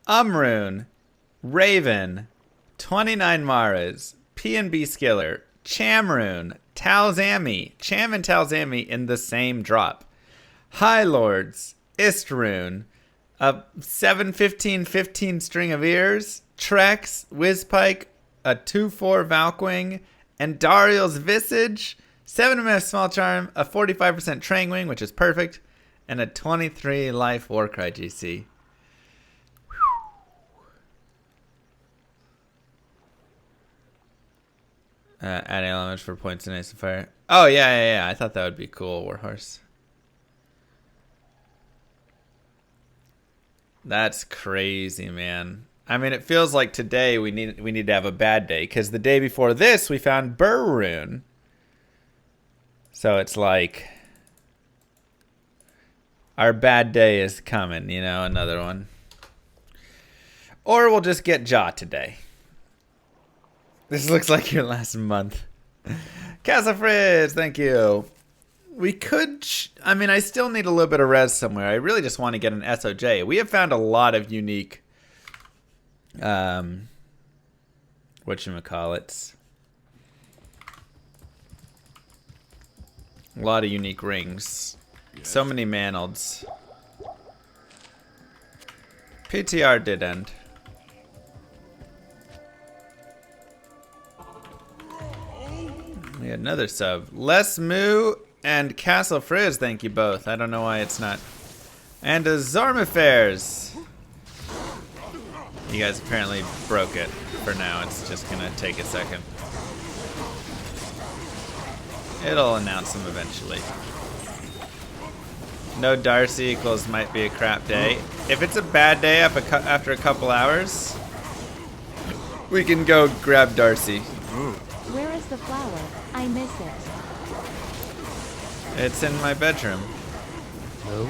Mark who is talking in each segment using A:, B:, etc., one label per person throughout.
A: Umrune, Raven, 29 Maras, P&B Skiller, Chamrune, Talzami, Cham and Talzami in the same drop. High Lords, Istrune, a 7/15/15 string of ears, Trex, Wizpike, a 2/4 Valkwing, and Dariel's Visage, 7 MS Small Charm, a 45% Trang Wing, which is perfect, and a 23 life Warcry GC. Adding elements for points in Ace of Fire. Oh, yeah. I thought that would be cool, Warhorse. That's crazy, man. I mean, it feels like today we need to have a bad day, because the day before this we found Burrune. So it's like our bad day is coming, you know, another one. Or we'll just get Jaw today. This looks like your last month. Casa Frizz, thank you. We could... I mean, I still need a little bit of res somewhere. I really just want to get an SOJ. We have found a lot of unique... whatchamacallits. A lot of unique rings. Yes. So many Manolds. PTR did end. We had another sub. Les Moo and Castle Frizz, thank you both. I don't know why it's not. And a Zormifairs. You guys apparently broke it for now. It's just gonna take a second. It'll announce them eventually. No Darcy equals might be a crap day. If it's a bad day after a couple hours, we can go grab Darcy.
B: Where is the flower? I miss it.
A: It's in my bedroom.
C: No.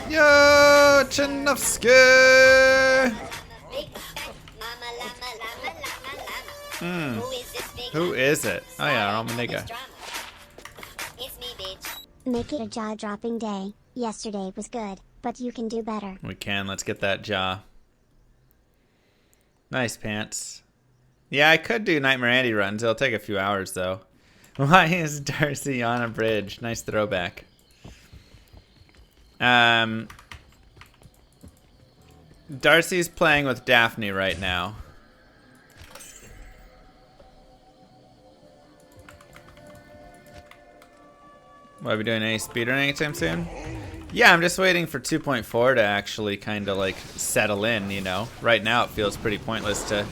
A: Yo, Chinovsky! Who is it? Oh yeah, Romaniga.
D: Make it a jaw-dropping day. Yesterday was good, but you can do better.
A: We can. Let's get that jaw. Nice pants. Yeah, I could do Nightmare Andy runs. It'll take a few hours, though. Why is Darcy on a bridge? Nice throwback. Darcy's playing with Daphne right now. What, are we doing any speedrun anytime soon? Yeah, I'm just waiting for 2.4 to actually kind of like settle in, you know. Right now it feels pretty pointless to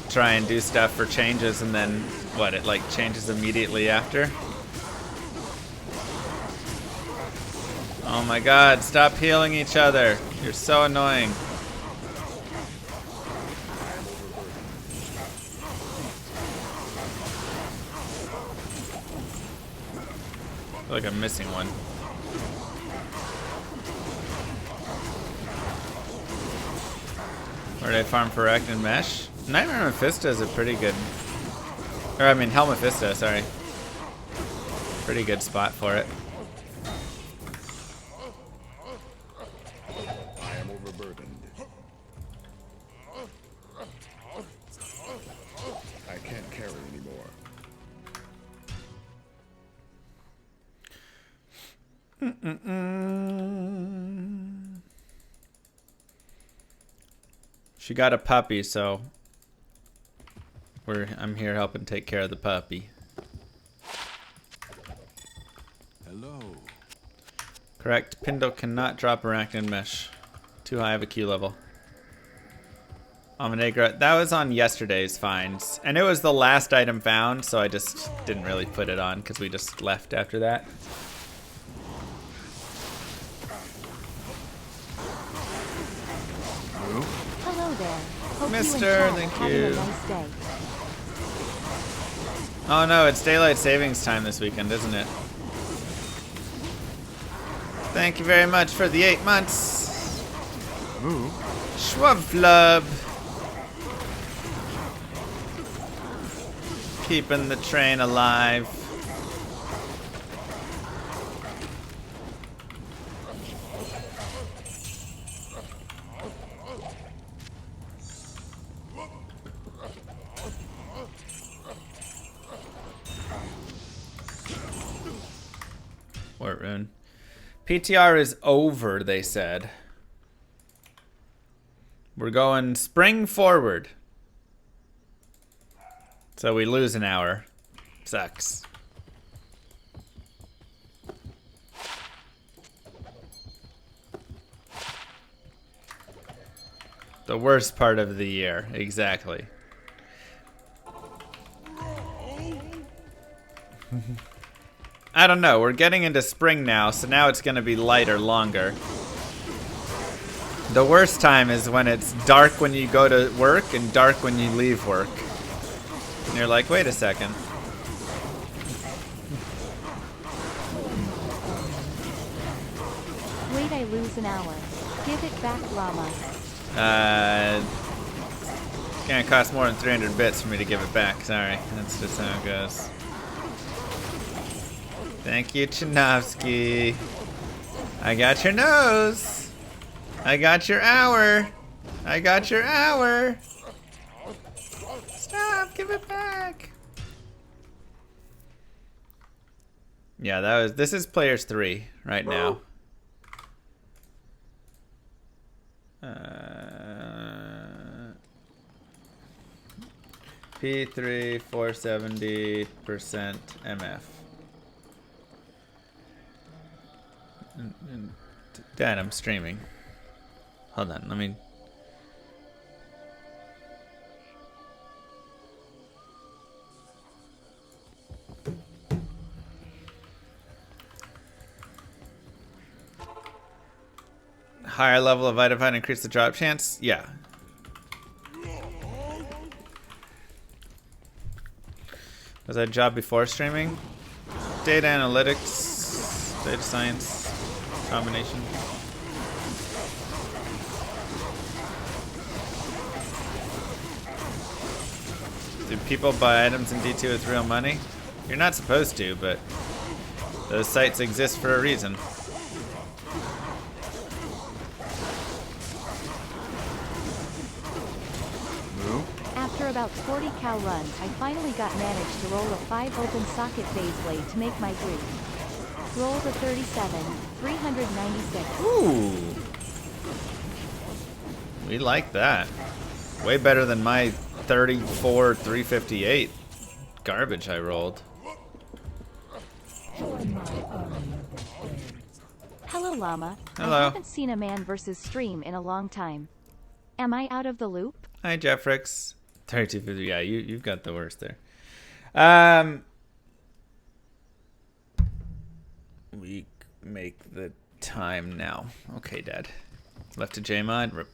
A: try and do stuff for changes and then, what, it like changes immediately after? Oh my god, stop healing each other. You're so annoying. I feel like I'm missing one. Where did I farm for Arachnid Mesh? Nightmare Mephisto is a pretty good... Or I mean, Hell Mephisto, sorry. Pretty good spot for it.
E: I am overburdened. I can't carry anymore.
A: She got a puppy, so I'm here helping take care of the puppy.
E: Hello.
A: Correct. Pindle cannot drop Arachnid Mesh. Too high of a Q level. Almanegra. That was on yesterday's finds. And it was the last item found, so I just didn't really put it on because we just left after that.
B: Hello there. Hope
A: Mister,
B: you
A: thank
B: having
A: you.
B: a nice day.
A: Oh no, it's daylight savings time this weekend, isn't it? Thank you very much for the 8 months. Schwabflub. Keeping the train alive. Fort Rune. PTR is over, they said. We're going spring forward. So we lose an hour. Sucks. The worst part of the year, exactly. I don't know, we're getting into spring now, so now it's gonna be lighter longer. The worst time is when it's dark when you go to work and dark when you leave work. And you're like, wait a second.
B: Wait, I lose an hour. Give it back, llama.
A: It's gonna cost more than 300 bits for me to give it back. Sorry, that's just how it goes. Thank you, Chinovsky. I got your nose. I got your hour. I got your hour. Stop, give it back. Yeah, this is players 3 right now. P3 470% MF. Dad, I'm streaming. Hold on, let me. Higher level of Vitafine increase the drop chance? Yeah. Was that a job before streaming? Data analytics, data science combination. Do people buy items in D2 with real money? You're not supposed to, but those sites exist for a reason.
B: After about 40 cow runs, I finally got managed to roll a 5 open socket phase blade to make my 3. Roll the 37, 396.
A: Ooh. We like that. Way better than my 34, 358 garbage I rolled.
B: Hello, llama.
A: Hello.
B: I haven't seen a man versus stream in a long time. Am I out of the loop?
A: Hi, Jeffrix. 3250. Yeah, you've got the worst there. We make the time now. Okay, Dad. Left to JMod.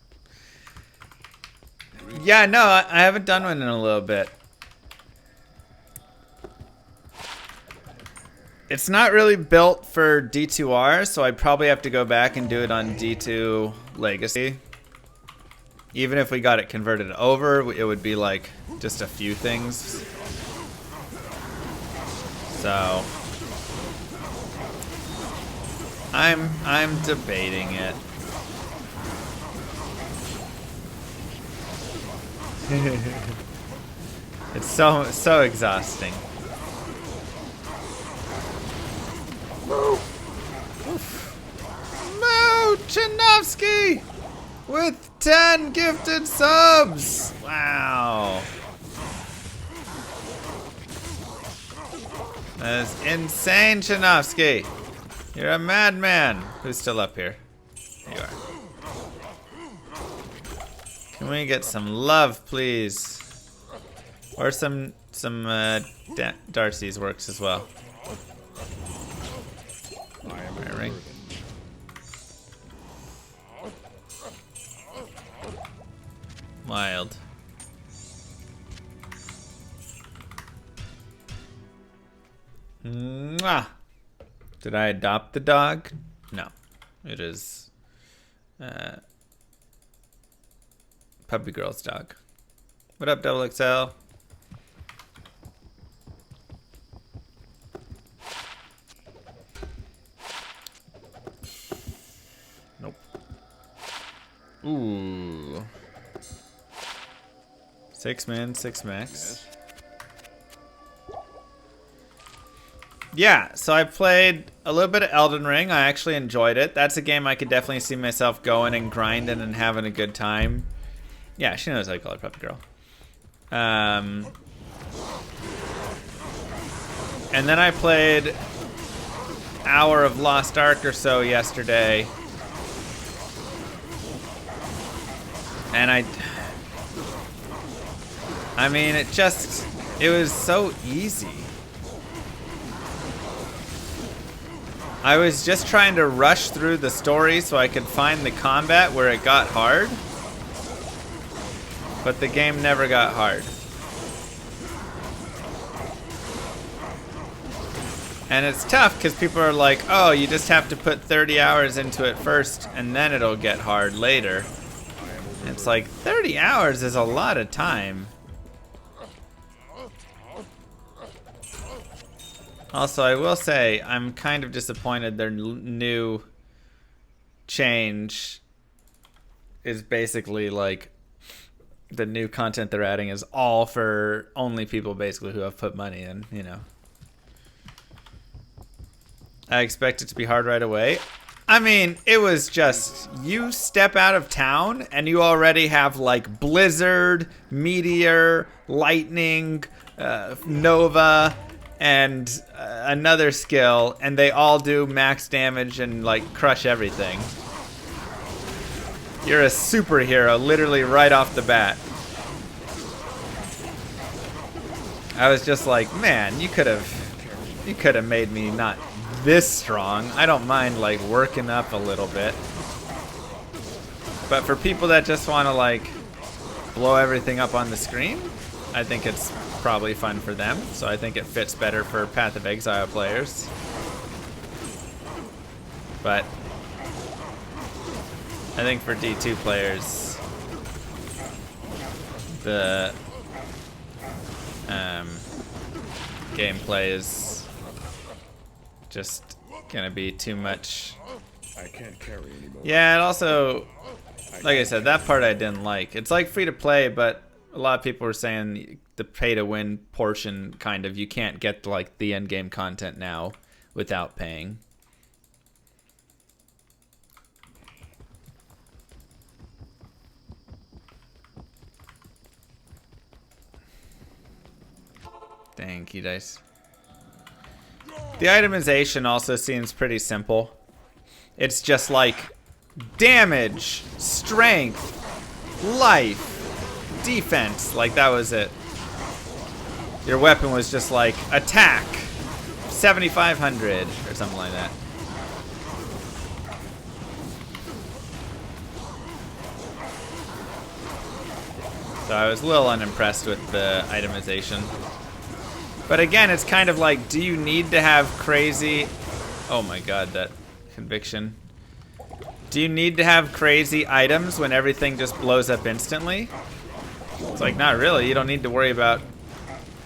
A: Yeah, no, I haven't done one in a little bit. It's not really built for D2R, so I'd probably have to go back and do it on D2 Legacy. Even if we got it converted over, it would be like just a few things. So I'm debating it. It's so exhausting. Moo Chinovsky with 10 gifted subs. Wow. That is insane, Chinovsky. You're a madman. Who's still up here? There you are. Can we get some love, please? Or some Darcy's works as well.
E: I am
A: Right, ring. Wild. Mwah. Did I adopt the dog? No. It is Puppy Girl's dog. What up, Double XL? Nope. Ooh. 6 min, 6 max. Yeah, so I played a little bit of Elden Ring. I actually enjoyed it. That's a game I could definitely see myself going and grinding and having a good time. Yeah, she knows I call her Puppy Girl. And then I played hour of Lost Ark or so yesterday. And I mean, it was so easy. I was just trying to rush through the story so I could find the combat where it got hard. But the game never got hard. And it's tough because people are like, oh, you just have to put 30 hours into it first and then it'll get hard later. And it's like, 30 hours is a lot of time. Also, I will say, I'm kind of disappointed their new change is basically like the new content they're adding is all for only people basically who have put money in, you know. I expect it to be hard right away. I mean, it was just, you step out of town and you already have like blizzard, meteor, lightning, nova, and another skill, and they all do max damage and like crush everything. You're a superhero literally right off the bat. I was just like, man, you could have made me not this strong. I don't mind like working up a little bit. But for people that just want to like blow everything up on the screen, I think it's probably fun for them. So I think it fits better for Path of Exile players. But I think for D2 players, the gameplay is just gonna be too much.
E: I can't carry anymore.
A: Yeah, and also, like I said, that part I didn't like. It's like free to play, but a lot of people were saying the pay to win portion kind of, you can't get like the end game content now without paying. Thank you, Dice. The itemization also seems pretty simple. It's just like damage, strength, life, defense. Like that was it. Your weapon was just like attack, 7,500 or something like that. So I was a little unimpressed with the itemization. But again, it's kind of like, do you need to have crazy... Oh my god, that conviction. Do you need to have crazy items when everything just blows up instantly? It's like, not really. You don't need to worry about...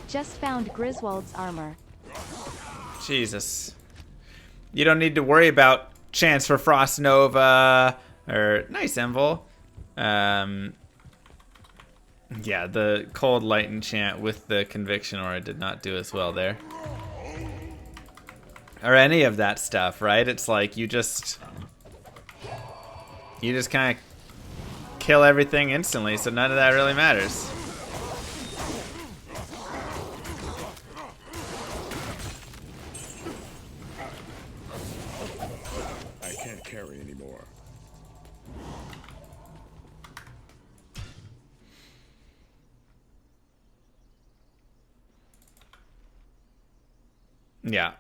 B: Just found Griswold's armor.
A: Jesus. You don't need to worry about chance for Frost Nova or... Nice, Envil. Yeah, the Cold Light enchant with the Conviction Aura did not do as well there. Or any of that stuff, right? It's like you just kind of kill everything instantly, so none of that really matters.
E: I can't carry anymore.
A: Yeah.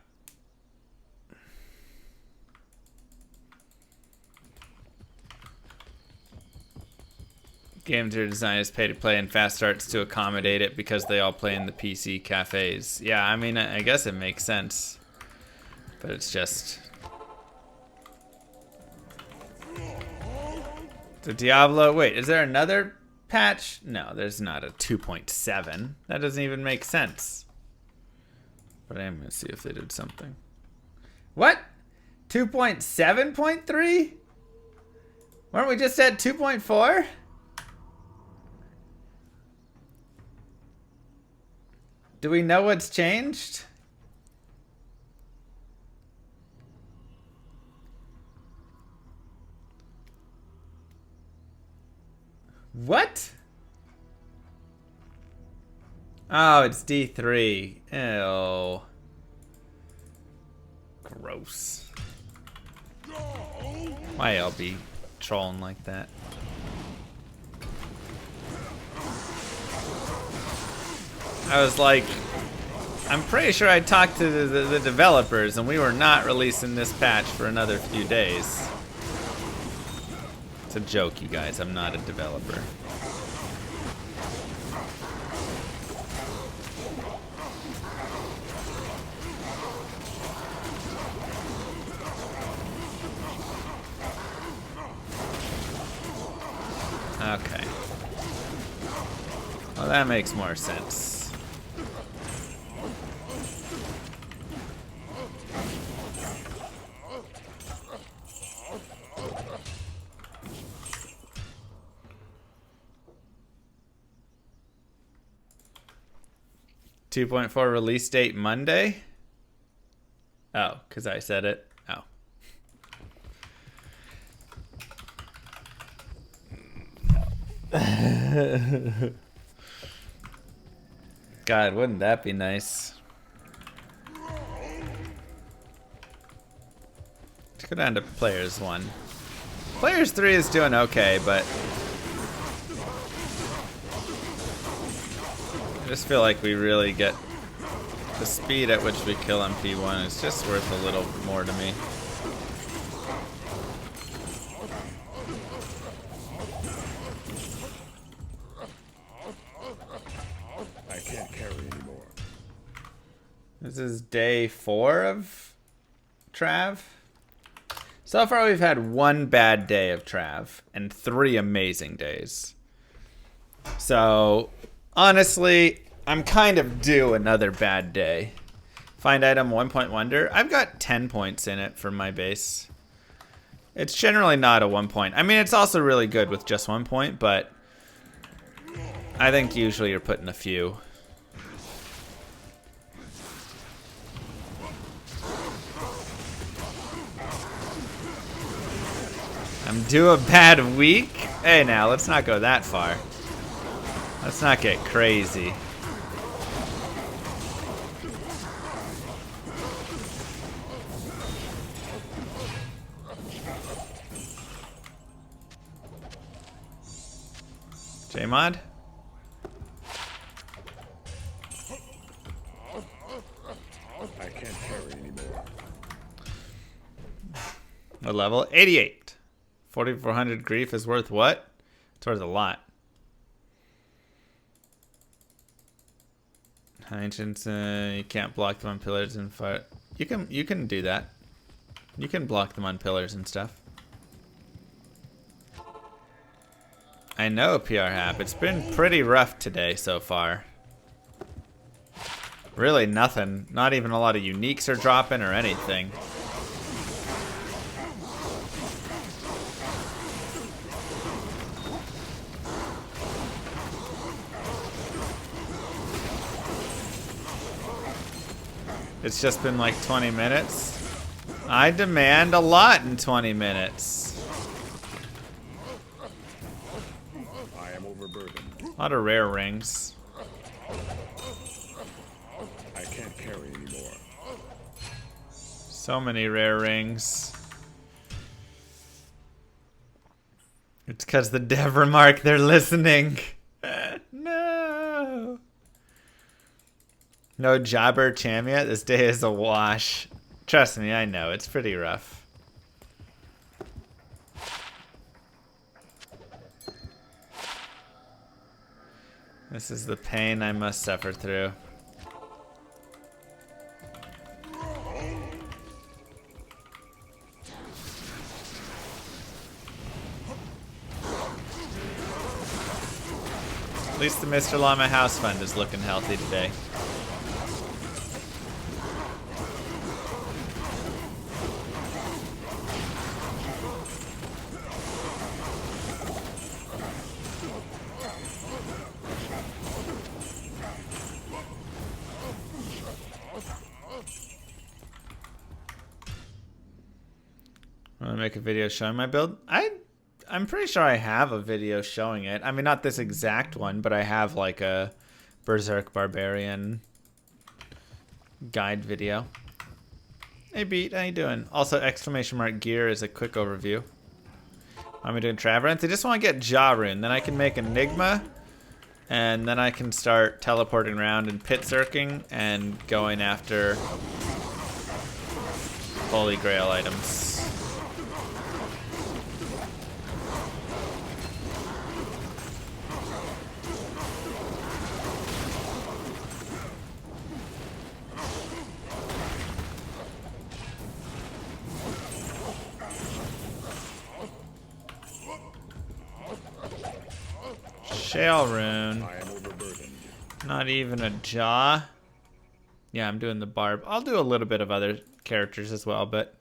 A: Games are designed as pay to play and fast starts to accommodate it because they all play in the PC cafes. Yeah, I mean, I guess it makes sense. But it's just... The Diablo... Wait, is there another patch? No, there's not a 2.7. That doesn't even make sense. But I am going to see if they did something. What? 2.7.3? Weren't we just at 2.4? Do we know what's changed? What? Oh, it's D3. Ew. Gross. Why I'll be trolling like that? I was like, I'm pretty sure I talked to the developers and we were not releasing this patch for another few days. It's a joke, you guys. I'm not a developer. Okay. Well, that makes more sense. .4 release date Monday? Oh, because I said it. Oh. God, wouldn't that be nice? Let's go down to Players 1. Players 3 is doing okay, but I just feel like we really get the speed at which we kill MP1 is just worth a little more to me.
E: I can't carry anymore.
A: This is day 4 of Trav. So far we've had 1 bad day of Trav and 3 amazing days. So honestly, I'm kind of due another bad day. Find item 1 point wonder. I've got 10 points in it for my base. It's generally not a 1 point. I mean, it's also really good with just 1 point, but I think usually you're putting a few. I'm due a bad week? Hey now, let's not go that far. Let's not get crazy. J-Mod?
E: I can't carry anymore.
A: What level? 88. 4,400 grief is worth what? It's worth a lot. Ancients, you can't block them on pillars and fire. You can do that. You can block them on pillars and stuff. I know, PR Hap. It's been pretty rough today so far. Really nothing. Not even a lot of uniques are dropping or anything. It's just been like 20 minutes. I demand a lot in 20 minutes.
E: I am overburdened.
A: A lot of rare rings.
E: I can't carry anymore.
A: So many rare rings. It's because the dev remark they're listening. No. No jobber cham yet? This day is a wash. Trust me, I know. It's pretty rough. This is the pain I must suffer through. At least the Mr. Llama House Fund is looking healthy today. Want to make a video showing my build? I'm pretty sure I have a video showing it. I mean, not this exact one, but I have like a Berserk Barbarian guide video. Hey Beat, how you doing? Also, exclamation mark gear is a quick overview. I'm doing Trav Runs. I just want to get Ja Rune, then I can make Enigma, and then I can start teleporting around and pit circing and going after Holy Grail items. Shale Rune.
E: I am overburdened.
A: Not even a jaw. Yeah, I'm doing the barb. I'll do a little bit of other characters as well, but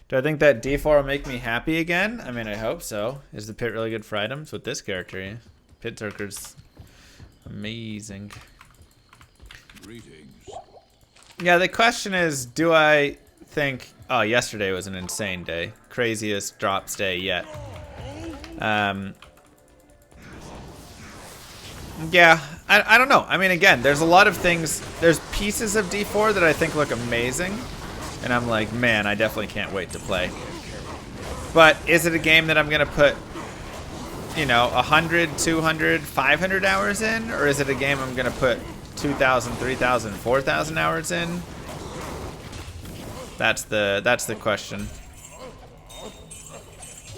A: do I think that D4 will make me happy again? I mean, I hope so. Is the pit really good for items with this character? Yeah. Pit Zerker's amazing.
C: Greetings.
A: Yeah, the question is, do I think... Oh, yesterday was an insane day. Craziest drops day yet. Yeah, I don't know. I mean, again, there's a lot of things. There's pieces of D4 that I think look amazing. And I'm like, man, I definitely can't wait to play. But is it a game that I'm going to put, you know, 100, 200, 500 hours in? Or is it a game I'm going to put 2,000, 3,000, 4,000 hours in? That's the question.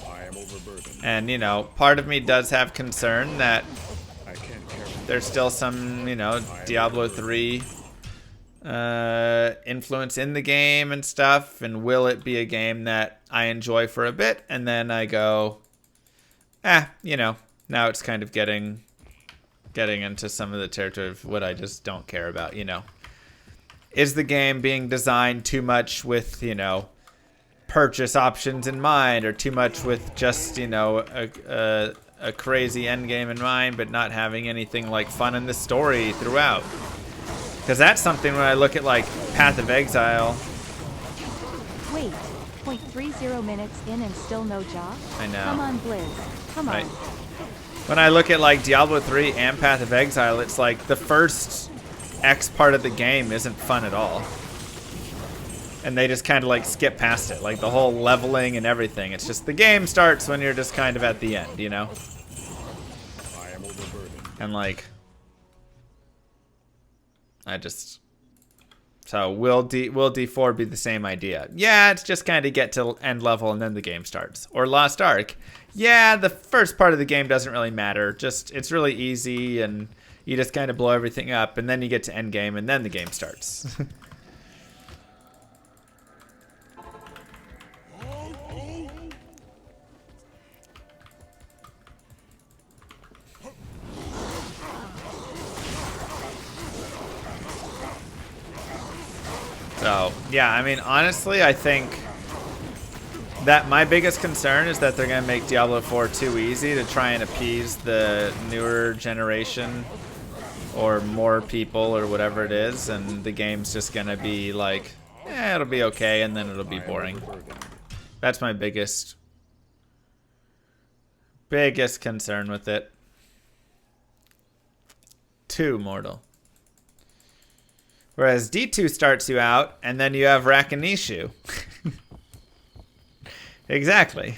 E: I am overburdened.
A: And, you know, part of me does have concern that
E: I can't carry.
A: there's still some, you know, Diablo 3 influence in the game and stuff, and will it be a game that I enjoy for a bit and then I go, you know, now it's kind of getting into some of the territory of what I just don't care about, you know. Is the game being designed too much with, you know, purchase options in mind, or too much with just, you know, a crazy end game in mind, but not having anything like fun in the story throughout? Because that's something when I look at like Path of Exile.
B: Wait, 0.30 minutes in and still no jaw?
A: I know.
B: Come on, Blizz. Come
A: Right.
B: on.
A: When I look at like Diablo 3 and Path of Exile, it's like the first X part of the game isn't fun at all. And they just kind of like skip past it. Like the whole leveling and everything. It's just the game starts when you're just kind of at the end, you know?
E: I am overburdened.
A: And like, so will D4 be the same idea? Yeah, it's just kind of get to end level and then the game starts. Or Lost Ark. Yeah, the first part of the game doesn't really matter. Just, it's really easy and you just kind of blow everything up and then you get to end game and then the game starts. So, yeah, I mean, honestly, I think that my biggest concern is that they're going to make Diablo 4 too easy to try and appease the newer generation or more people or whatever it is, and the game's just going to be like, it'll be okay, and then it'll be boring. That's my biggest concern with it. Too mortal. Whereas D2 starts you out, and then you have Rakanishu. Exactly.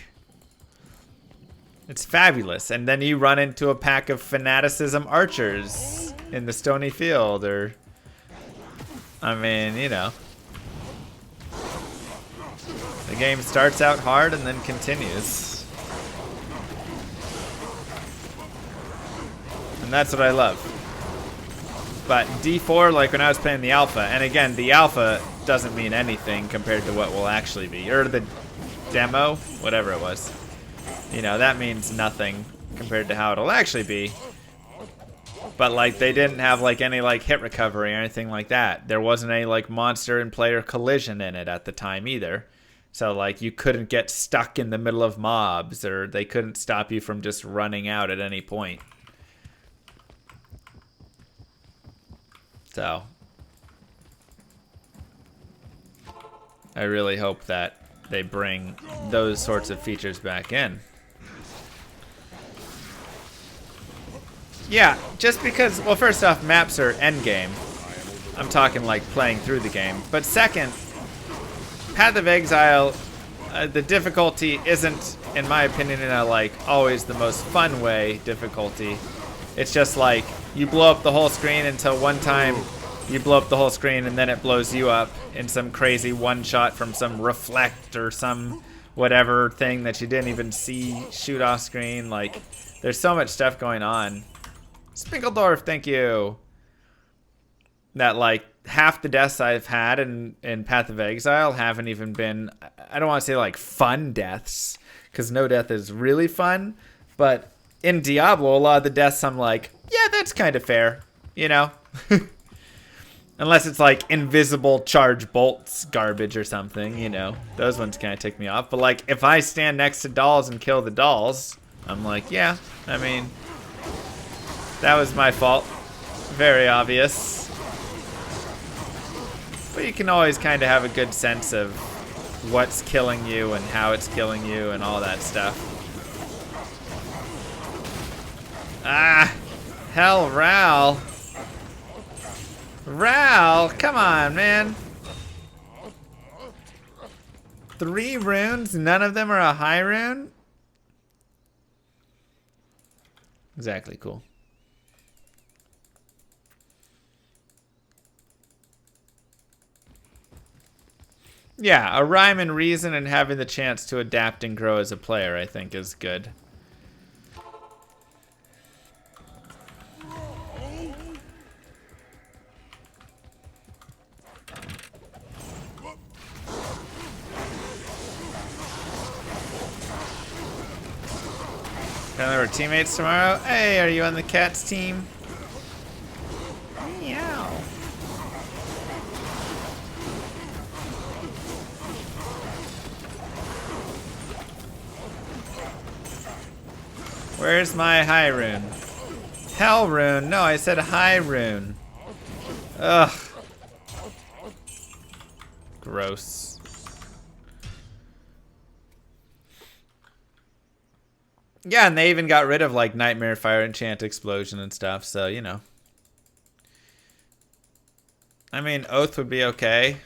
A: It's fabulous. And then you run into a pack of fanaticism archers in the stony field, or... I mean, you know. The game starts out hard and then continues. And that's what I love. But D4, like when I was playing the alpha, and again, the alpha doesn't mean anything compared to what will actually be, or the demo, whatever it was. You know, that means nothing compared to how it'll actually be. But like, they didn't have like any like hit recovery or anything like that. There wasn't any like monster and player collision in it at the time either. So like, you couldn't get stuck in the middle of mobs, or they couldn't stop you from just running out at any point. So, I really hope that they bring those sorts of features back in. Yeah, just because, well, first off, maps are endgame. I'm talking like playing through the game. But second, Path of Exile, the difficulty isn't, in my opinion, in a like always the most fun way difficulty. It's just like you blow up the whole screen until one time you blow up the whole screen and then it blows you up in some crazy one shot from some reflect or some whatever thing that you didn't even see shoot off screen. Like, there's so much stuff going on. Spinkledorf, thank you. That like half the deaths I've had in Path of Exile haven't even been, I don't want to say like fun deaths, because no death is really fun, but in Diablo, a lot of the deaths I'm like, yeah, that's kind of fair, you know? Unless it's like invisible charge bolts garbage or something, you know? Those ones kind of tick me off. But like, if I stand next to dolls and kill the dolls, I'm like, yeah, I mean, that was my fault. Very obvious. But you can always kind of have a good sense of what's killing you and how it's killing you and all that stuff. Ah! Hell, Ral. Ral, come on, man. 3 runes, none of them are a high rune? Exactly, cool. Yeah, a rhyme and reason and having the chance to adapt and grow as a player, I think, is good. We're teammates tomorrow. Hey, are you on the Cats team? Meow. Where's my high rune? Hell rune. No, I said high rune. Ugh. Gross. Yeah, and they even got rid of like Nightmare, Fire, Enchant, Explosion and stuff, so you know. I mean, Oath would be okay.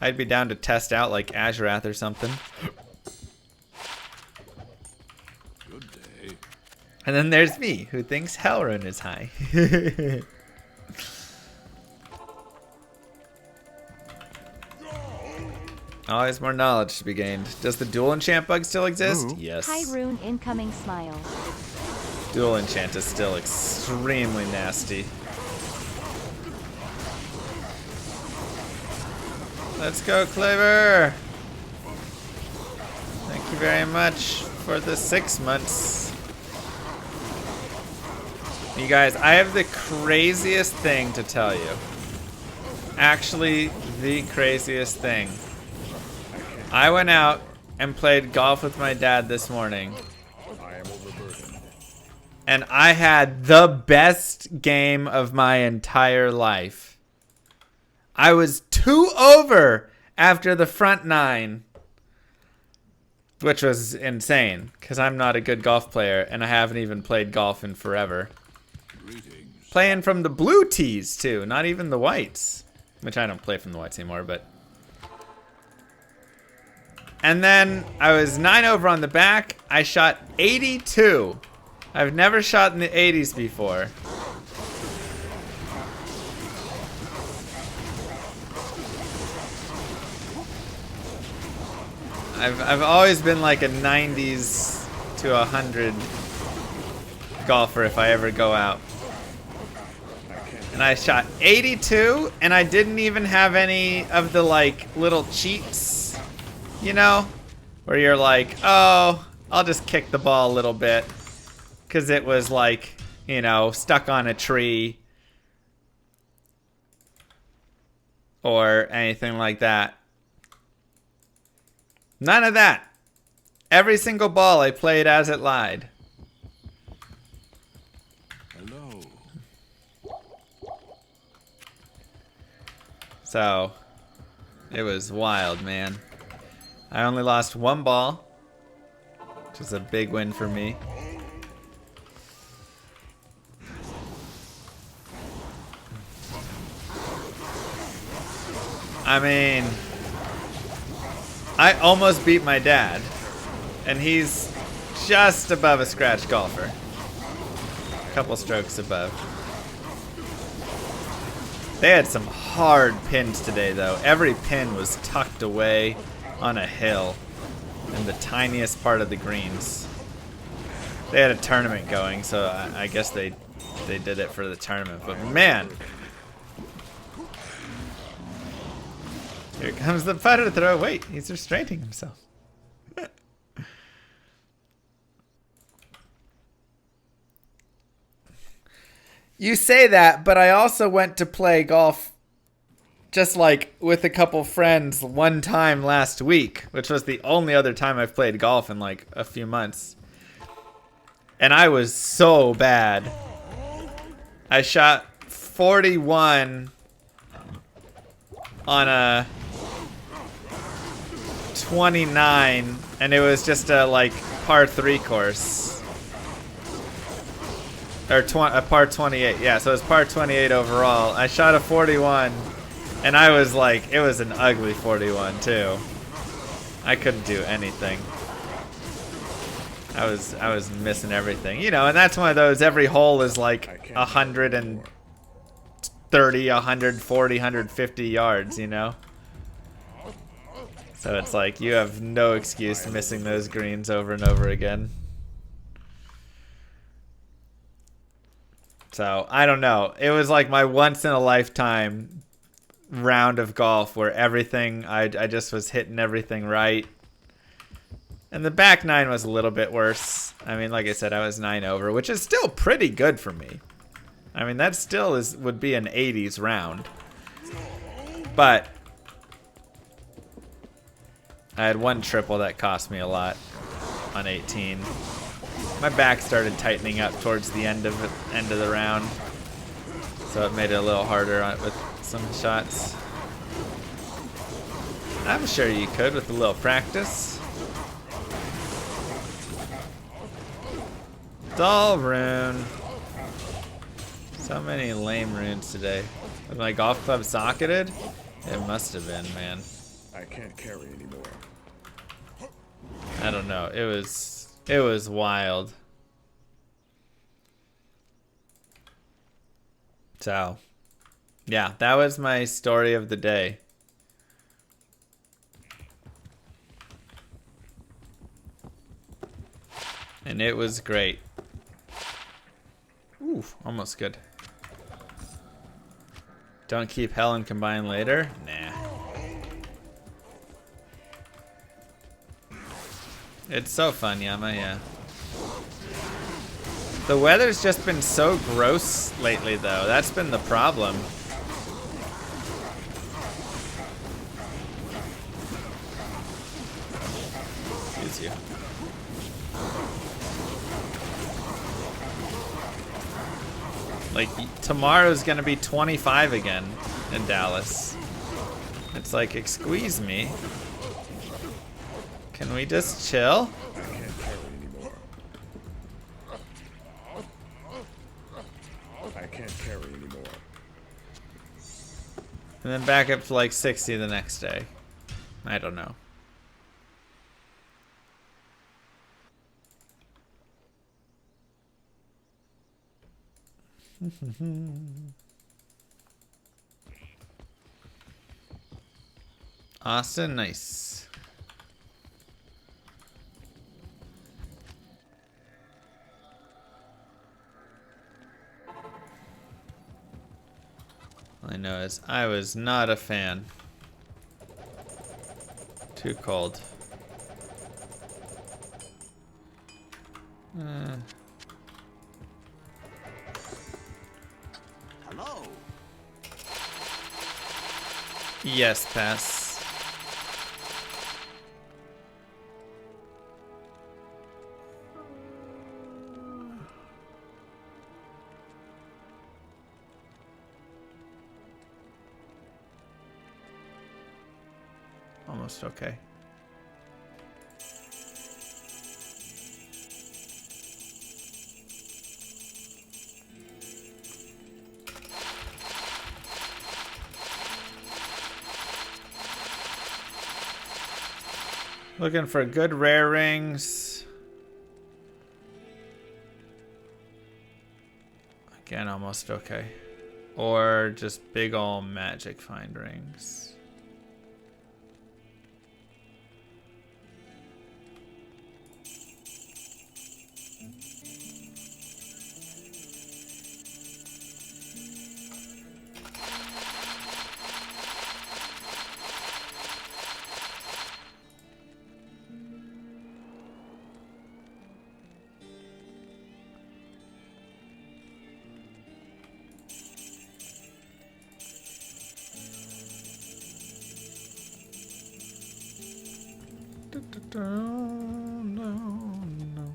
A: I'd be down to test out like Azurath or something.
C: Good day.
A: And then there's me, who thinks Hellrune is high. Always more knowledge to be gained. Does the dual enchant bug still exist? Yes.
B: High rune incoming smile.
A: Dual enchant is still extremely nasty. Let's go, Clever! Thank you very much for the 6 months. You guys, I have the craziest thing to tell you. Actually, the craziest thing. I went out and played golf with my dad this morning.
E: I am overburdened.
A: And I had the best game of my entire life. I was 2 over after the front 9. Which was insane, because I'm not a good golf player, and I haven't even played golf in forever.
C: Greetings.
A: Playing from the blue tees, too, not even the whites. Which I don't play from the whites anymore, but... And then I was 9 over on the back. I shot 82. I've never shot in the 80s before. I've always been like a 90s to 100 golfer if I ever go out. And I shot 82, and I didn't even have any of the like little cheats. You know, where you're like, oh, I'll just kick the ball a little bit because it was like, you know, stuck on a tree or anything like that. None of that. Every single ball I played as it lied.
C: Hello.
A: So, it was wild, man. I only lost 1 ball, which is a big win for me. I mean, I almost beat my dad, and he's just above a scratch golfer. A couple strokes above. They had some hard pins today, though. Every pin was tucked away on a hill in the tiniest part of the greens. They had a tournament going, so I guess they did it for the tournament. But man, here comes the putter throw. Wait, he's restraining himself. You say that, but I also went to play golf just like with a couple friends one time last week, which was the only other time I've played golf in like a few months. And I was so bad. I shot 41 on a 29, and it was just a like par 3 course. Or a par 28, yeah, so it was par 28 overall. I shot a 41, and I was like, it was an ugly 41 too. I couldn't do anything. I was missing everything, you know, and that's one of those, every hole is like 130, 140, 150 yards, you know? So it's like, you have no excuse missing those greens over and over again. So, I don't know. It was like my once-in-a-lifetime round of golf where everything, I just was hitting everything right. And the back nine was a little bit worse. I mean, like I said, I was 9 over, which is still pretty good for me. I mean, that still would be an 80s round. But I had one triple that cost me a lot on 18. My back started tightening up towards the end of the round, so it made it a little harder with some shots. I'm sure you could with a little practice. Dull rune. So many lame runes today. Was my golf club socketed? It must have been, man.
E: I can't carry anymore.
A: I don't know. It was wild. So, yeah, that was my story of the day. And it was great. Ooh, almost good. Don't keep hell and combine later? Nah. It's so fun, Yama, yeah. The weather's just been so gross lately, though. That's been the problem. Excuse you. Like, tomorrow's gonna be 25 again in Dallas. It's like, excuse me. Can we just chill?
E: I can't carry anymore. I can't carry anymore.
A: And then back up to like 60 the next day. I don't know. Austin, nice. All I know is I was not a fan. Too cold.
F: Hello.
A: Yes, pass. Almost okay. Looking for good rare rings. Again, almost okay. Or just big ol' magic find rings. No.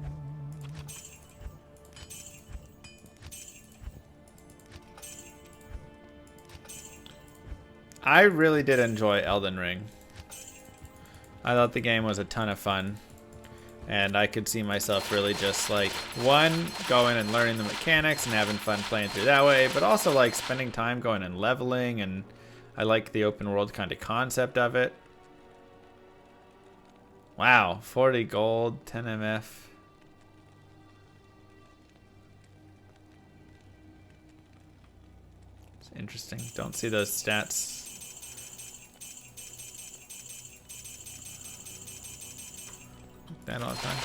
A: I really did enjoy Elden Ring. I thought the game was a ton of fun. And I could see myself really just like, one, going and learning the mechanics and having fun playing through that way, but also like spending time going and leveling, and I like the open world kind of concept of it. Wow, 40 gold, 10 MF. It's interesting. Don't see those stats. That all the time.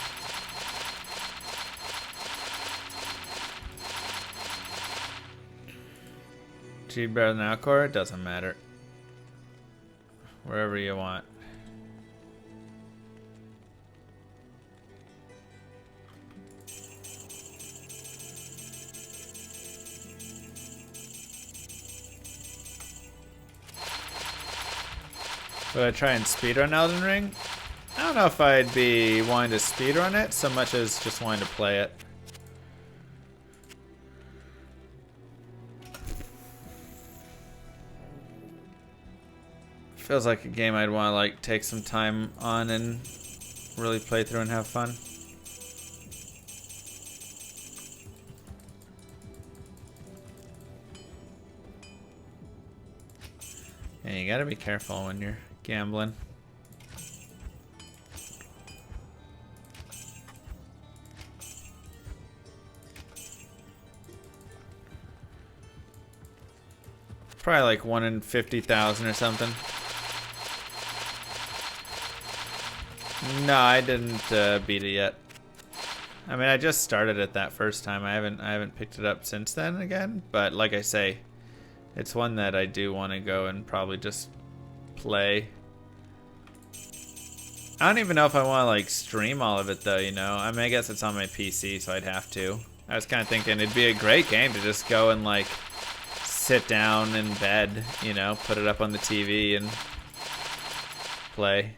A: G better than Alcor? It doesn't matter. Wherever you want. Would I try and speedrun Elden Ring? I don't know if I'd be wanting to speedrun it so much as just wanting to play it. Feels like a game I'd want to like take some time on and really play through and have fun. Yeah, you gotta be careful when you're gambling. Probably like 1 in 50,000 or something. No, I didn't beat it yet. I mean, I just started it that first time. I haven't picked it up since then again. But like I say, it's one that I do want to go and probably just play. I don't even know if I want to like stream all of it though, you know? I mean, I guess it's on my PC, so I'd have to. I was kind of thinking it'd be a great game to just go and like sit down in bed, you know, put it up on the TV and play.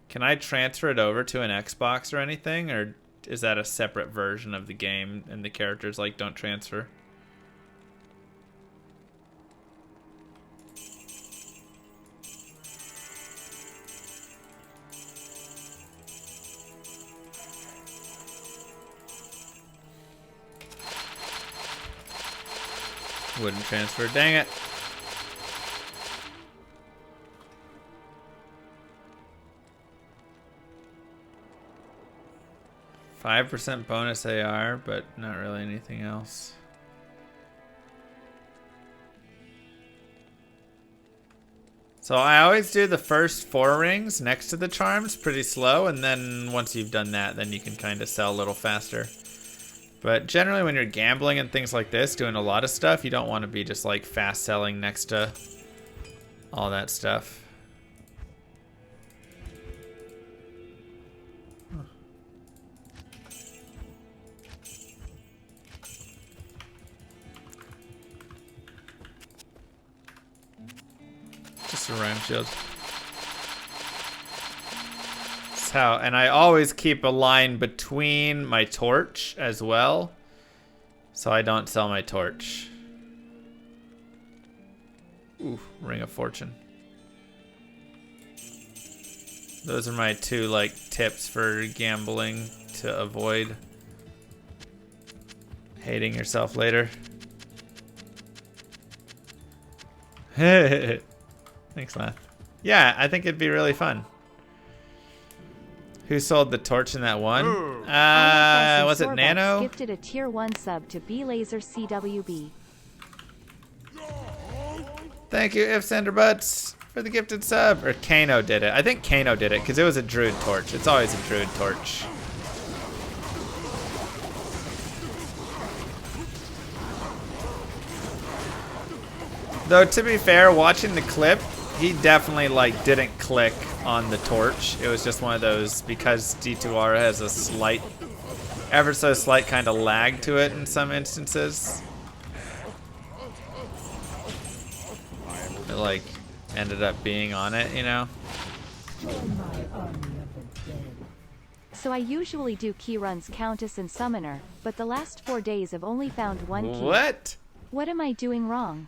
A: Can I transfer it over to an Xbox or anything, or is that a separate version of the game and the characters like don't transfer? Wouldn't transfer, dang it. %5 bonus AR, but not really anything else. So I always do the first 4 rings next to the charms pretty slow, and then once you've done that, then you can kind of sell a little faster. But generally when you're gambling and things like this, doing a lot of stuff, you don't want to be just like fast selling next to all that stuff. Just a rhyme shield. How, and I always keep a line between my torch as well, so I don't sell my torch. Ooh, Ring of Fortune. Those are my 2 like tips for gambling to avoid hating yourself later. Thanks, Lath. Yeah, I think it'd be really fun. Who sold the torch in that one? Was it
B: Sorbex
A: Nano?
B: Gifted a tier 1 sub to B Laser CWB.
A: Thank you, If Cinderbutts, for the gifted sub. Or Kano did it. I think Kano did it because it was a druid torch. It's always a druid torch. Though to be fair, watching the clip, he definitely like didn't click on the torch. It was just one of those, because D2R has a slight, ever so slight kind of lag to it in some instances. It like ended up being on it, you know?
B: So I usually do key runs Countess and Summoner, but the last 4 days I've only found 1 key.
A: What?
B: What am I doing wrong?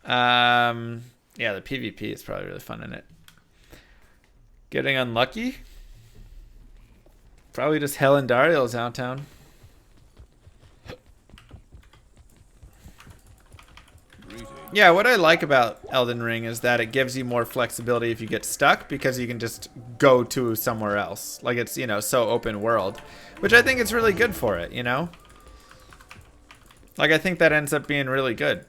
A: Yeah, the PvP is probably really fun in it. Getting unlucky? Probably just Hell and Dariel's downtown. Yeah, what I like about Elden Ring is that it gives you more flexibility if you get stuck, because you can just go to somewhere else. Like, it's, you know, so open world, which I think is really good for it, you know? Like, I think that ends up being really good.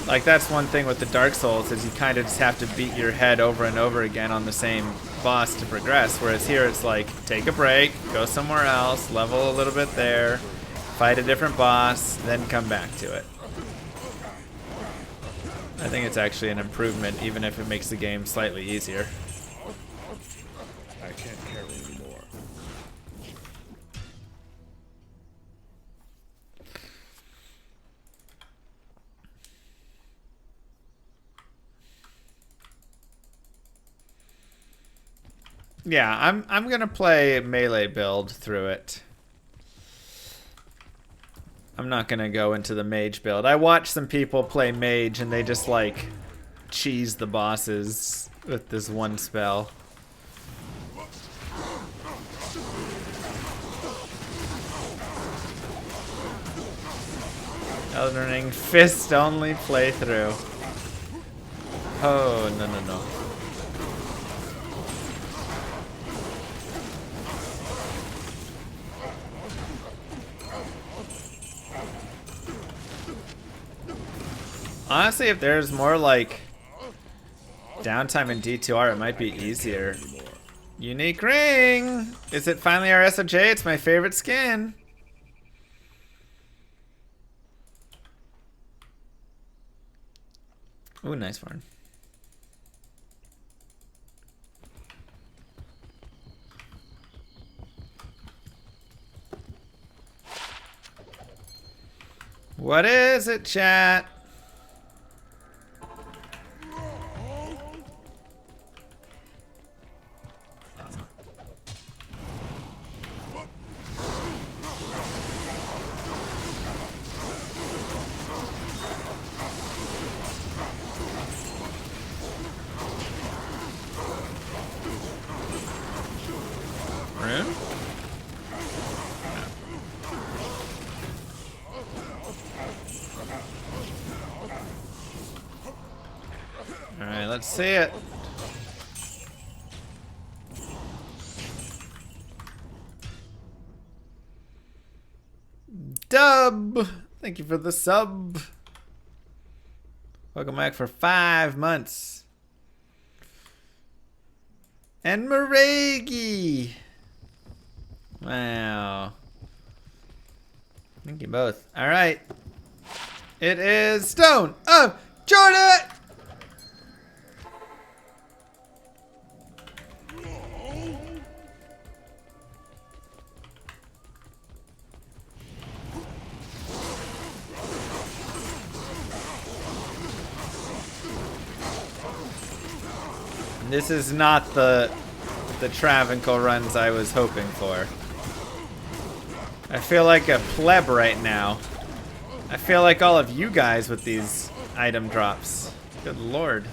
A: Like, that's one thing with the Dark Souls, is you kind of just have to beat your head over and over again on the same boss to progress. Whereas here it's like, take a break, go somewhere else, level a little bit there, fight a different boss, then come back to it. I think it's actually an improvement, even if it makes the game slightly easier.
E: I can't carry anymore.
A: Yeah, I'm gonna play melee build through it. I'm not gonna go into the mage build. I watched some people play mage and they just like cheese the bosses with this one spell. Elden Ring fist only playthrough. Oh, no, no, no. Honestly, if there's more like downtime in D2R, it might be easier. Unique ring! Is it finally our SOJ? It's my favorite skin. Ooh, nice one. What is it, chat? Rune? Alright, let's see it. Dub! Thank you for the sub. Welcome back for 5 months. And Maregi! Wow. Thank you both. Alright. It is Stone of Jordan! This is not the Trav runs I was hoping for. I feel like a pleb right now. I feel like all of you guys with these item drops. Good lord.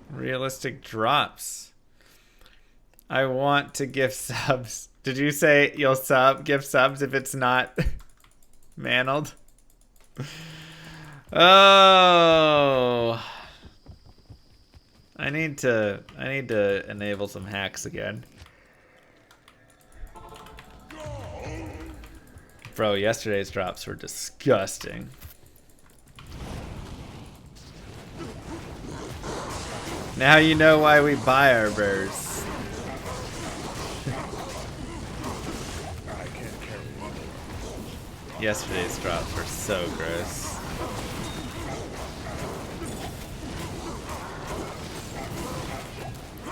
A: Realistic drops. I want to gift subs Did you say you'll give subs if it's not mantled? Oh, I need to enable some hacks again. Bro, yesterday's drops were disgusting. Now you know why we buy our bursts.
E: I can't carry anymore.
A: Yesterday's drops were so gross.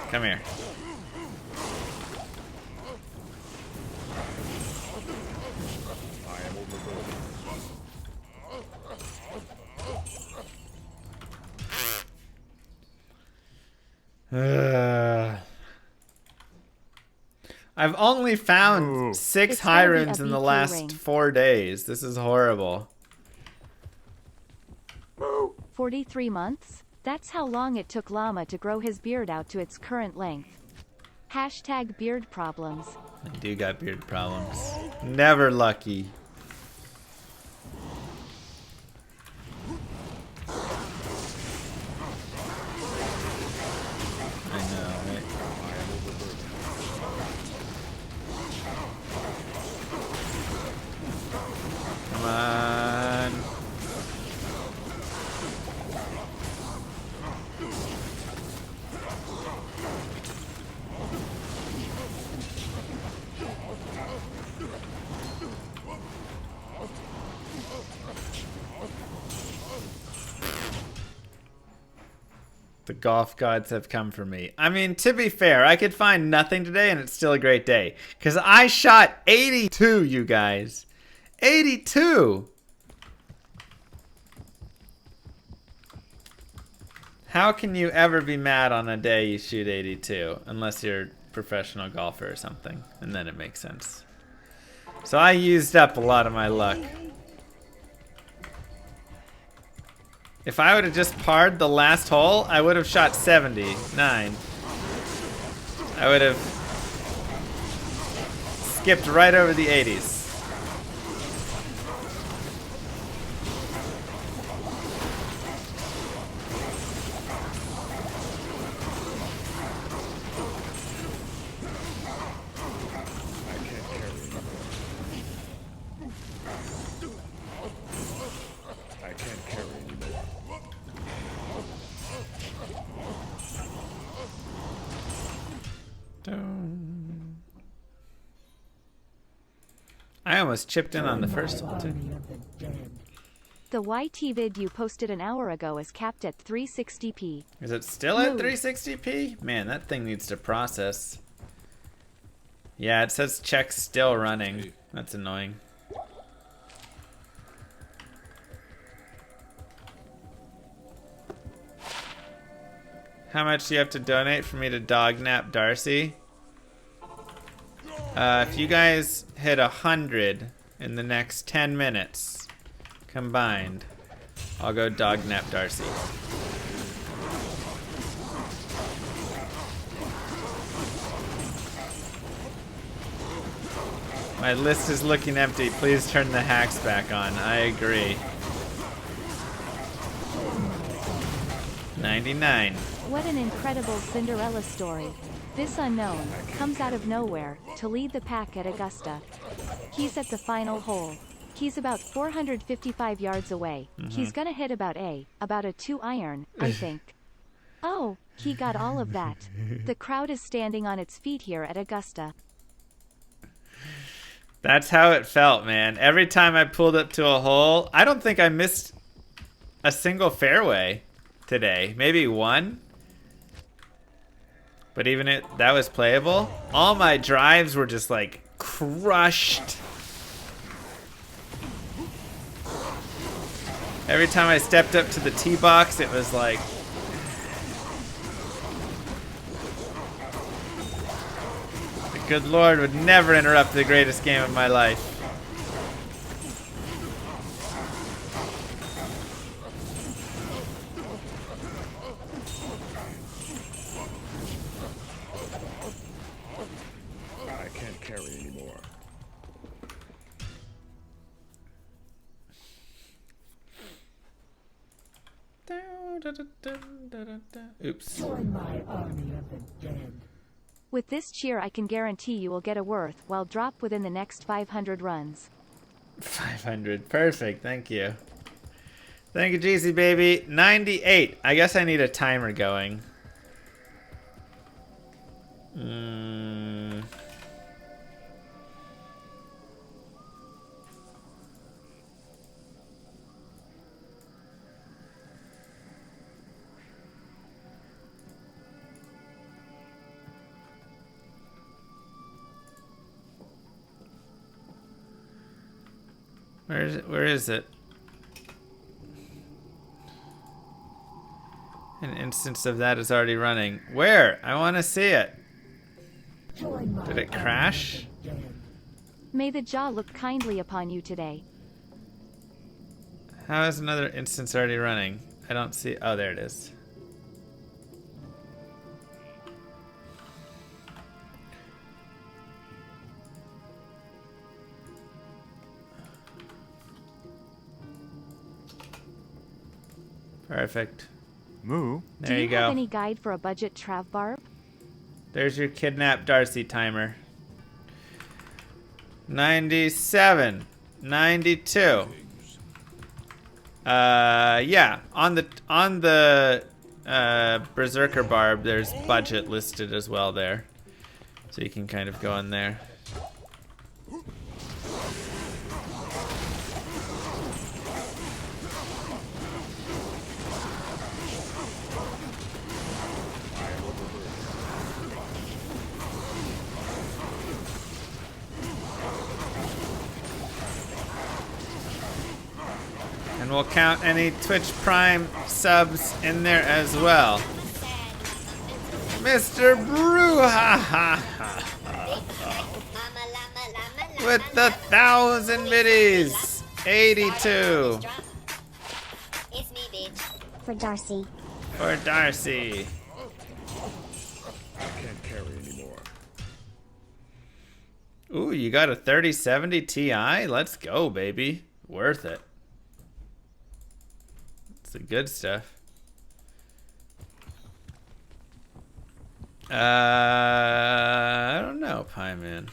A: Come here.
E: I am overburdened.
A: I've only found 6
B: It's
A: high
B: gotta be
A: runes
B: a
A: in the
B: B2
A: last
B: ring.
A: 4 days. This is horrible.
B: 43 months? That's how long it took Llama to grow his beard out to its current length. Hashtag beard problems.
A: I do got beard problems. Never lucky. I know, right? Come on. The golf gods have come for me. I mean, to be fair, I could find nothing today and it's still a great day. Because I shot 82, you guys. 82! How can you ever be mad on a day you shoot 82? Unless you're a professional golfer or something. And then it makes sense. So I used up a lot of my luck. If I would have just parred the last hole, I would have shot 79. I would have skipped right over the 80s.
E: I can't carry anymore. I can't carry anymore.
A: I almost chipped in on the first hole, too.
B: The YT vid you posted an hour ago is capped at 360p.
A: Is it still at
B: Move.
A: 360p? Man, that thing needs to process. Yeah, it says check still running. That's annoying. How much do you have to donate for me to dognap Darcy? If you guys hit 100 in the next 10 minutes combined, I'll go dognap Darcy. My list is looking empty. Please turn the hacks back on. I agree. 99.
B: What an incredible Cinderella story. This unknown comes out of nowhere to lead the pack at Augusta. He's at the final hole. He's about 455 yards away. He's gonna hit about a 2-iron, I think. Oh, he got all of that. The crowd is standing on its feet here at Augusta.
A: That's how it felt, man. Every time I pulled up to a hole, I don't think I missed a single fairway today. Maybe one. But even that was playable. All my drives were just like crushed. Every time I stepped up to the tee box, it was like... The good Lord would never interrupt the greatest game of my life.
E: I can't can't carry anymore.
A: Oops.
B: With this cheer I can guarantee you will get a worthwhile drop within the next 500 runs.
A: 500. Perfect. Thank you. Thank you, GC baby. 98. I guess I need a timer going. Where is it? Where is it? An instance of that is already running. Where? I want to see it. Did it crash?
B: May the jaw look kindly upon you today.
A: How is another instance already running? I don't see. Oh, there it is. Perfect.
F: Moo.
A: There
B: Do
A: you
B: you have
A: go.
B: any guide for a budget Trav barb?
A: There's your kidnapped Darcy timer. 97. 92. Yeah. On the Berserker barb, there's budget listed as well there. So you can kind of go in there. And we'll count any Twitch Prime subs in there as well. Mr. Brouhaha with the 1,000 biddies. 82
D: For Darcy.
A: for Darcy.
E: I can't carry anymore.
A: Ooh, you got a 3070 Ti? Let's go, baby. Worth it. It's the good stuff. I don't know, Pie Man.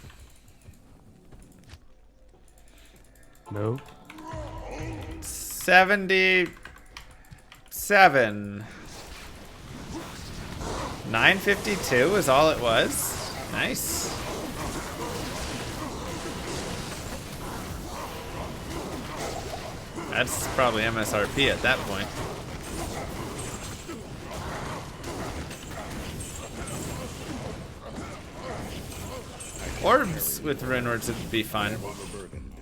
F: No.
A: 77. 952 is all it was. Nice. That's probably MSRP at that point. Orbs with rune words would be fun.
E: Overburdened.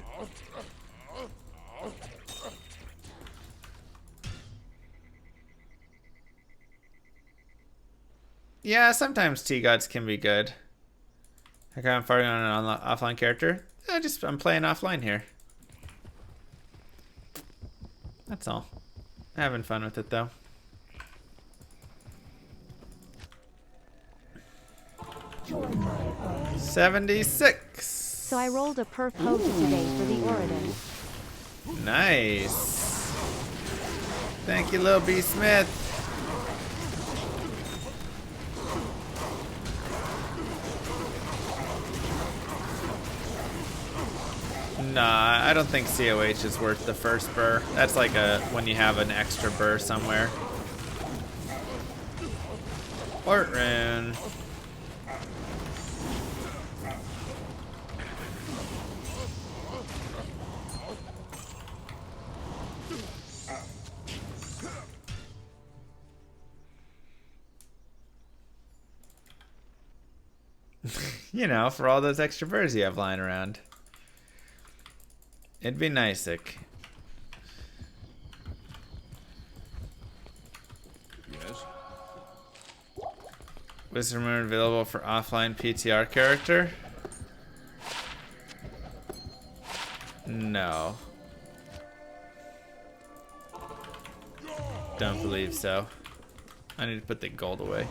A: Yeah, sometimes T-Gods can be good. Okay, I'm firing on an offline character. I'm playing offline here. That's all. Having fun with it though. $76.
B: So I rolled a perf hoagie today for the Oridan.
A: Nice. Thank you, Lil B. Smith. Nah, I don't think COH is worth the first burr. That's like when you have an extra burr somewhere. Port rune. You know, for all those extra burrs you have lying around. It'd be nice-ick.
C: Yes?
A: Wisdom Rune available for offline PTR character? No. Don't believe so. I need to put the gold away.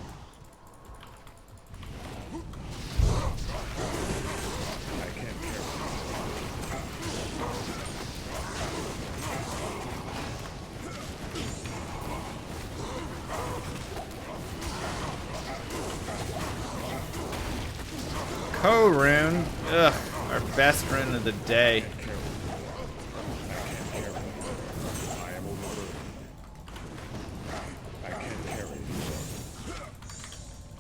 A: rune. Ugh, our best rune of the day.
E: I can't carry anymore.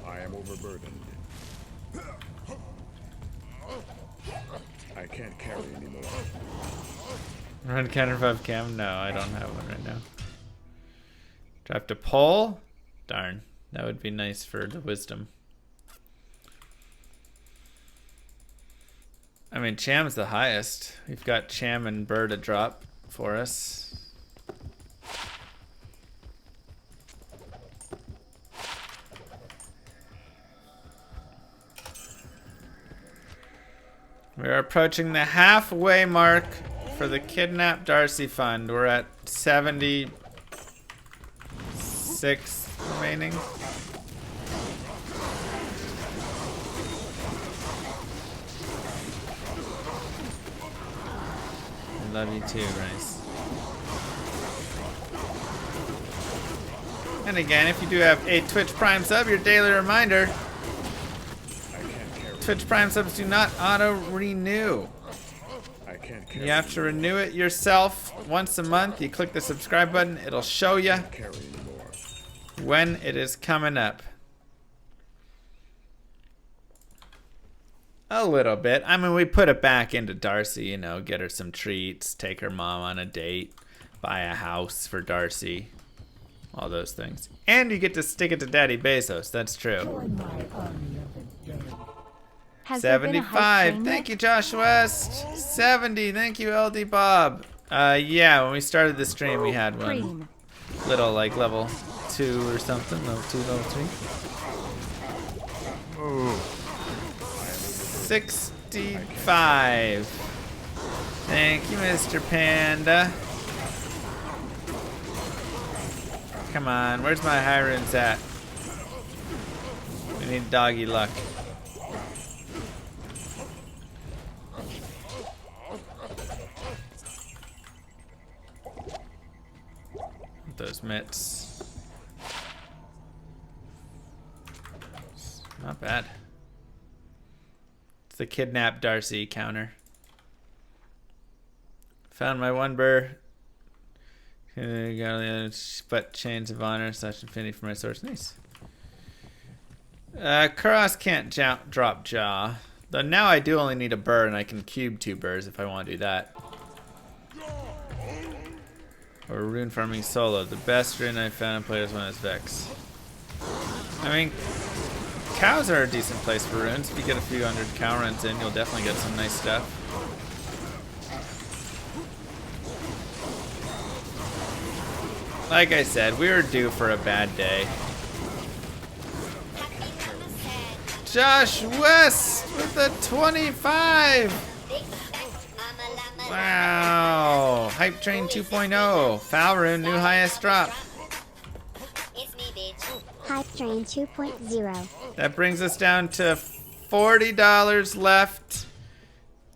E: I am overburdened. I can't carry anymore.
A: Run counter 5 cam? No, I don't have one right now. Do I have to pull? Darn. That would be nice for the wisdom. I mean, Cham's the highest. We've got Cham and Bird to drop for us. We're approaching the halfway mark for the Kidnap Darcy Fund. We're at 76 remaining. I love you too, Rice. And again, if you do have a Twitch Prime sub, your daily reminder, Twitch Prime subs do not auto-renew.
E: I can't carry
A: You have to renew it yourself once a month. You click the subscribe button, it'll show you
E: carry anymore.
A: when it is coming up. A little bit. I mean, we put it back into Darcy, you know, get her some treats, take her mom on a date, buy a house for Darcy, all those things. And you get to stick it to Daddy Bezos, that's true.
B: Has there been a hype
A: 75,
B: train
A: thank
B: yet?
A: you, Josh West. 70, thank you, LD Bob. Yeah, when we started the stream, we had one
B: Cream.
A: little, like, level 2 or something, level 2, level 3.
F: Ooh.
A: 65. Thank you, Mr. Panda. Come on, where's my high runes at? We need doggy luck. Those mitts. Not bad. It's the Kidnap Darcy counter. Found my one burr. But chains of honor / infinity for my source. Nice. Kuros can't drop jaw. Though now I do only need a burr and I can cube 2 burrs if I want to do that. Or rune farming solo. The best rune I found in players one is Vex. I mean, cows are a decent place for runes. If you get a few hundred cow runs in, you'll definitely get some nice stuff. Like I said, we were due for a bad day. Josh West with a 25! Wow! Hype Train 2.0. Foul rune, new highest drop.
D: Hype Train 2.0.
A: That brings us down to $40 left.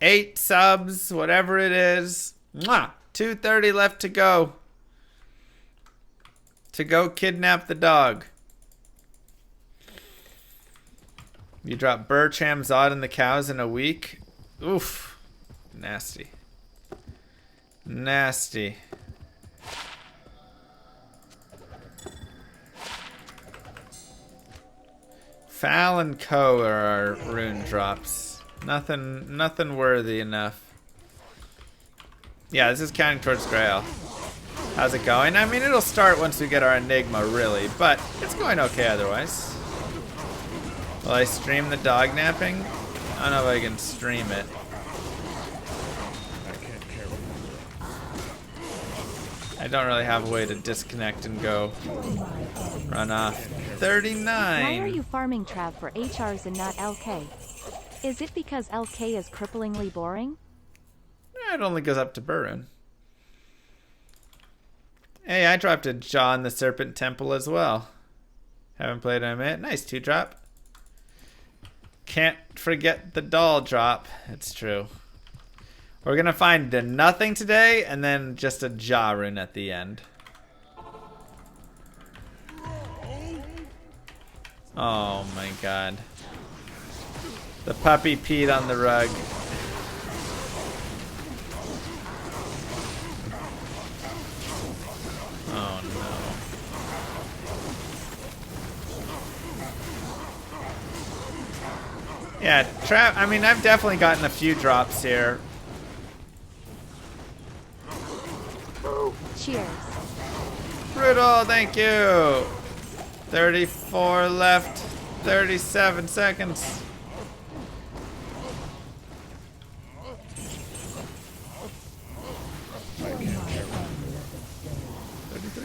A: 8 subs, whatever it is. Mwah! 230 left to go. To go kidnap the dog. You drop Burcham, Zod, and the cows in a week? Oof. Nasty. Nasty. Fal and Co are our rune drops. Nothing worthy enough. Yeah, this is counting towards Grail. How's it going? I mean, it'll start once we get our Enigma, really, but it's going okay otherwise. Will I stream the dog napping? I don't know if I can stream it.
E: I can't carry anymore.
A: I don't really have a way to disconnect and go run off. 39.
B: Why are you farming Trav for HRs and not LK? Is it because LK is cripplingly boring?
A: It only goes up to Burun. Hey, I dropped a John the Serpent Temple as well. Haven't played in a minute. Nice 2-drop. Can't forget the doll drop. It's true. We're gonna find nothing today, and then just a jaw rune at the end. Oh my god. The puppy peed on the rug. Oh no. Yeah, I mean, I've definitely gotten a few drops here.
B: Cheers.
A: Brutal, thank you. 34 left. 37 seconds.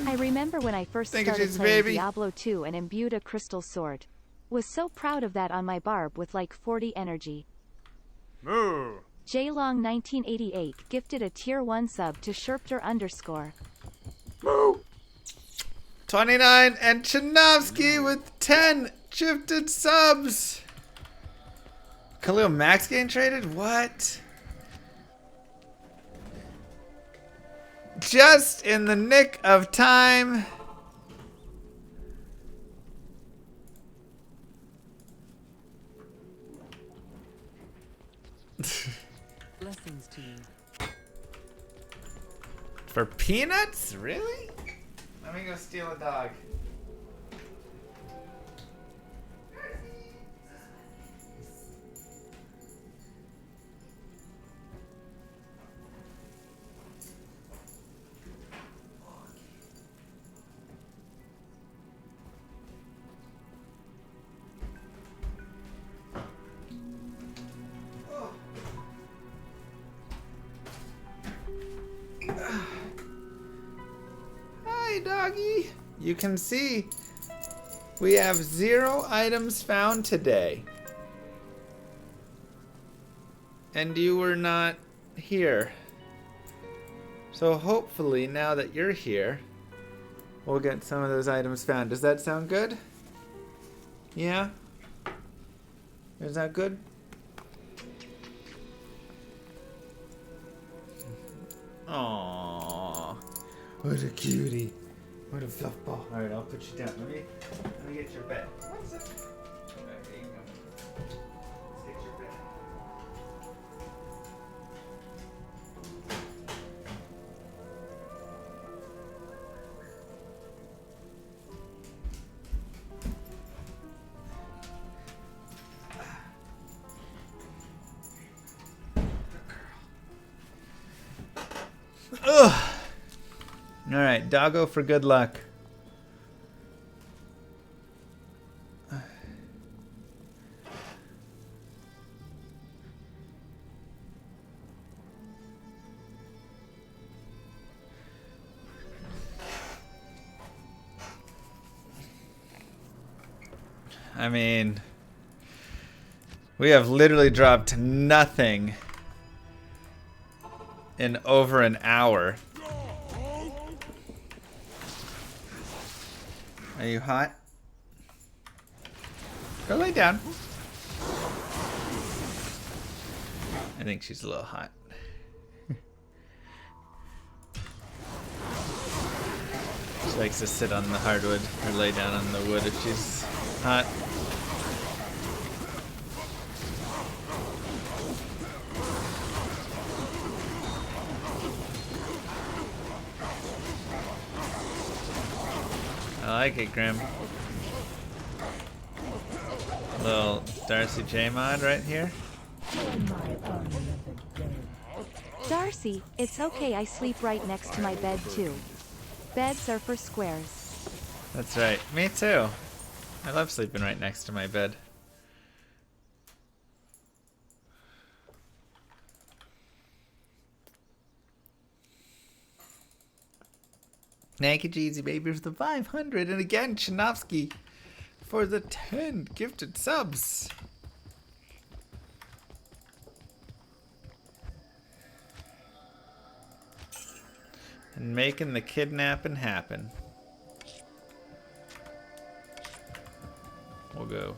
B: I remember when I first
A: Thank you,
B: started
A: Jesus,
B: playing
A: baby.
B: Diablo 2 and imbued a crystal sword. Was so proud of that on my barb with like 40 energy.
F: Moo.
B: Jaylong 1988 gifted a tier 1 sub to Sherpter _.
A: 29 and Chinovsky with 10 gifted subs. Khalil Max getting traded? What? Just in the nick of time.
G: Blessings to you.
A: For peanuts? Really? Let me go steal a dog. Hi, doggy. You can see we have 0 items found today. And you were not here. So hopefully now that you're here, we'll get some of those items found. Does that sound good? Yeah? Is that good? Aww. What a cutie. What a fluff ball. Alright, I'll put you down. Let me get your bed. What's up? Alright, there you go. Let's get your bed. Ugh. Alright, doggo for good luck. I mean, we have literally dropped nothing in over an hour. Are you hot? Go lay down. I think she's a little hot. She likes to sit on the hardwood or lay down on the wood if she's hot. I like it, Grim. Little Darcy J mod right here.
B: Darcy, it's okay, I sleep right next to my bed too. Beds are for squares.
A: That's right. Me too. I love sleeping right next to my bed. Thank you, Jeezy Baby, for the 500. And again, Chinovsky for the 10 gifted subs. And making the kidnapping happen. We'll go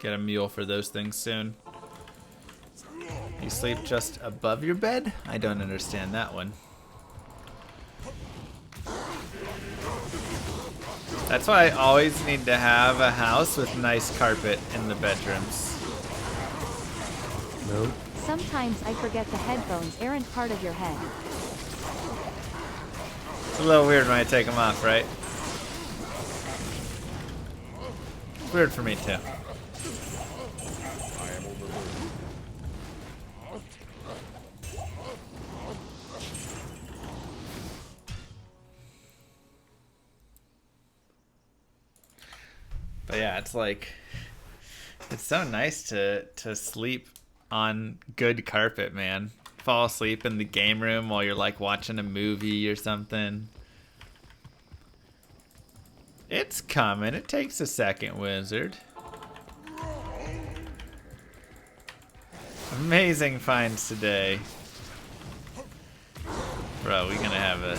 A: get a mule for those things soon. You sleep just above your bed? I don't understand that one. That's why I always need to have a house with nice carpet in the bedrooms.
B: Sometimes I forget the headphones aren't part of your head.
A: It's a little weird when I take them off, right? It's weird for me too.
E: I am overburdened.
A: But yeah, it's like, it's so nice to sleep on good carpet, man. Fall asleep in the game room while you're like watching a movie or something. It's coming. It takes a second, wizard. Amazing finds today. Bro, we're gonna have a...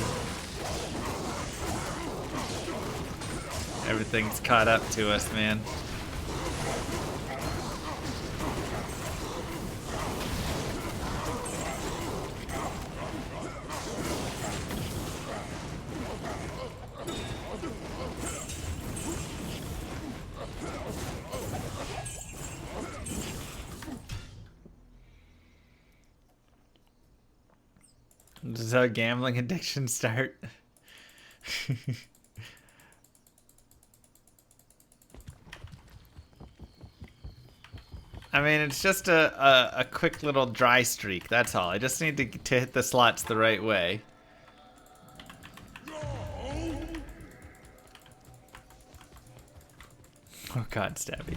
A: Everything's caught up to us, man. Does our gambling addiction start? I mean, it's just a quick little dry streak, that's all. I just need to hit the slots the right way. Oh god, Stabby.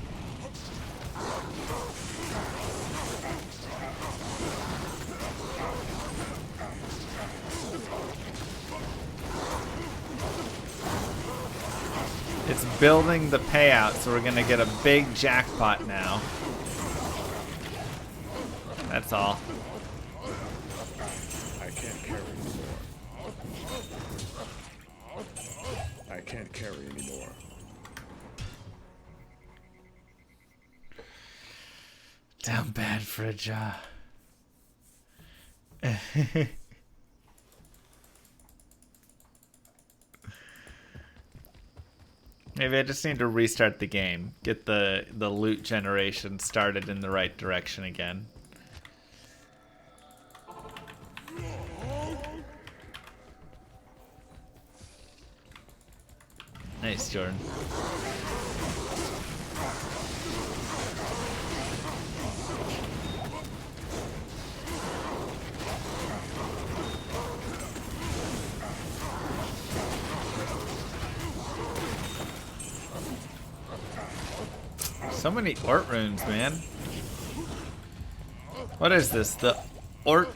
A: It's building the payout, so we're gonna get a big jackpot now. That's all.
E: I can't carry anymore. I can't carry anymore.
A: Down bad for a jaw. Maybe I just need to restart the game. Get the loot generation started in the right direction again. Nice, Jordan. So many Ort runes, man. What is this? The Ort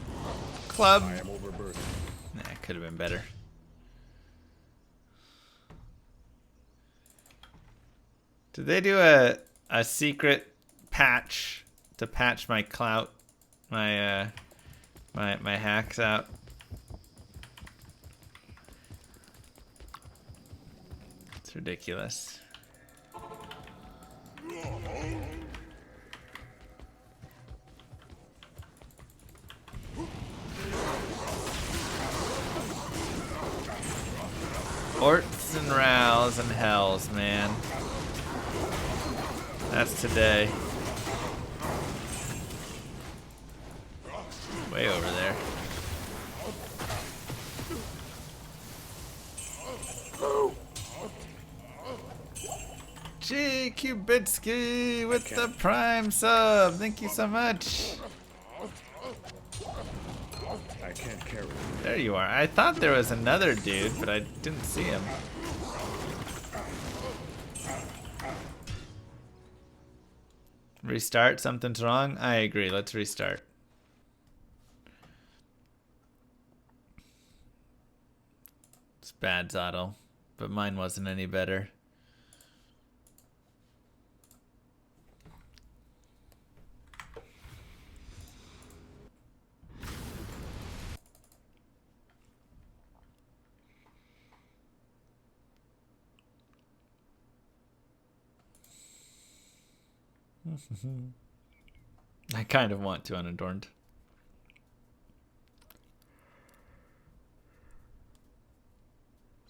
A: Club?
E: I am overburdened.
A: Nah, could have been better. Did they do a secret patch to patch my clout, my my hacks out? It's ridiculous. Orts and rows and hells, man. That's today. Way over there. G Kubitsky with the prime sub. Thank you so much.
E: I can't carry.
A: There you are. I thought there was another dude, but I didn't see him. Restart? Something's wrong? I agree. Let's restart. It's bad, Zotto, but mine wasn't any better. I kind of want to unadorned.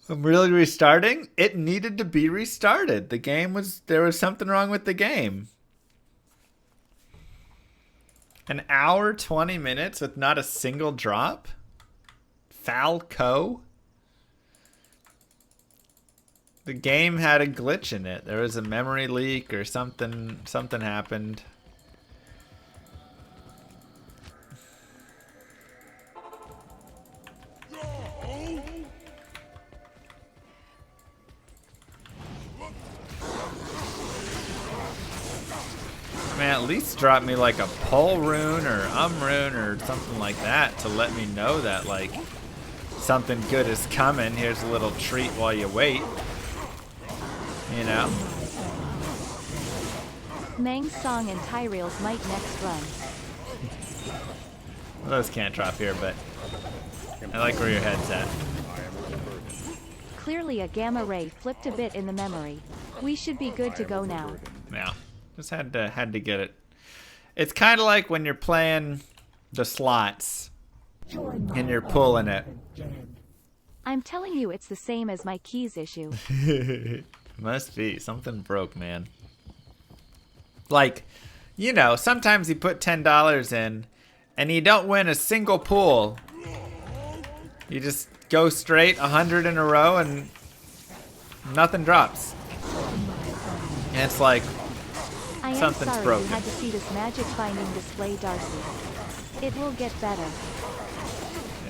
A: I'm really restarting? It needed to be restarted. The game was... There was something wrong with the game. An hour, 20 minutes with not a single drop? Falco? The game had a glitch in it. There was a memory leak or something. Something happened. Man, at least drop me like a pole rune or rune or something like that to let me know that like something good is coming. Here's a little treat while you wait. You know?
B: Mang's Song and Tyrael's might next run.
A: Those can't drop here, but I like where your head's at.
B: Clearly a gamma ray flipped a bit in the memory. We should be good to go now.
A: Yeah, just had to get it. It's kind of like when you're playing the slots and you're pulling it.
B: I'm telling you, it's the same as my keys issue.
A: Must be. Something broke, man. Like, you know, sometimes you put $10 in and you don't win a single pull. You just go straight 100 in a row and nothing drops. And it's like
B: I am
A: something's
B: sorry
A: broken.
B: you had to see this magic binding display, Darcy. It will get better.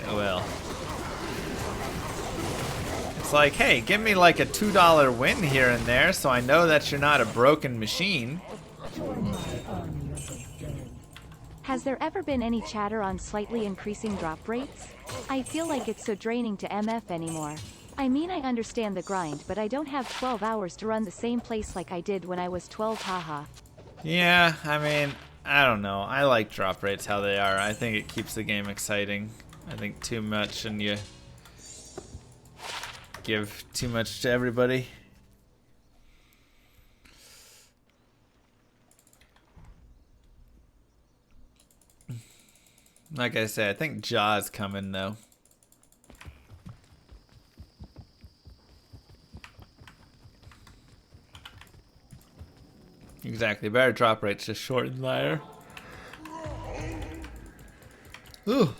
A: It will. It's like, hey, give me like a $2 win here and there so I know that you're not a broken machine.
B: Has there ever been any chatter on slightly increasing drop rates? I feel like it's so draining to MF anymore. I mean, I understand the grind, but I don't have 12 hours to run the same place like I did when I was 12, haha.
A: Yeah, I mean, I don't know. I like drop rates how they are. I think it keeps the game exciting. I think too much and you give too much to everybody. Like I said, I think Jaw's coming though. Exactly, better drop rates, just shorten liar. Ooh.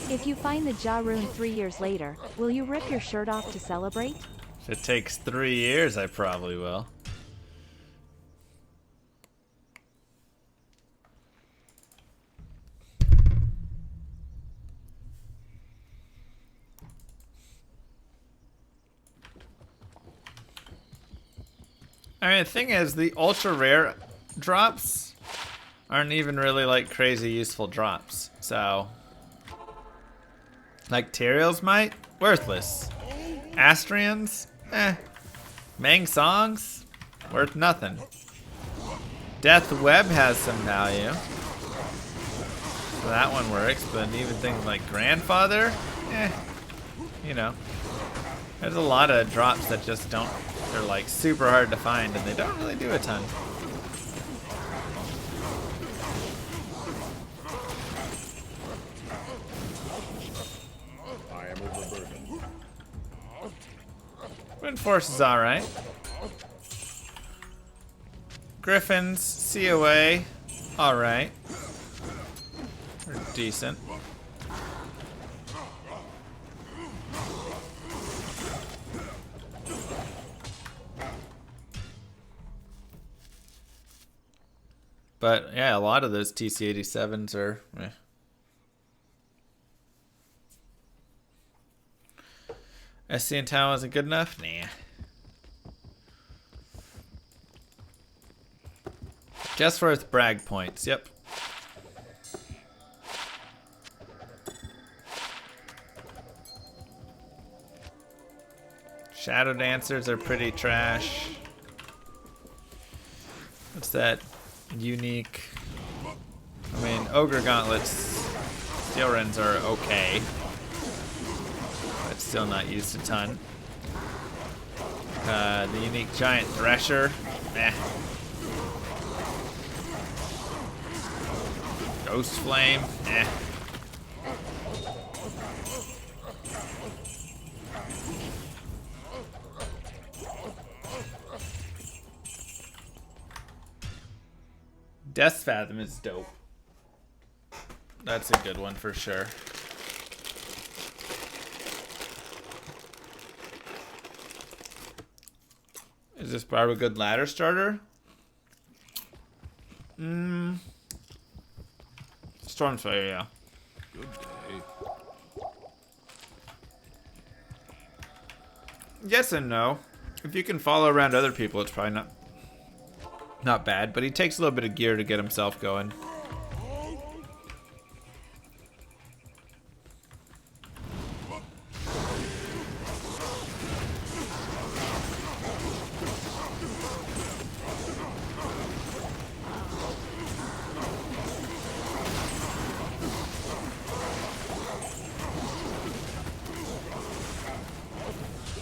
B: If you find the Ja rune 3 years later, will you rip your shirt off to celebrate?
A: If it takes 3 years, I probably will. I mean, the thing is, the ultra rare drops aren't even really like crazy useful drops. So, like Tyrael's might, worthless. Astrians, Mang songs, worth nothing. Death Web has some value, so that one works. But even things like Grandfather, you know, there's a lot of drops that just don't. They're like super hard to find, and they don't really do a ton.
E: I am overburdened.
A: Wind Force is alright. Griffins, COA, alright. They're decent. But yeah, a lot of those TC-87s are. SC in town wasn't good enough? Nah. Just worth brag points, yep. Shadow Dancers are pretty trash. What's that? Unique. I mean, Ogre Gauntlets, Steel Rends are okay. But still not used a ton. The unique Giant Thresher, meh. Ghost Flame, eh. Death Fathom is dope. That's a good one for sure. Is this Barb a good ladder starter? Stormfire, yeah.
C: Good day.
A: Yes and no. If you can follow around other people, it's probably not bad, but he takes a little bit of gear to get himself going.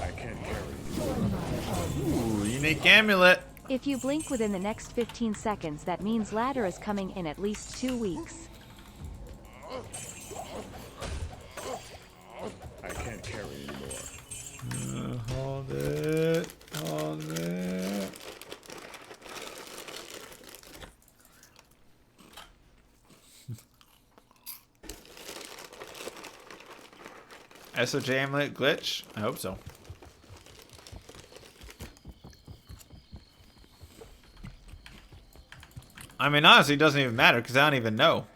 E: I can't carry.
A: Ooh, unique amulet.
B: If you blink within the next 15 seconds, that means ladder is coming in at least 2 weeks.
E: I can't carry anymore.
A: Hold it. Hold it. SOJ amulet glitch? I hope so. I mean, honestly, it doesn't even matter because I don't even know.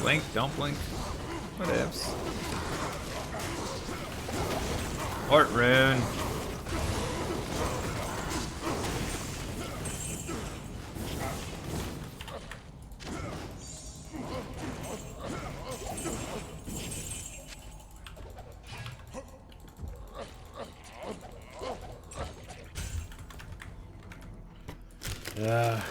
A: Blink, don't blink. Whatevs. Port rune. Yeah.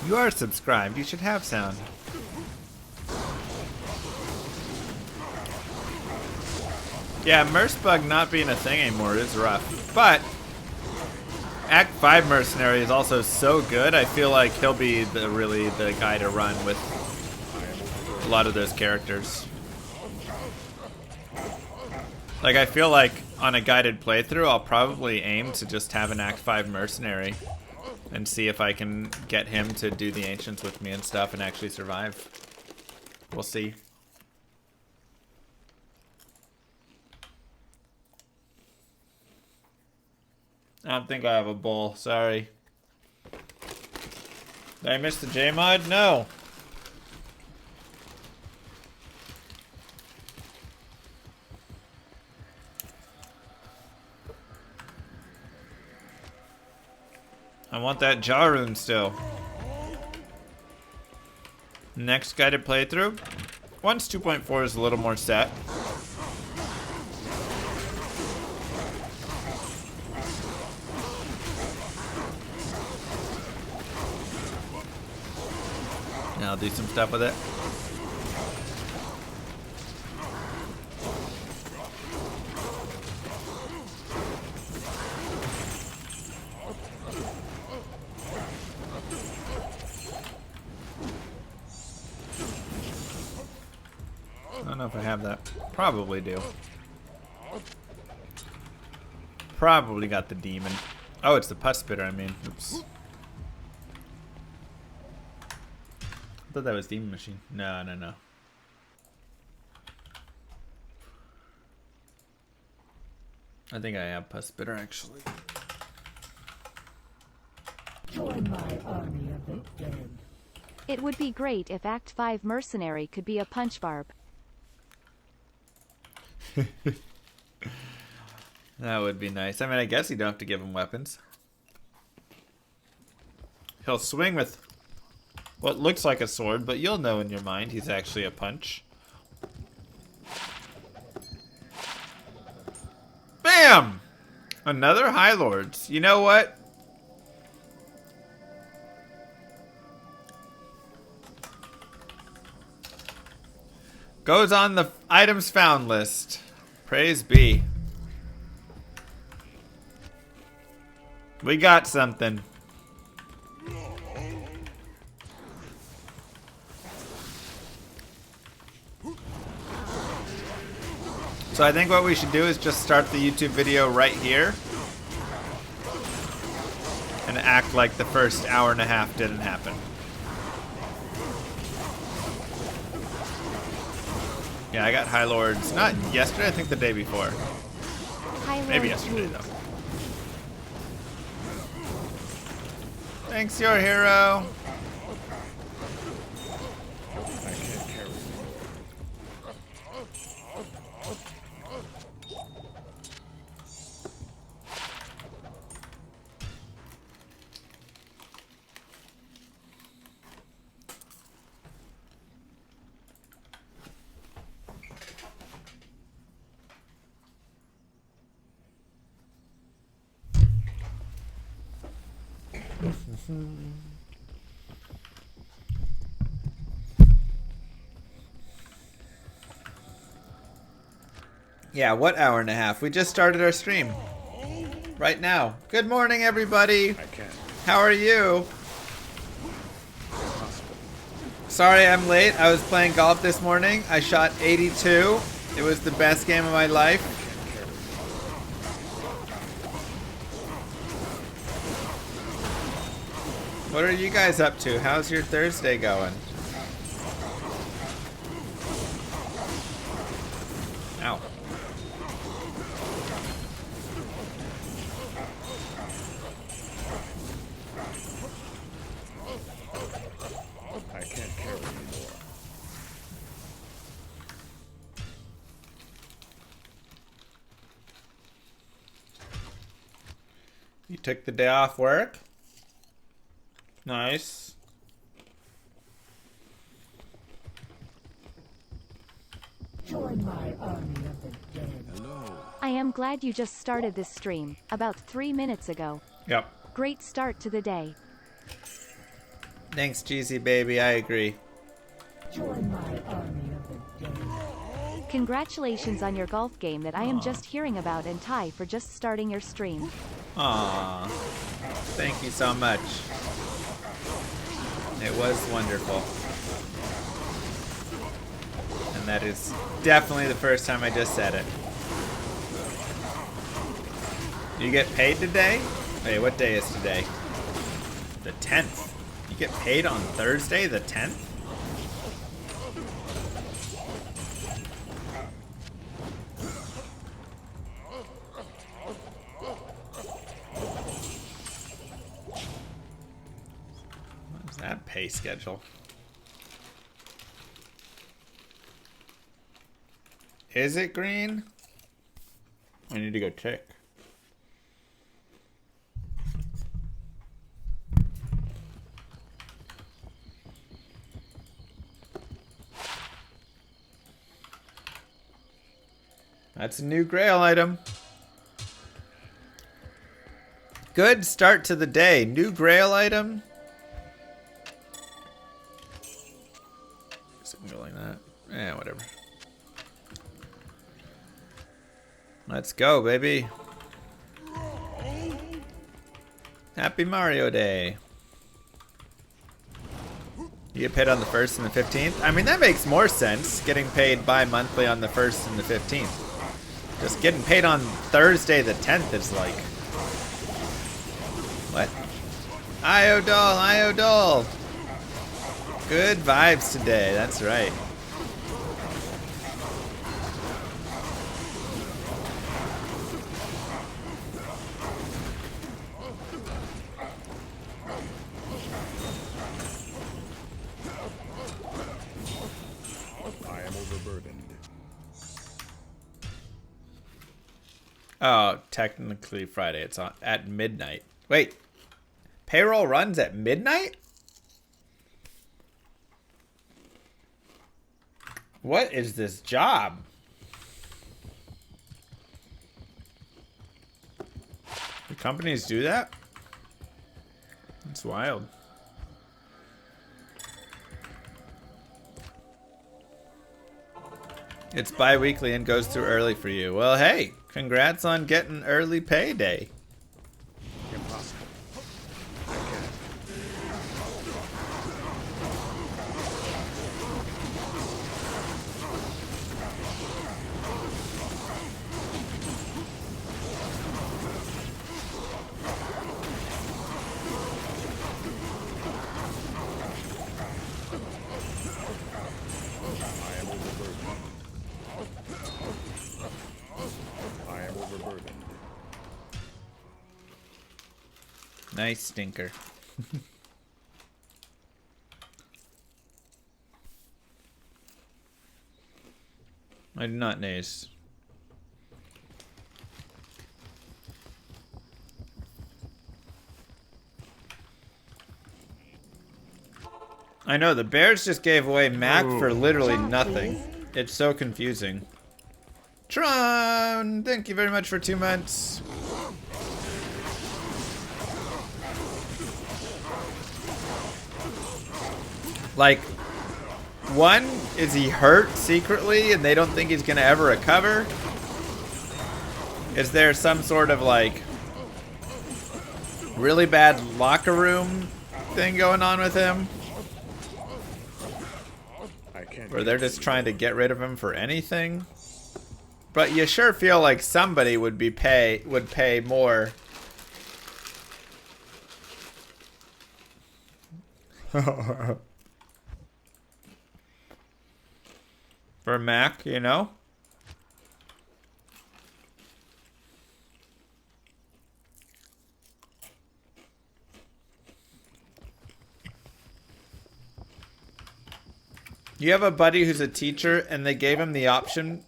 A: You are subscribed. You should have sound. Yeah, Mercbug not being a thing anymore is rough. But Act 5 Mercenary is also so good. I feel like he'll be really the guy to run with a lot of those characters. Like, I feel like on a guided playthrough, I'll probably aim to just have an Act 5 Mercenary and see if I can get him to do the Ancients with me and stuff and actually survive. We'll see. I don't think I have a bowl. Sorry. Did I miss the J-Mod? No. I want that jaw rune still. Next guided playthrough. Once 2.4 is a little more set. Now I'll do some stuff with it. I don't know if I have that. Probably do. Probably got the demon. Oh, it's the pus spitter, I mean. Oops. I thought that was Demon Machine. No, no, no. I think I have Puss Bitter actually.
G: Join my army of the dead.
B: It would be great if Act 5 Mercenary could be a punch barb.
A: That would be nice. I mean, I guess you don't have to give him weapons. He'll swing with what looks like a sword, but you'll know in your mind he's actually a punch. Bam! Another High Lords. You know what? Goes on the items found list. Praise be. We got something. So I think what we should do is just start the YouTube video right here and act like the first hour and a half didn't happen. Yeah, I got High Lords, not yesterday, I think the day before.
B: High
A: Maybe
B: Lords
A: yesterday,
B: woot.
A: though. Thanks, your hero.
E: I can't carry it.
A: Yeah, what hour and a half? We just started our stream. Right now. Good morning, everybody.
E: I can't.
A: How are you? Sorry I'm late. I was playing golf this morning. I shot 82. It was the best game of my life. What are you guys up to? How's your Thursday going? Ow.
E: I can't carry anymore.
A: You took the day off work? Nice.
G: Join my army of the dead.
C: Hello.
B: I am glad you just started this stream, about 3 minutes ago.
A: Yep.
B: Great start to the day.
A: Thanks, Jeezy baby. I agree.
G: Join my army of the dead.
B: Congratulations on your golf game that I am just hearing about, and Ty for just starting your stream.
A: Aww. Thank you so much. It was wonderful. And that is definitely the first time I just said it. You get paid today? Wait, what day is today? The 10th. You get paid on Thursday, the 10th? What's that pay schedule? Is it green? I need to go check. That's a new Grail item. Good start to the day. New Grail item. Something like that. Yeah, whatever. Let's go, baby. Happy Mario Day. You get paid on the 1st and the 15th? I mean, that makes more sense, getting paid bi-monthly on the 1st and the 15th. Just getting paid on Thursday the 10th is like... What? Iodol, Iodol! Good vibes today, that's right. Oh, technically Friday. It's on at midnight. Wait, payroll runs at midnight? What is this job? Do companies do that? It's wild. It's bi-weekly and goes through early for you. Well, hey, congrats on getting early payday.
E: Impossible. I am overburdened.
A: Nice stinker. I do not nice. I know, the Bears just gave away Mac for literally
B: Chat,
A: nothing.
B: please.
A: It's so confusing. Tron, thank you very much for 2 months. Like, one, is he hurt secretly and they don't think he's gonna ever recover? Is there some sort of like really bad locker room thing going on with him?
E: I can't.
A: Or they're just trying to get rid of him for anything? But you sure feel like somebody would pay more. For Mac, you know? You have a buddy who's a teacher and they gave him the option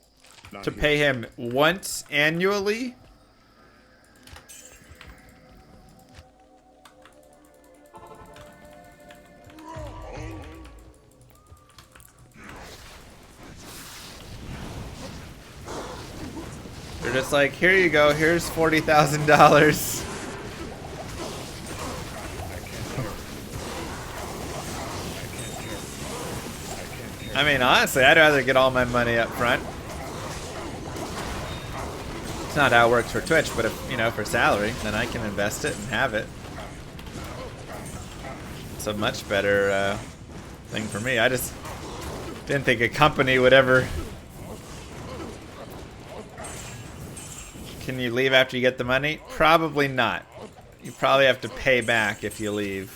E: Not
A: to
E: here.
A: pay him once annually? They're just like, here you go, here's $40,000. I mean, honestly, I'd rather get all my money up front. It's not how it works for Twitch, but if, you know, for salary, then I can invest it and have it. It's a much better thing for me. I just didn't think a company would ever... Can you leave after you get the money? Probably not. You probably have to pay back if you leave.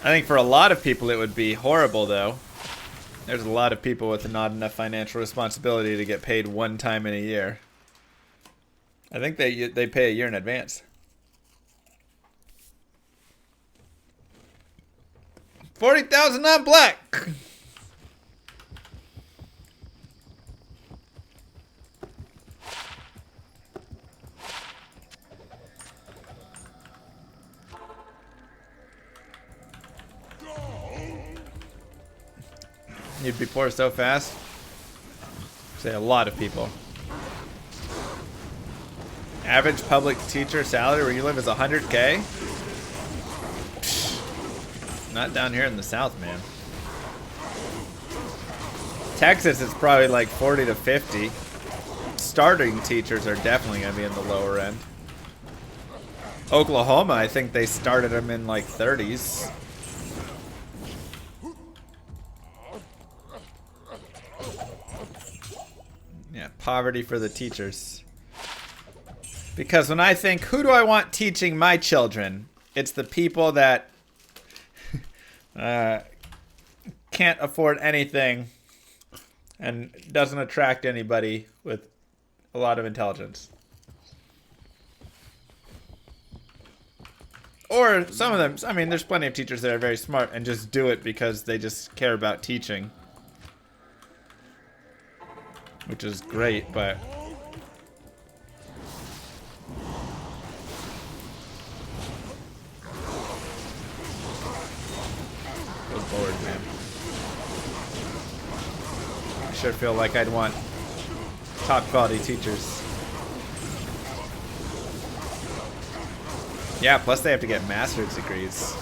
A: I think for a lot of people it would be horrible, though. There's a lot of people with not enough financial responsibility to get paid one time in a year. I think they pay a year in advance. 40,000 on black. You'd be poor so fast. Say a lot of people. Average public teacher salary where you live is 100K? Not down here in the South, man. Texas is probably like 40 to 50. Starting teachers are definitely going to be in the lower end. Oklahoma, I think they started them in like 30s. Yeah, poverty for the teachers. Because when I think, who do I want teaching my children? It's the people that can't afford anything and doesn't attract anybody with a lot of intelligence. Or some of them, I mean, there's plenty of teachers that are very smart and just do it because they just care about teaching. Which is great, but sure feel like I'd want top quality teachers. Yeah, plus they have to get master's degrees.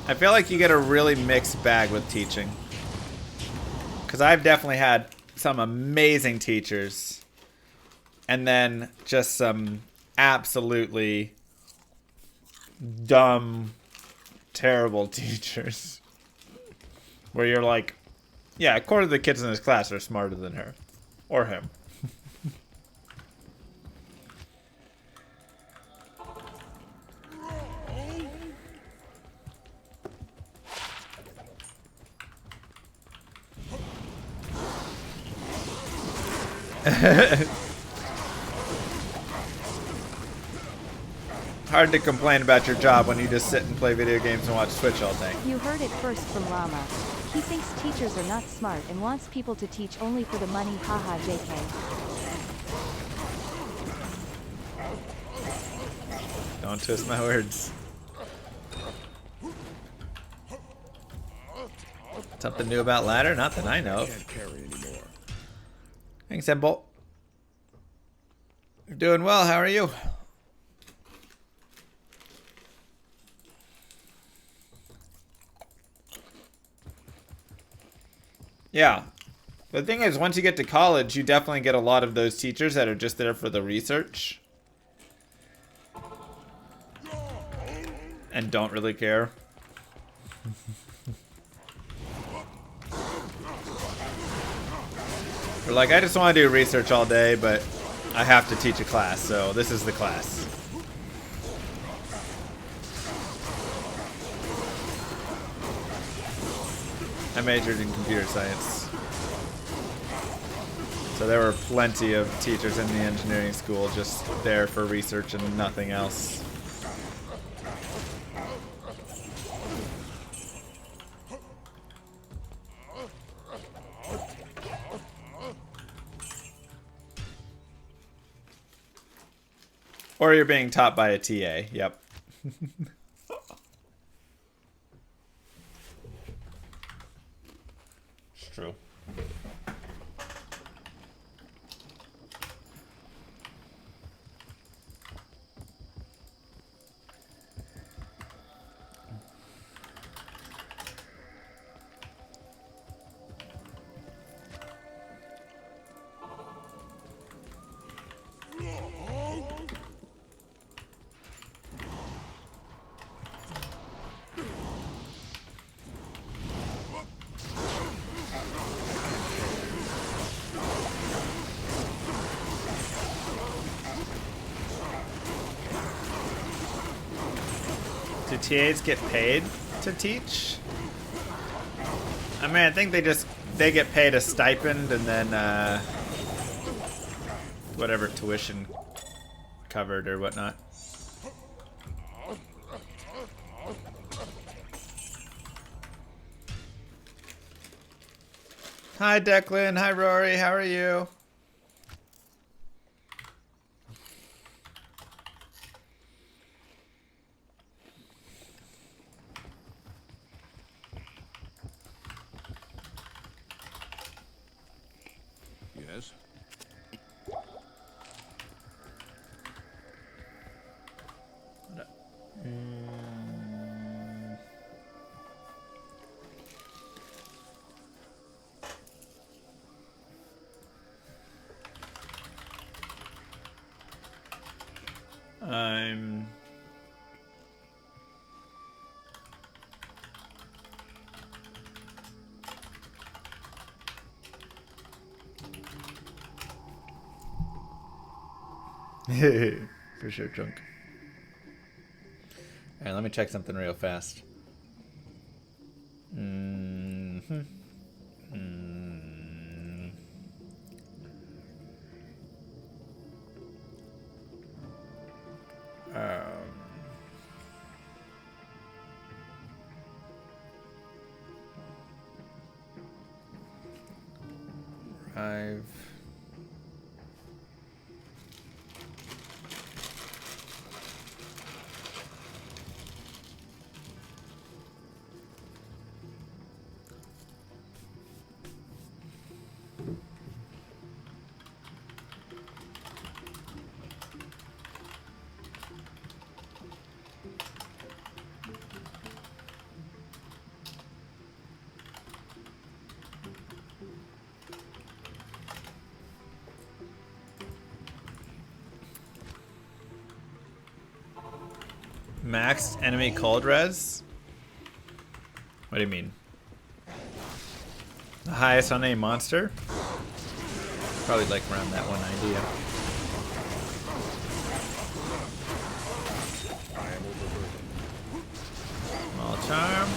A: I feel like you get a really mixed bag with teaching. Because I've definitely had some amazing teachers. And then just some absolutely dumb, terrible teachers. Where you're like, yeah, a quarter of the kids in this class are smarter than her. Or him. Hard to complain about your job when you just sit and play video games and watch Twitch all day.
B: You heard it first from Llama. He thinks teachers are not smart and wants people to teach only for the money, haha JK.
A: Don't twist my words. Something new about ladder? Not that I know of.
E: Can't carry anymore.
A: Thanks, Embolt. You're doing well. How are you? Yeah. The thing is, once you get to college, you definitely get a lot of those teachers that are just there for the research. And don't really care. They're like, I just want to do research all day, but I have to teach a class, so this is the class. I majored in computer science. So there were plenty of teachers in the engineering school just there for research and nothing else. Or you're being taught by a TA. Yep. It's true. Do TAs get paid to teach? I mean, I think they get paid a stipend and then whatever tuition covered or whatnot. Hi Declan, hi Rory, how are you?
C: Yes?
A: I'm for sure, Chunk. Alright, let me check something real fast. 5. Maxed enemy cold res? What do you mean? The highest on a monster? Probably like around that 190. Yeah. Small charm.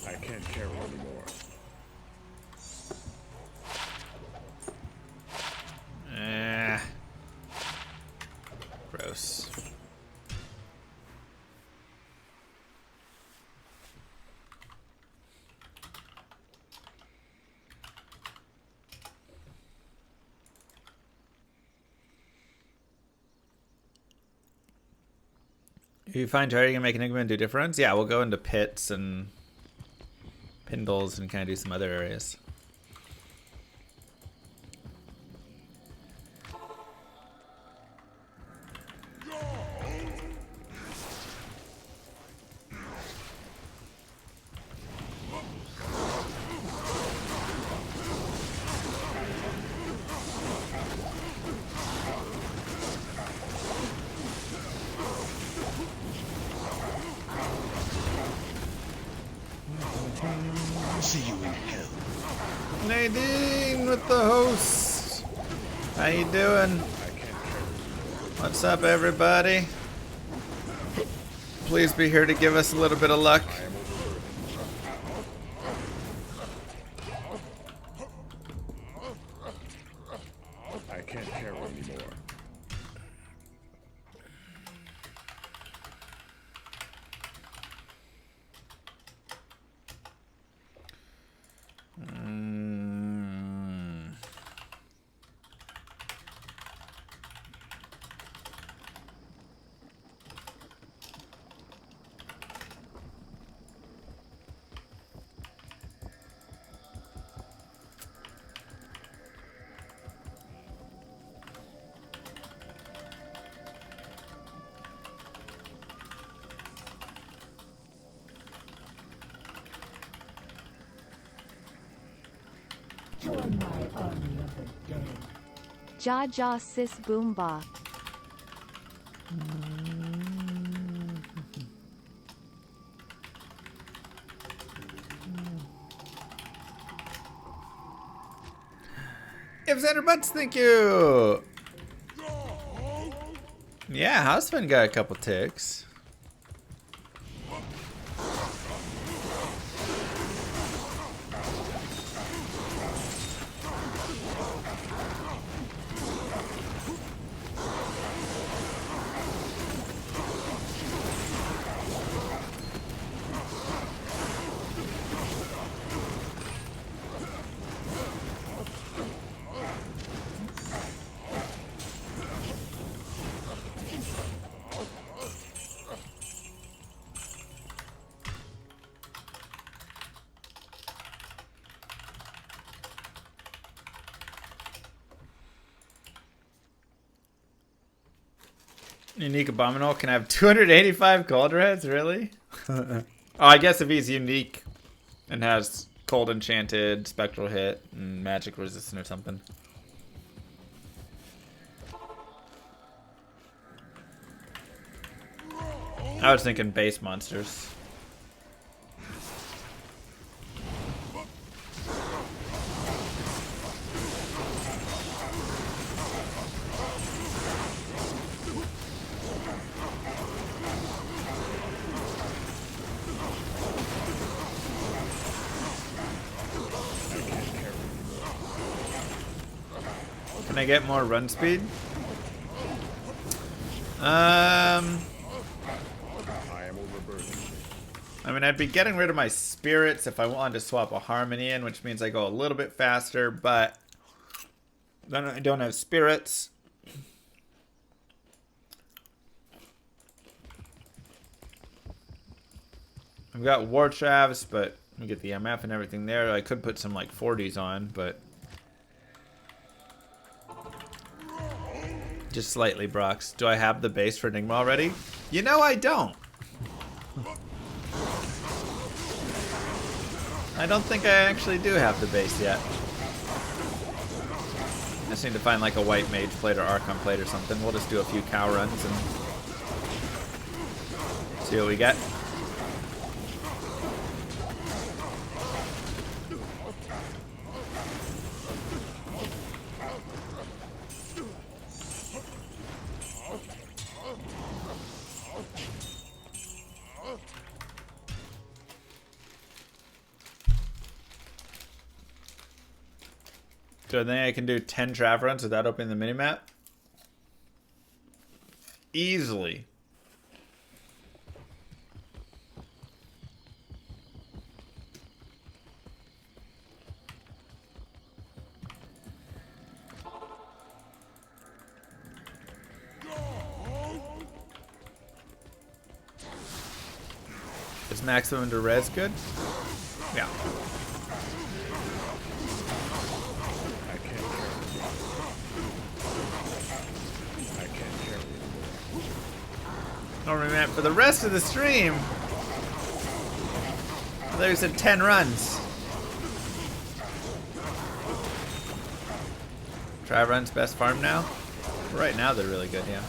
E: I can't carry anymore.
A: Gross. If you find targeting and make Enigma and do difference, yeah, we'll go into pits and Pindles and kind of do some other areas.
C: See you in hell.
A: Nadine with the host. How you doing? What's up, everybody? Please be here to give us a little bit of luck.
E: I can't carry anymore.
G: Join my army of the dead.
B: Ja ja sis boom ba.
A: If Xander Butts, thank you. Yeah, Housefin got a couple ticks. Unique Abominable can have 285 cold reds, really? Oh, I guess if he's unique and has cold enchanted, spectral hit, and magic resistant or something. I was thinking base monsters. Can I get more run speed?
E: I am overburdened.
A: I mean, I'd be getting rid of my spirits if I wanted to swap a harmony in, which means I go a little bit faster, but then I don't have spirits. I've got War Travs, but we get the MF and everything there. I could put some like 40s on, but just slightly, Brox. Do I have the base for Enigma already? You know I don't. I don't think I actually do have the base yet. I just need to find like a white mage plate or Archon plate or something. We'll just do a few cow runs and see what we get. Do I think I can do 10 Trav runs without opening the minimap? Easily. Is maximum to res good? Yeah. Don't remember for the rest of the stream. There's a 10 runs. Trav runs best farm now. Right now they're really good, yeah.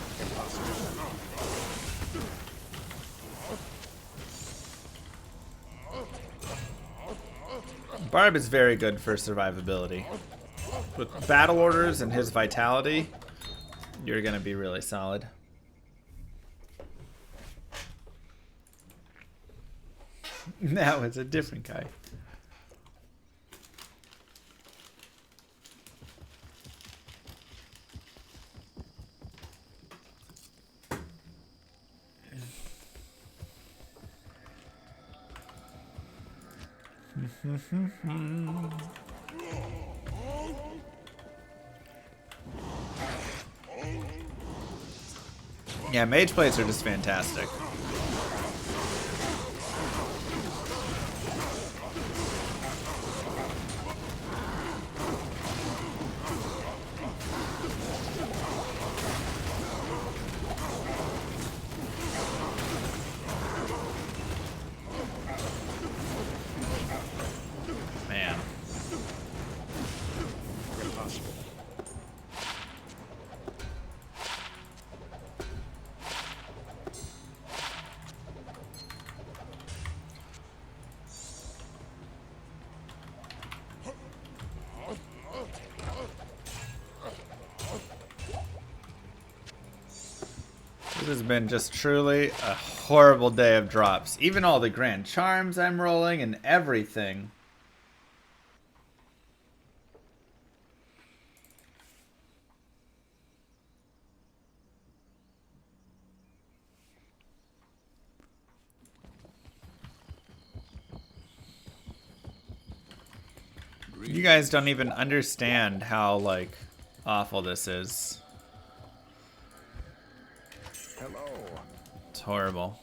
A: Barb is very good for survivability. With battle orders and his vitality, you're gonna be really solid. Now it's a different guy. Yeah, mage plates are just fantastic. This has been just truly a horrible day of drops. Even all the grand charms I'm rolling and everything. You guys don't even understand how, like, awful this is.
E: Hello.
A: It's horrible.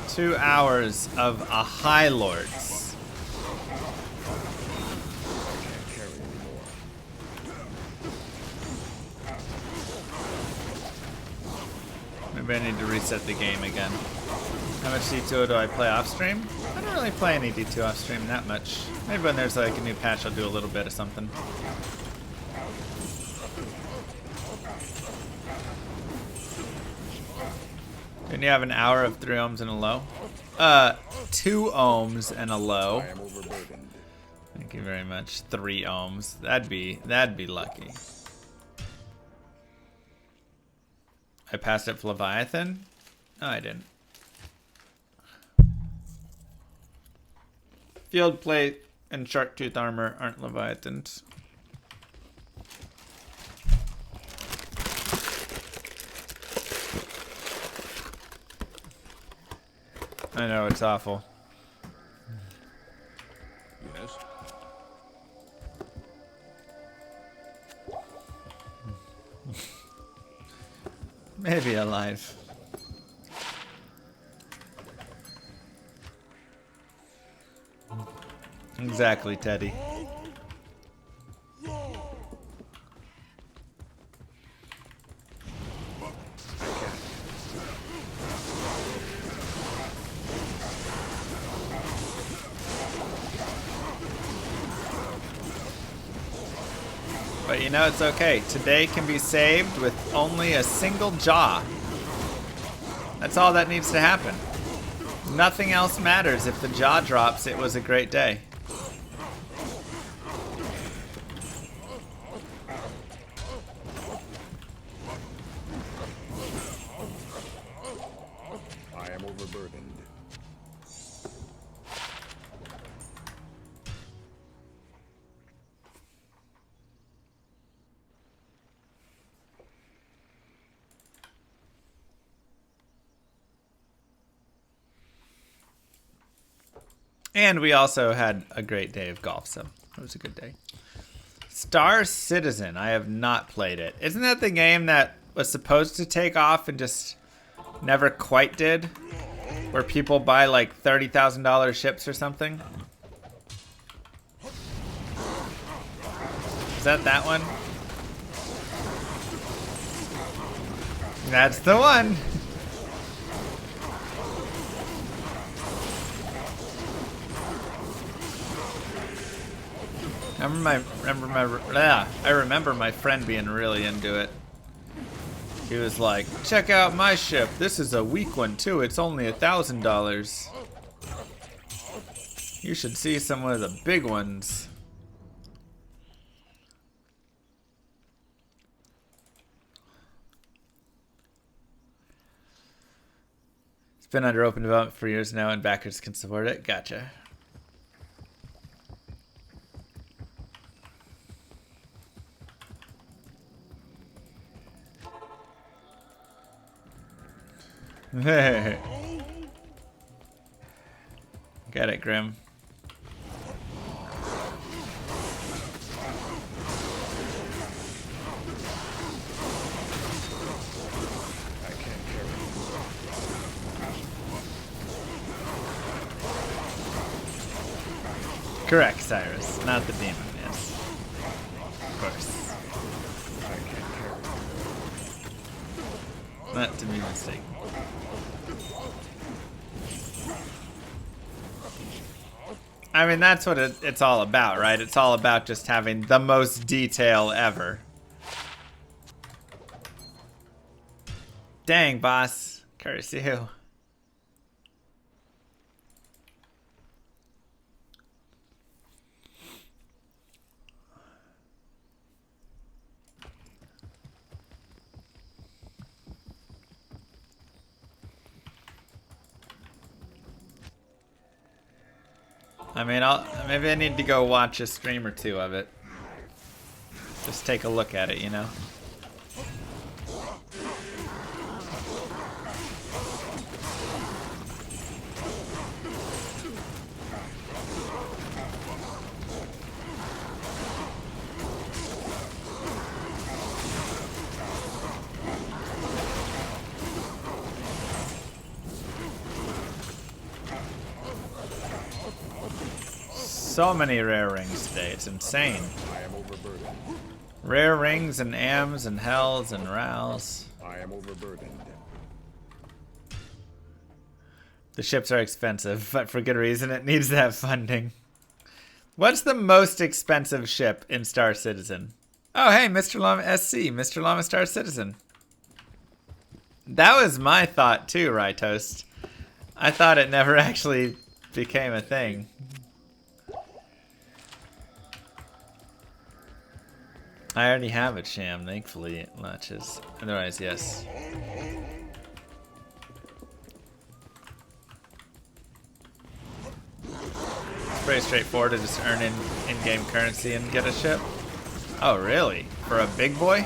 A: Two hours of a High Lords. Maybe I need to reset the game again. How much D2 do I play off stream? I don't really play any D2 off stream that much. Maybe when there's like a new patch I'll do a little bit of something. Didn't you have an hour of 3 ohms and a low? 2 ohms and a low.
E: I am overburdened.
A: Thank you very much. 3 ohms. That'd be lucky. I passed up Leviathan? No, I didn't. Field plate and shark tooth armor aren't Leviathans. I know, it's awful.
E: Yes.
A: Maybe alive. Exactly, Teddy. But you know, it's okay. Today can be saved with only a single jaw. That's all that needs to happen. Nothing else matters. If the jaw drops, it was a great day.
E: I am overburdened.
A: And we also had a great day of golf, so it was a good day. Star Citizen. I have not played it. Isn't that the game that was supposed to take off and just never quite did? Where people buy like $30,000 ships or something? Is that one? That's the one. I remember my friend being really into it. He was like, check out my ship. This is a weak one too. It's only $1,000. You should see some of the big ones. It's been under open development for years now and backers can support it. Gotcha. Get it, Grim. Correct, Cyrus. Not the demon, yes. Of course. Not to be mistaken. I mean, that's what it's all about, right? It's all about just having the most detail ever. Dang, boss. Curse you. I mean, maybe I need to go watch a stream or two of it. Just take a look at it, you know? So many rare rings today, it's insane.
E: I am overburdened.
A: Rare rings and AMs and hells and rows.
E: I am overburdened.
A: The ships are expensive, but for good reason. It needs to have funding. What's the most expensive ship in Star Citizen? Oh, hey, Mr. Llama SC, Mr. Llama Star Citizen. That was my thought too, Rytoast. I thought it never actually became a thing. I already have a Cham, thankfully it latches. Otherwise, yes. It's pretty straightforward to just earn in-game currency and get a ship. Oh, really? For a big boy?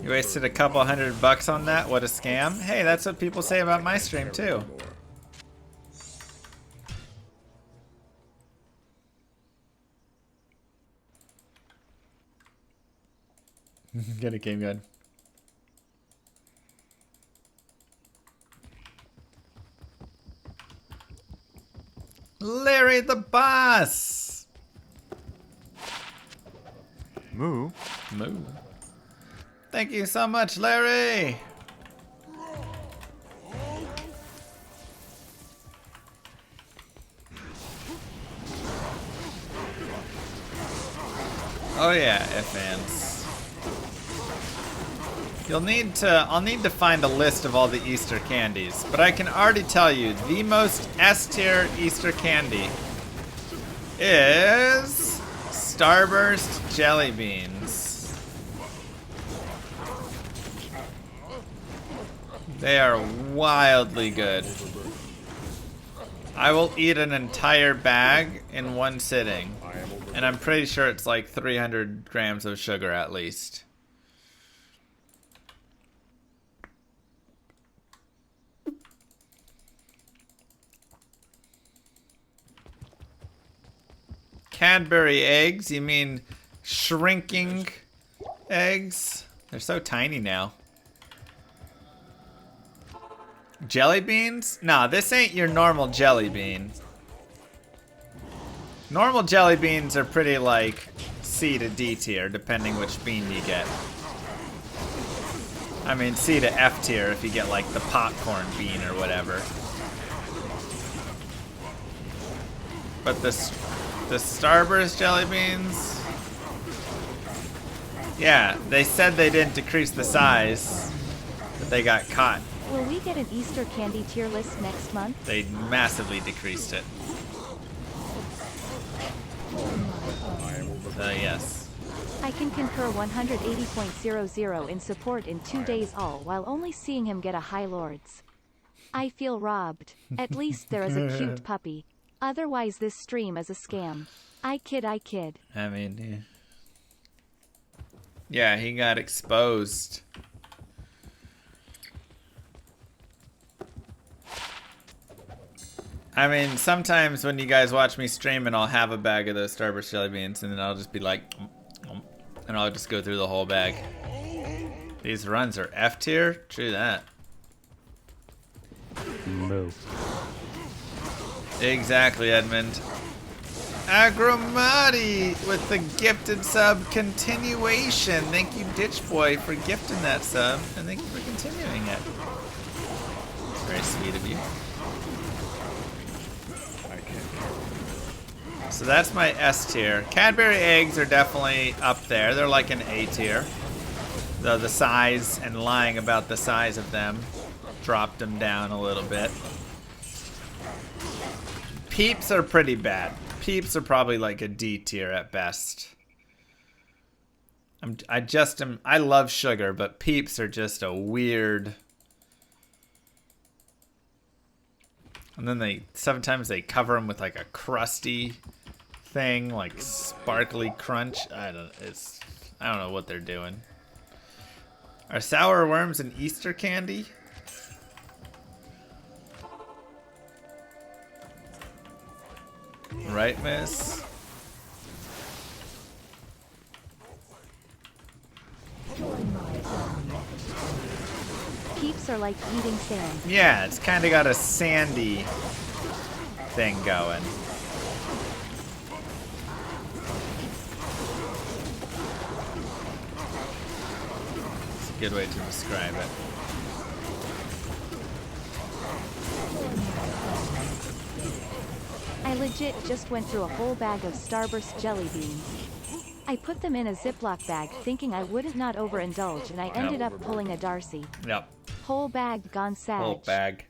A: You wasted a couple $100 on that? What a scam. Hey, that's what people say about my stream too. Get a game gun. Larry the boss!
F: Moo.
A: Moo. Thank you so much, Larry! Oh yeah, fans. I'll need to find a list of all the Easter candies, but I can already tell you the most S-tier Easter candy is Starburst jelly beans. They are wildly good. I will eat an entire bag in one sitting, and I'm pretty sure it's like 300 grams of sugar at least. Cadbury eggs? You mean shrinking eggs? They're so tiny now. Jelly beans? Nah, this ain't your normal jelly bean. Normal jelly beans are pretty like C to D tier, depending which bean you get. I mean C to F tier if you get like the popcorn bean or whatever. But the Starburst jelly beans, yeah, they said they didn't decrease the size, but they got caught.
B: Will we get an Easter candy tier list next month?
A: They massively decreased it. So yes.
B: I can concur 180.00 in support in 2 days all while only seeing him get a High Lords. I feel robbed. At least there is a cute puppy. Otherwise this stream is a scam. I kid.
A: I mean, yeah, he got exposed. I mean, sometimes when you guys watch me stream and I'll have a bag of those Starburst jelly beans and then I'll just be like, and I'll just go through the whole bag. These runs are F tier? True that.
F: Moo.
A: Exactly, Edmund. Agromati with the gifted sub continuation. Thank you, Ditch Boy, for gifting that sub, and thank you for continuing it. It's very sweet of you. So that's my S tier. Cadbury eggs are definitely up there. They're like an A tier. Though the size and lying about the size of them dropped them down a little bit. Peeps are pretty bad. Peeps are probably like a D tier at best. I love sugar, but Peeps are just a weird. And then sometimes they cover them with like a crusty thing, like sparkly crunch. I don't know what they're doing. Are sour worms an Easter candy? Right, miss?
B: Peeps are like eating sand.
A: Yeah, it's kind of got a sandy thing going. It's a good way to describe it.
B: legit just went through a whole bag of Starburst jelly beans. I put them in a Ziploc bag thinking I wouldn't not overindulge, and I ended up pulling a Darcy.
A: Yep.
B: Whole bag gone sag.
A: Whole bag.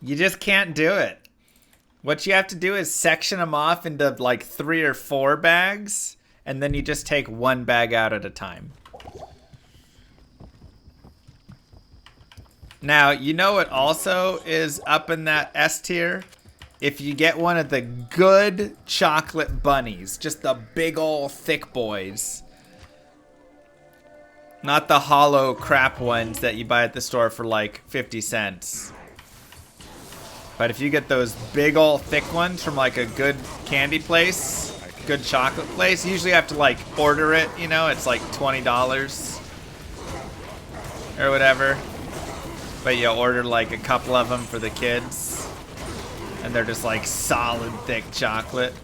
A: You just can't do it. What you have to do is section them off into like 3 or 4 bags, and then you just take 1 bag out at a time. Now, you know what also is up in that S tier? If you get one of the good chocolate bunnies, just the big ol' thick boys. Not the hollow crap ones that you buy at the store for like 50 cents. But if you get those big ol' thick ones from like a good candy place, good chocolate place, you usually have to like order it, you know, it's like $20 or whatever. But you order like a couple of them for the kids, and they're just like solid thick chocolate.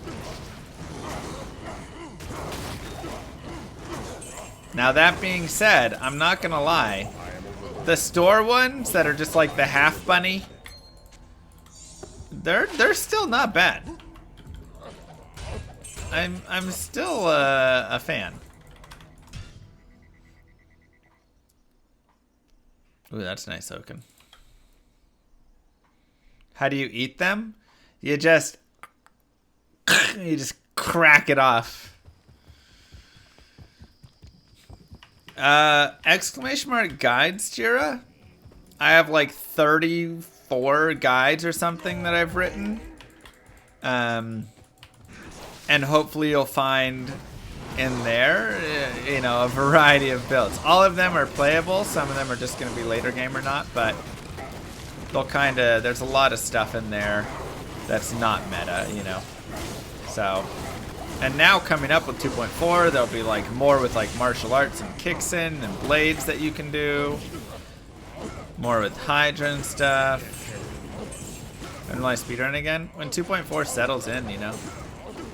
A: Now that being said, I'm not gonna lie, the store ones that are just like the half bunny, they're still not bad. I'm still a fan. Ooh, that's nice, Oaken. How do you eat them? You just crack it off. Exclamation mark guides, Jira? I have like 34 guides or something that I've written. And hopefully you'll find in there, you know, a variety of builds. All of them are playable. Some of them are just going to be later game or not, but they'll kind of, there's a lot of stuff in there that's not meta, you know. So, and now coming up with 2.4, there'll be like more with like martial arts and kicks in and blades that you can do. More with Hydra and stuff. And will I speedrun again? When 2.4 settles in, you know.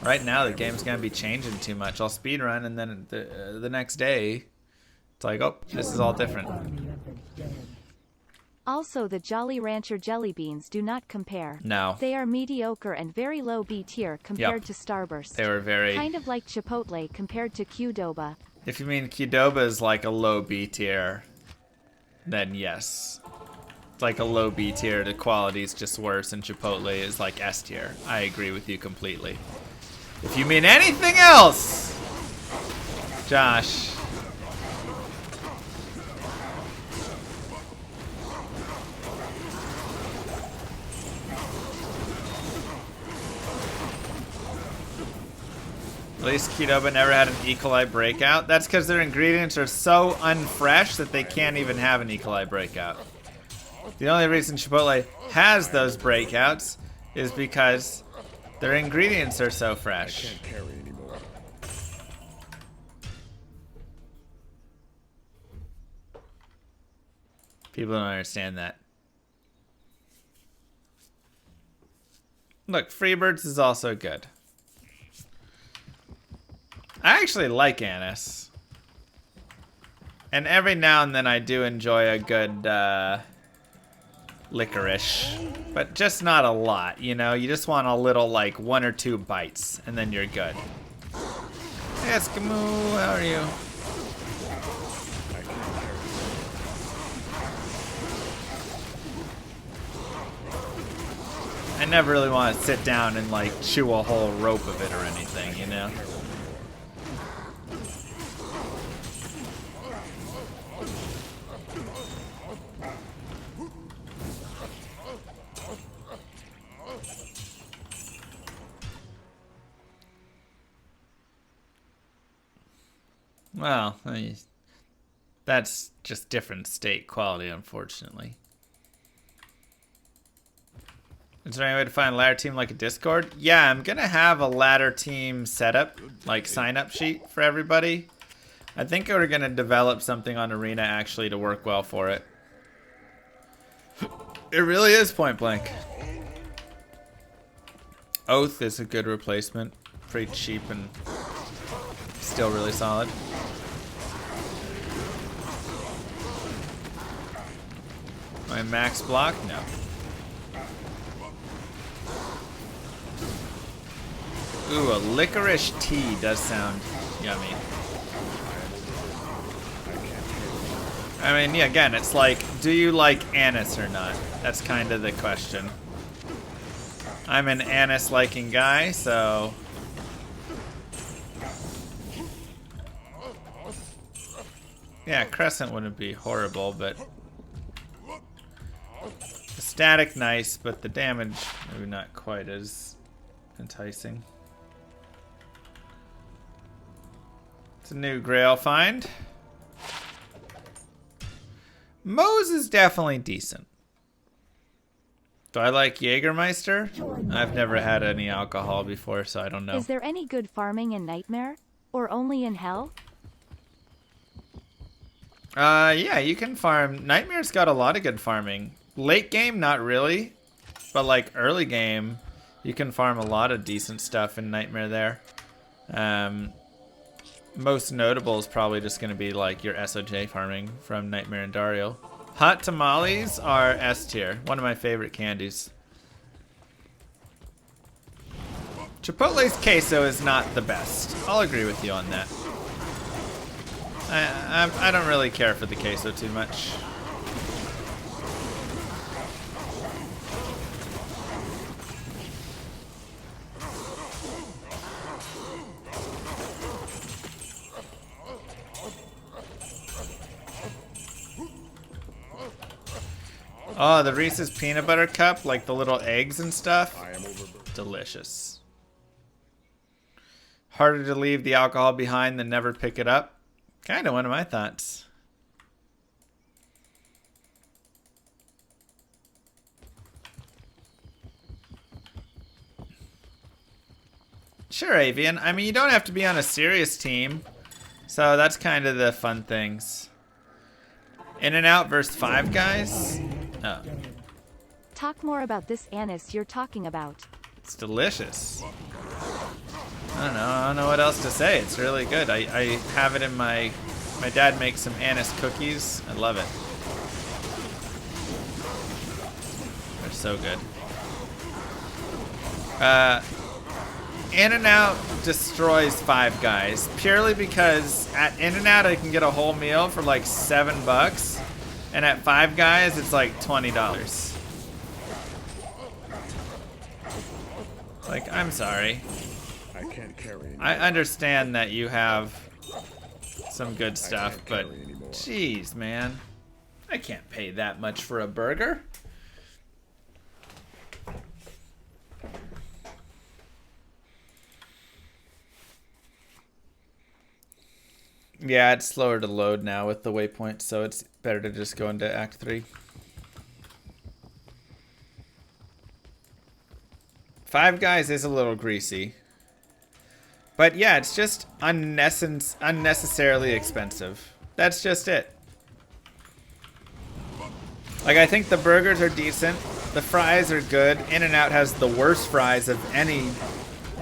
A: Right now, the game's gonna be changing too much. I'll speedrun, and then the next day, it's like, oh, this is all different.
B: Also, the Jolly Rancher jelly beans do not compare.
A: No.
B: They are mediocre and very low B tier compared to Starburst.
A: They were very...
B: kind of like Chipotle compared to Qdoba.
A: If you mean Qdoba is like a low B tier, then yes. It's like a low B tier, the quality is just worse, and Chipotle is like S tier. I agree with you completely. If you mean anything else, Josh. At least Qdoba never had an E. coli breakout. That's because their ingredients are so unfresh that they can't even have an E. coli breakout. The only reason Chipotle has those breakouts is because their ingredients are so fresh.
E: I can't carry anymore.
A: People don't understand that. Look, Freebirds is also good. I actually like anise. And every now and then I do enjoy a good licorice. But just not a lot, you know? You just want a little, like, 1 or 2 bites, and then you're good. Hey, Eskimo, how are you? I never really want to sit down and, like, chew a whole rope of it or anything, you know? Well, I mean, that's just different state quality, unfortunately. Is there any way to find a ladder team like a Discord? Yeah, I'm gonna have a ladder team setup, like sign-up sheet for everybody. I think we're gonna develop something on Arena actually to work well for it. It really is point blank. Oath is a good replacement. Pretty cheap and still really solid. My max block? No. Ooh, a licorice tea does sound yummy. I mean, yeah, again, it's like, do you like anise or not? That's kind of the question. I'm an anise-liking guy, so... Yeah, crescent wouldn't be horrible, but... The static, nice, but the damage, maybe not quite as enticing. It's a new Grail find. Moe's is definitely decent. Do I like Jägermeister? I've never had any alcohol before, so I don't know.
B: Is there any good farming in Nightmare? Or only in Hell?
A: Yeah, you can farm. Nightmare's got a lot of good farming. Late game, not really. But like early game, you can farm a lot of decent stuff in Nightmare there. Most notable is probably just going to be like your SOJ farming from Nightmare and Dario. Hot tamales are S tier. One of my favorite candies. Chipotle's queso is not the best. I'll agree with you on that. I don't really care for the queso too much. Oh, the Reese's peanut butter cup, like the little eggs and stuff. Delicious. Harder to leave the alcohol behind than never pick it up. Kind of one of my thoughts. Sure, Avian. I mean, you don't have to be on a serious team. So that's kind of the fun things. In and Out versus Five Guys. Oh.
B: Talk more about this anise you're talking about.
A: It's delicious. I don't know what else to say. It's really good. I have it in my dad makes some anise cookies. I love it. They're so good. In and Out destroys Five Guys purely because at In and Out I can get a whole meal for like $7, and at Five Guys it's like $20. Like, I'm sorry.
E: I can't carry anymore.
A: I understand that you have some good stuff, but jeez, man. I can't pay that much for a burger. Yeah, it's slower to load now with the waypoint, so it's better to just go into Act 3. Five Guys is a little greasy. But yeah, it's just unnecessarily expensive. That's just it. Like, I think the burgers are decent. The fries are good. In-N-Out has the worst fries of any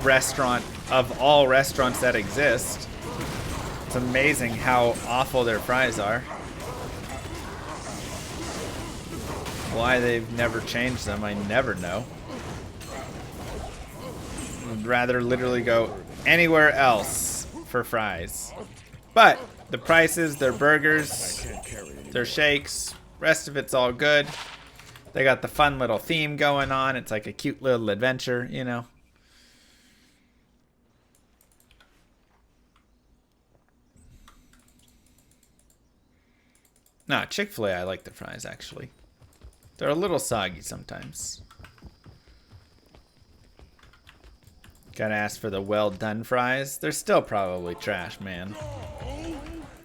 A: restaurant, of all restaurants that exist. It's amazing how awful their fries are. Why they've never changed them, I never know. I'd rather literally go anywhere else for fries. But the prices, their burgers, their shakes, rest of it's all good. They got the fun little theme going on. It's like a cute little adventure, you know. Nah, Chick-fil-A, I like the fries, actually. They're a little soggy sometimes. Gotta ask for the well-done fries. They're still probably trash, man.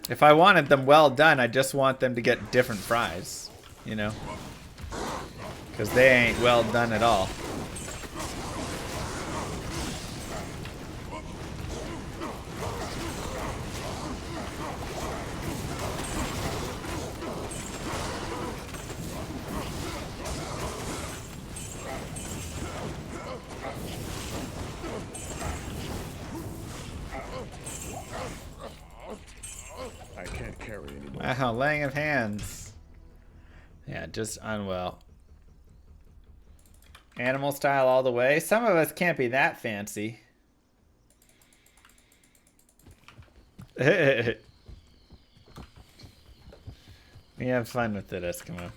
A: If I wanted them well done, I just want them to get different fries, you know? Because they ain't well done at all. Wow, laying of hands. Yeah, just unwell. Animal style all the way. Some of us can't be that fancy. We have fun with it, Eskimo.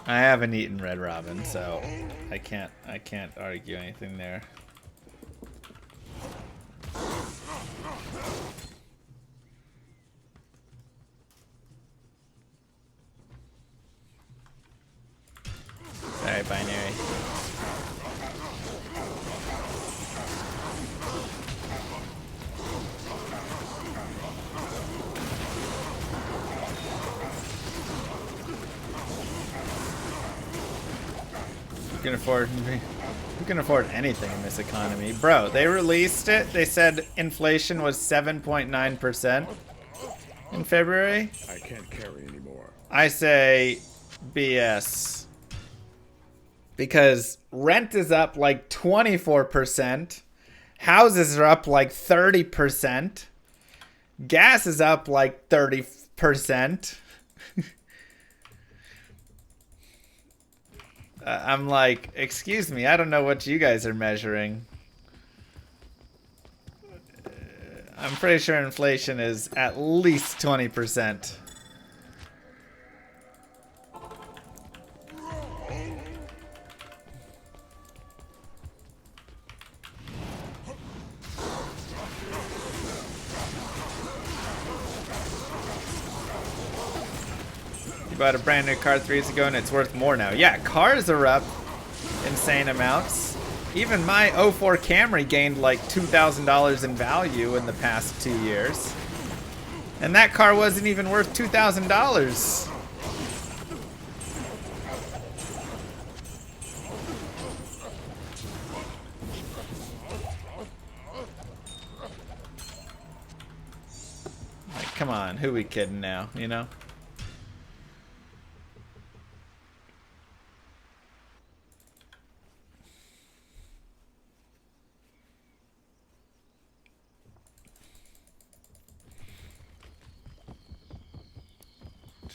A: I haven't eaten Red Robin, so I can't argue anything there. Sorry, Binary. Who can afford anything in this economy? Bro, they released it. They said inflation was 7.9% in February.
E: I can't carry anymore.
A: I say BS. Because rent is up like 24%. Houses are up like 30%. Gas is up like 30%. I'm like, excuse me, I don't know what you guys are measuring. I'm pretty sure inflation is at least 20%. You bought a brand new car 3 years ago and it's worth more now. Yeah, cars are up insane amounts. Even my 04 Camry gained like $2,000 in value in the past 2 years. And that car wasn't even worth $2,000. Like, come on, who we kidding now, you know?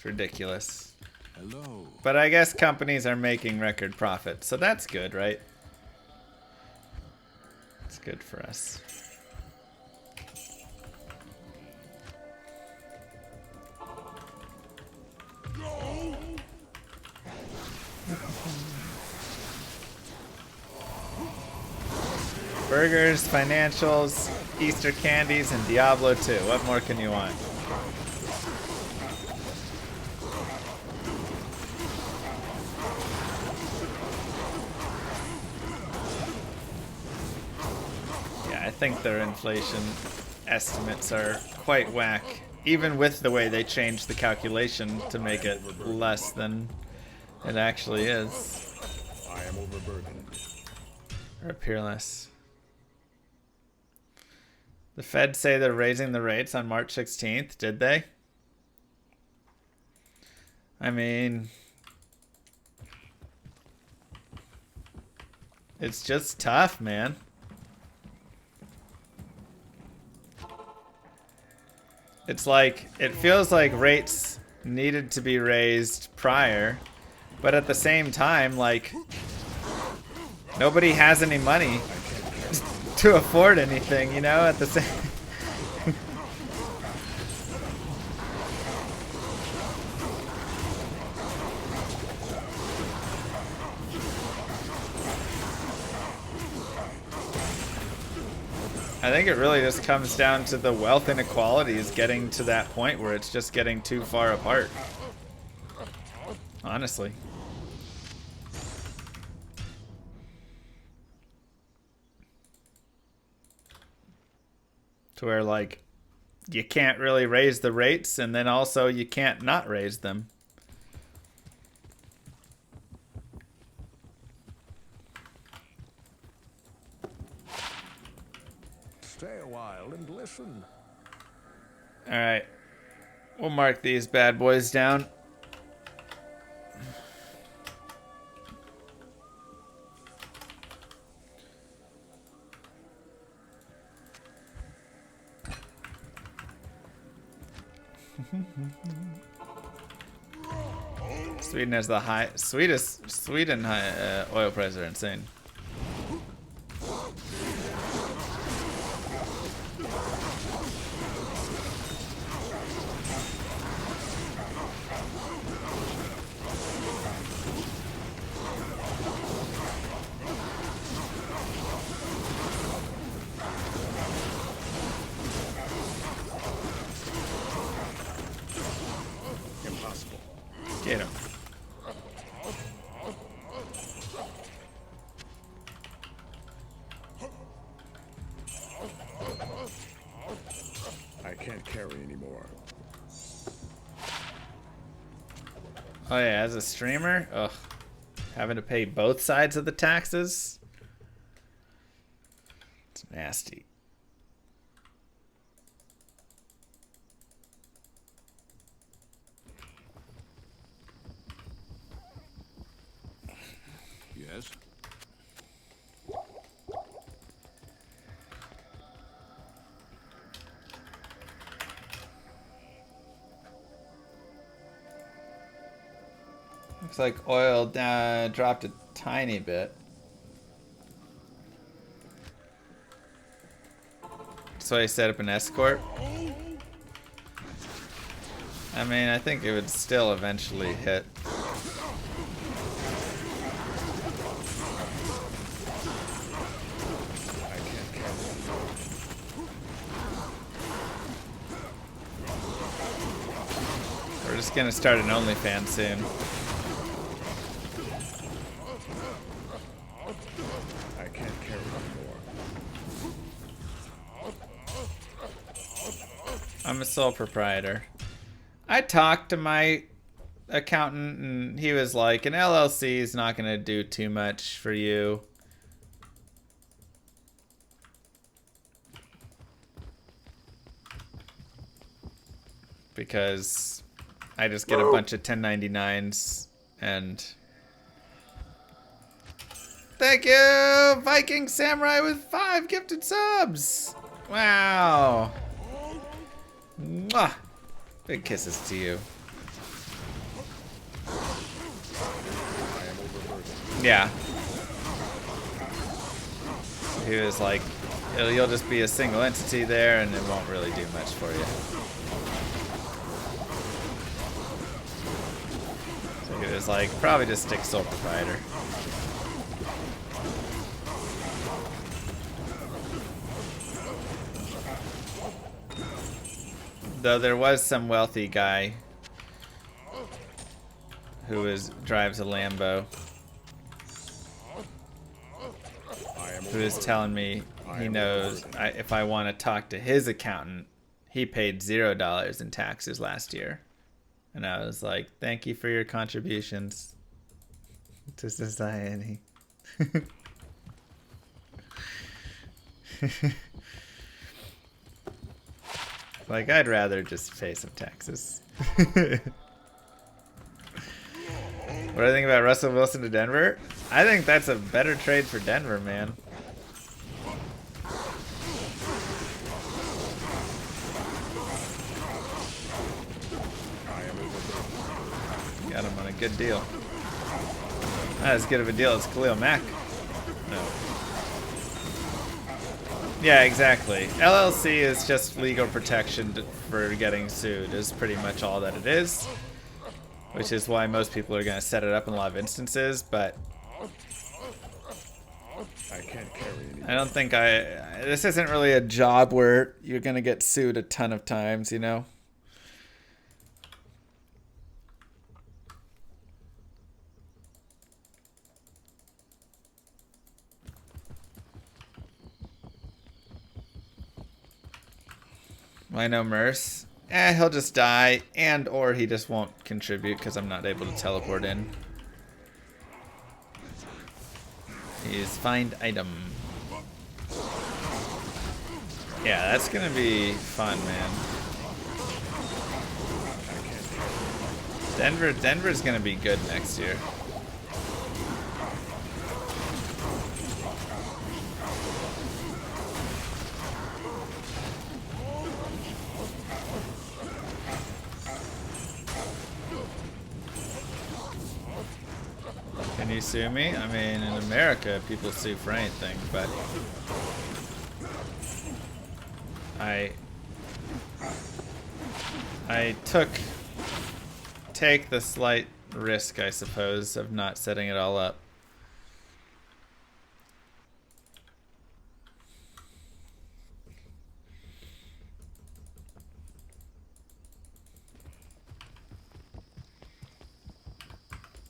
A: Ridiculous.
C: Hello.
A: But I guess companies are making record profits, so that's good, right? It's good for us. Burgers, financials, Easter candies, and Diablo 2. What more can you want? I think their inflation estimates are quite whack, even with the way they changed the calculation to make it less than it actually is.
E: I am overburdened.
A: Or appear less. The Fed say they're raising the rates on March 16th, did they? I mean, it's just tough, man. It's like, it feels like rates needed to be raised prior, but at the same time, like, nobody has any money to afford anything, you know, at the same... I think it really just comes down to the wealth inequality is getting to that point where it's just getting too far apart. Honestly. To where, like, you can't really raise the rates, and then also you can't not raise them.
E: Stay a while and listen.
A: Alright. We'll mark these bad boys down. Sweden has the Sweden high oil prices are insane.
E: anymore.
A: Oh yeah, as a streamer, ugh, having to pay both sides of the taxes. It's nasty.
E: Yes?
A: Looks like oil dropped a tiny bit. So I set up an escort. I mean, I think it would still eventually hit. We're just gonna start an OnlyFans soon.
E: I can't carry anymore.
A: I'm a sole proprietor. I talked to my accountant and he was like, an LLC is not gonna do too much for you. Because I just get a bunch of 1099s and thank you, Viking Samurai with 5 gifted subs. Wow. Mwah. Big kisses to you. Yeah. He was like, you'll just be a single entity there and it won't really do much for you. So he was like, probably just stick sole proprietor. Though there was some wealthy guy who drives a Lambo who is telling me he knows if I want to talk to his accountant, he paid $0 in taxes last year. And I was like, thank you for your contributions to society. Like, I'd rather just pay some taxes. What do I think about Russell Wilson to Denver? I think that's a better trade for Denver, man. Got him on a good deal. Not as good of a deal as Khalil Mack. No. Yeah, exactly. LLC is just legal protection for getting sued, is pretty much all that it is. Which is why most people are going to set it up in a lot of instances, but
E: I can't carry anymore.
A: I don't think this isn't really a job where you're going to get sued a ton of times, you know? I know Merce. He'll just die, and or he just won't contribute because I'm not able to teleport in. He's find item. Yeah, that's gonna be fun, man. Denver's gonna be good next year. Can you sue me? I mean, in America, people sue for anything, but I take the slight risk, I suppose, of not setting it all up.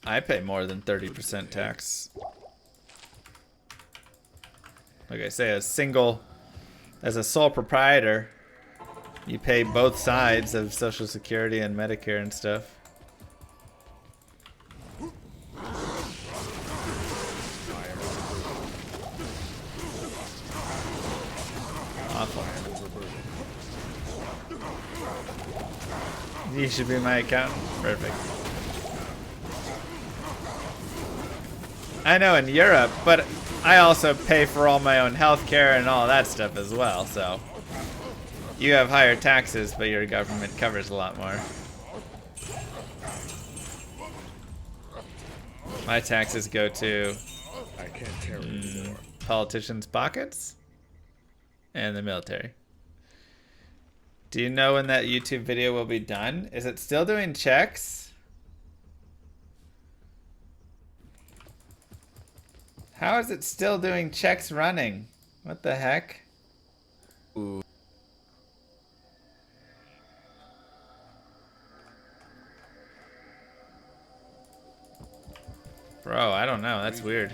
A: I pay more than 30% tax. Like I say, as a sole proprietor, You pay both sides of Social Security and Medicare and stuff. Awful. You should be my accountant. Perfect. I know in Europe, but I also pay for all my own health care and all that stuff as well, so. You have higher taxes, but your government covers a lot more. My taxes go to
E: I can't carry anymore.
A: politicians' pockets and the military. Do you know when that YouTube video will be done? Is it still doing checks? How is it still doing checks running? What the heck? Ooh. Bro, I don't know. That's weird.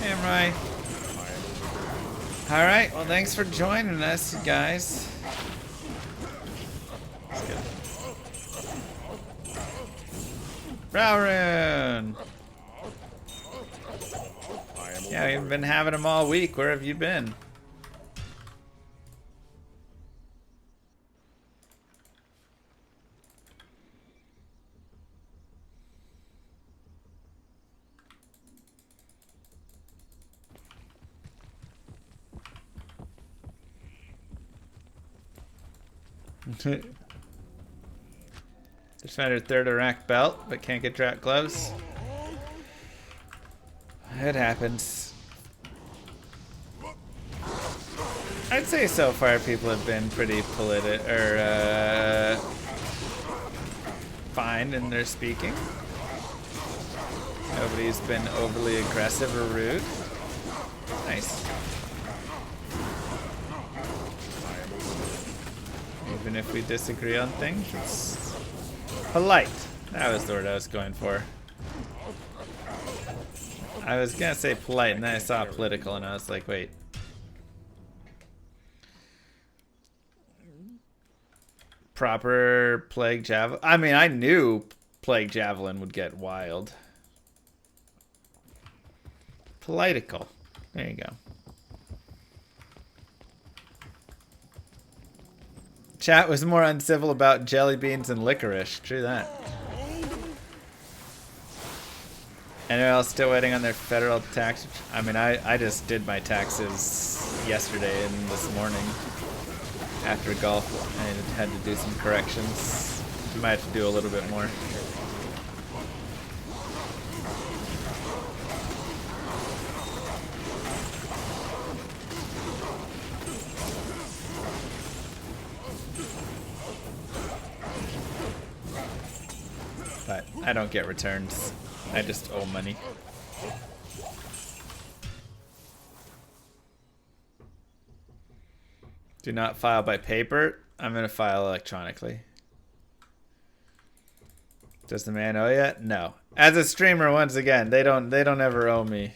A: Am I? All right. Well, thanks for joining us, guys. That's good. Rowrun. Yeah, we've been having them all week. Where have you been? Just found her third Iraq belt, but can't get drought gloves. It happens. I'd say so far people have been pretty fine in their speaking. Nobody's been overly aggressive or rude. Nice. Even if we disagree on things, it's polite. That was the word I was going for. I was gonna say polite, and then I saw political, and I was like, wait. Proper plague javelin. I mean, I knew plague javelin would get wild. Political. There you go. Chat was more uncivil about jelly beans and licorice. True that. Anyone else still waiting on their federal tax? I mean, I just did my taxes yesterday and this morning after golf. I had to do some corrections. Might have to do a little bit more. But I don't get returns. I just owe money. Do not file by paper. I'm gonna file electronically. Does the man owe you? No. As a streamer, once again, they don't ever owe me.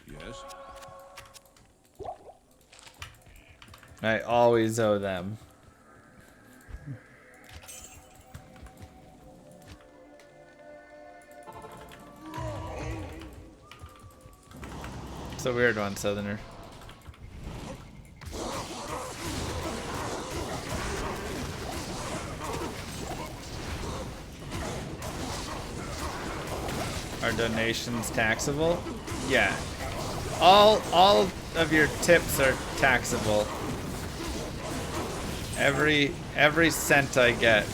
E: Yes.
A: I always owe them. It's a weird one, Southerner. Are donations taxable? Yeah. All of your tips are taxable. Every cent I get.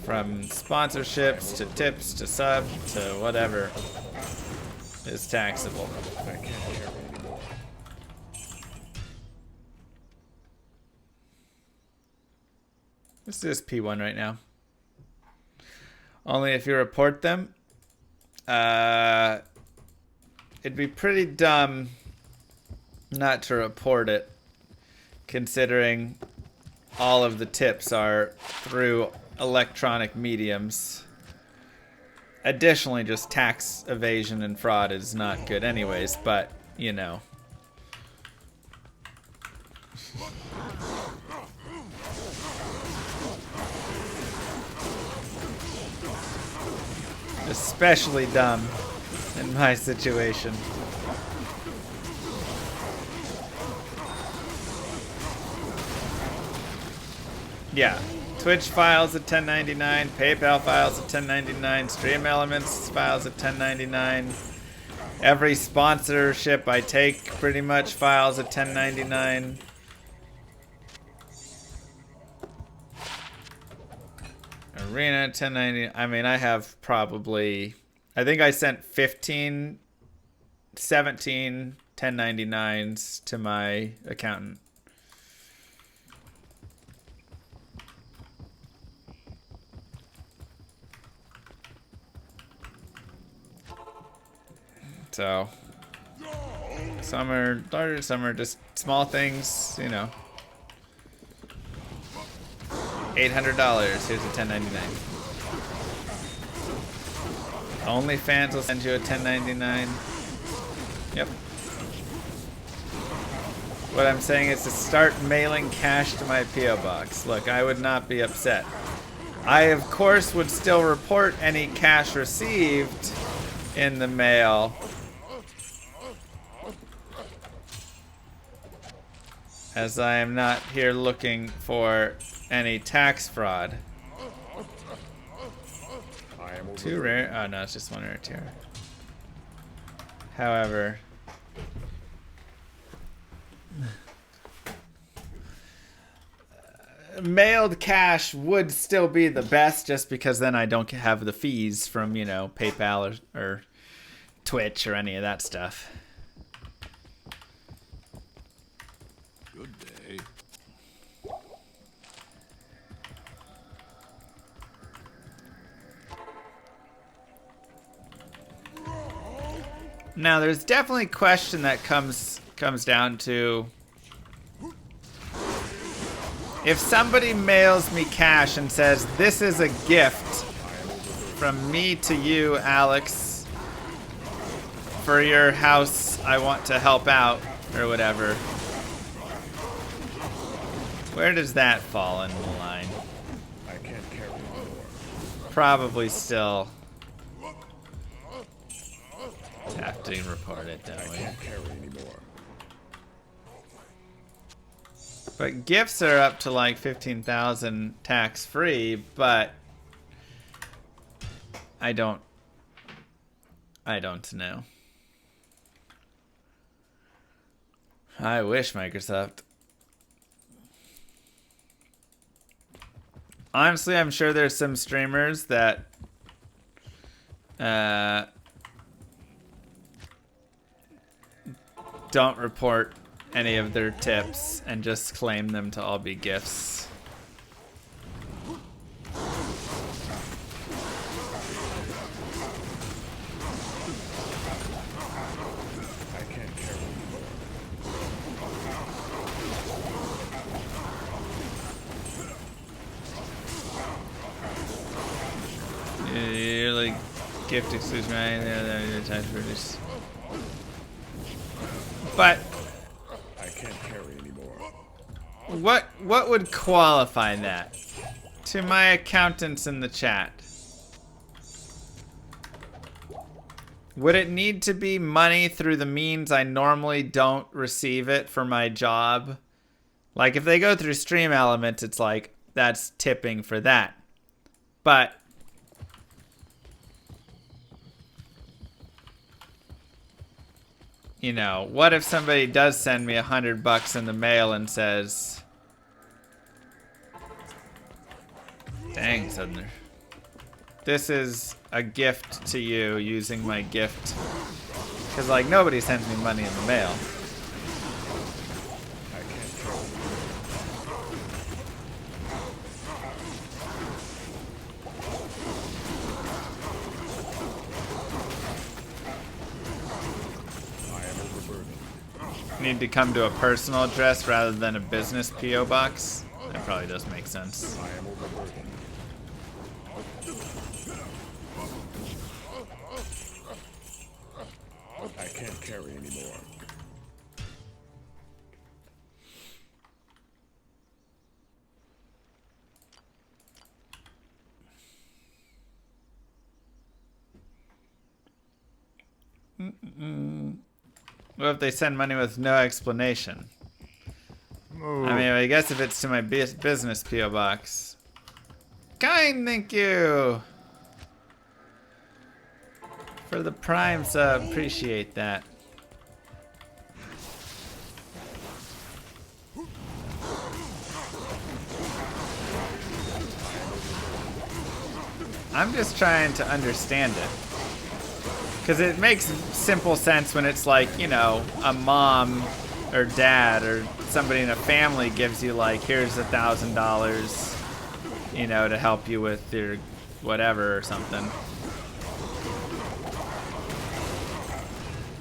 A: From sponsorships to tips to sub to whatever is taxable.
E: I can't carry anymore.
A: This is P1 right now. Only if you report them. It'd be pretty dumb not to report it, considering all of the tips are through electronic mediums. Additionally, just tax evasion and fraud is not good anyways, but, you know. Especially dumb in my situation. Yeah, Twitch files at 1099, PayPal files at 1099, Stream Elements files at 1099. Every sponsorship I take pretty much files at 1099. Arena 1090. I mean, I have probably, I think I sent 15, 17 1099s to my accountant. So, some are larger, some are just small things, you know. $800. Here's a 1099. OnlyFans will send you a 1099. Yep. What I'm saying is to start mailing cash to my P.O. box. Look, I would not be upset. I, of course, would still report any cash received in the mail. As I am not here looking for any tax fraud. Too rare. Oh no, it's just one rare tier. However, mailed cash would still be the best, just because then I don't have the fees from, you know, PayPal or Twitch or any of that stuff.
C: Good day.
A: Now, there's definitely a question that comes down to, if somebody mails me cash and says, this is a gift from me to you, Alex, for your house I want to help out, or whatever, where does that fall in the line?
E: I can't carry anymore.
A: Probably still have to report it, don't we?
E: Can't carry anymore.
A: But gifts are up to like 15,000 tax free, but I don't know. I wish Microsoft. Honestly, I'm sure there's some streamers that don't report any of their tips and just claim them to all be gifts.
E: I can't carry anymore.
A: Yearly gift exclusion, right? But
E: I can't carry anymore.
A: what would qualify that? To my accountants in the chat, would it need to be money through the means I normally don't receive it for my job? Like if they go through Stream Elements, it's like that's tipping for that. But you know, what if somebody does send me $100 in the mail and says, dang, Southerner, this is a gift to you using my gift. Because, like, nobody sends me money in the mail.
E: I can't carry
A: need to come to a personal address rather than a business P.O. box. That probably does make sense.
E: I am overburdened. I can't carry anymore.
A: What if they send money with no explanation?
F: Move.
A: I mean, I guess if it's to my business P.O. box. Kind, thank you! For the Prime sub, appreciate that. I'm just trying to understand it. Because it makes simple sense when it's like, you know, a mom or dad or somebody in a family gives you like, here's $1,000, you know, to help you with your whatever or something.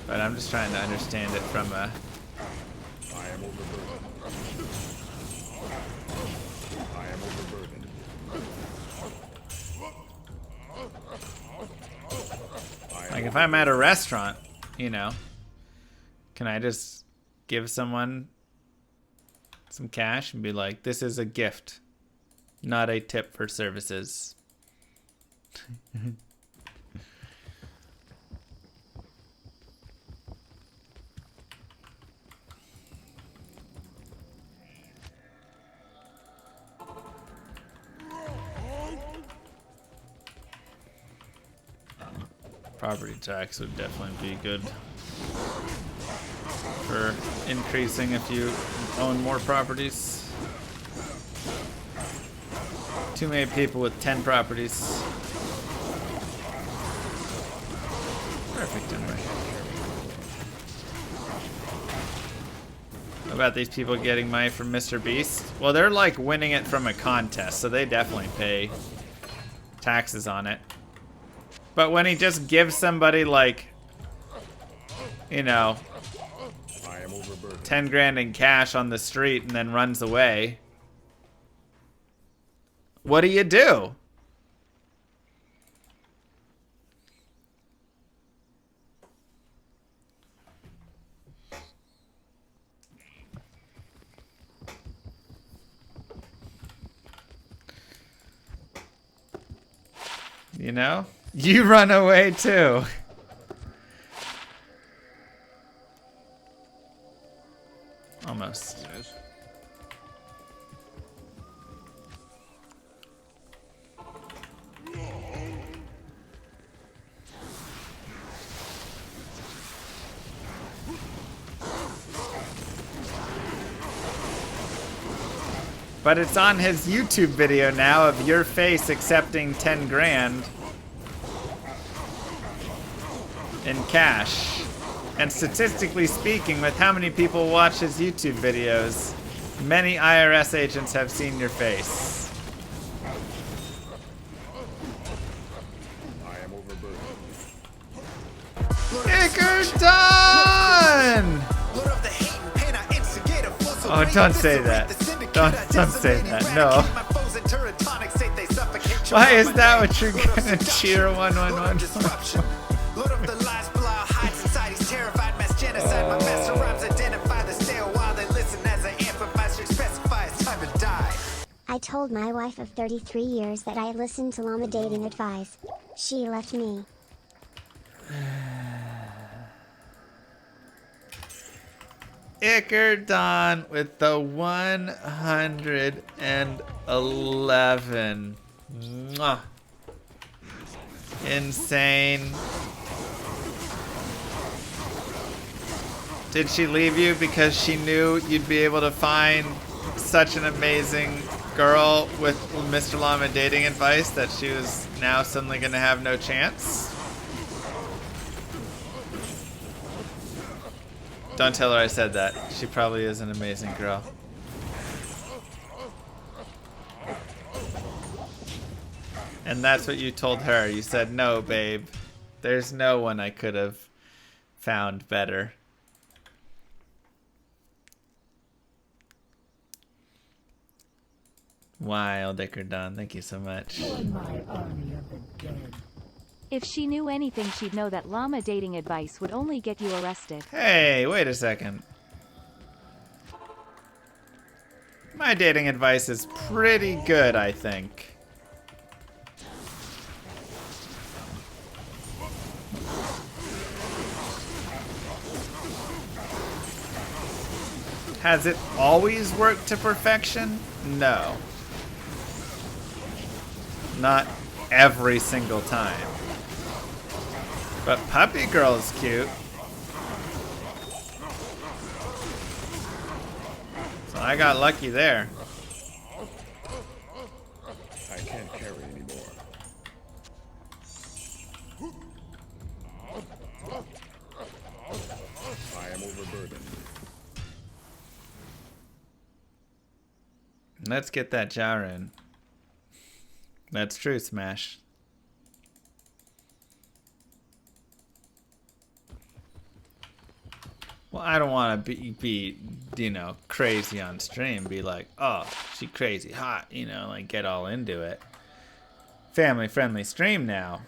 A: But I'm just trying to understand it from a...
E: I am overburdened. I am overburdened.
A: Like if I'm at a restaurant, you know, can I just give someone some cash and be like, this is a gift, not a tip for services? Property tax would definitely be good for increasing if you own more properties. Too many people with 10 properties. Perfect anyway. What about these people getting money from Mr. Beast? Well, they're like winning it from a contest, so they definitely pay taxes on it. But when he just gives somebody like, you know, 10 grand in cash on the street and then runs away, what do you do? You know? You run away too. Almost.
C: Yes.
A: But it's on his YouTube video now of your face accepting 10 grand in cash. And statistically speaking, with how many people watch his YouTube videos, many IRS agents have seen your face.
E: I am overburdened.
A: Ickerton! Oh, don't say that. Don't say that. No. Why is that what you're gonna cheer 111?
D: I told my wife of 33 years that I listened to llama dating advice. She left me.
A: Ickerton with the 111. Mwah. Insane. Did she leave you because she knew you'd be able to find such an amazing girl with Mr. Llama dating advice that she was now suddenly going to have no chance? Don't tell her I said that. She probably is an amazing girl. And that's what you told her. You said, no, babe. There's no one I could have found better. Wild Ickerdon, thank you so much.
G: Join my army of the dead.
B: If she knew anything, she'd know that llama dating advice would only get you arrested.
A: Hey, wait a second. My dating advice is pretty good, I think. Has it always worked to perfection? No. Not every single time. But Puppy Girl's cute. So I got lucky there.
E: I can't carry anymore. I am overburdened.
A: Let's get that Jarun. That's true, Smash. Well, I don't want to be, you know, crazy on stream. Be like, oh, she crazy hot, you know, like get all into it. Family-friendly stream now.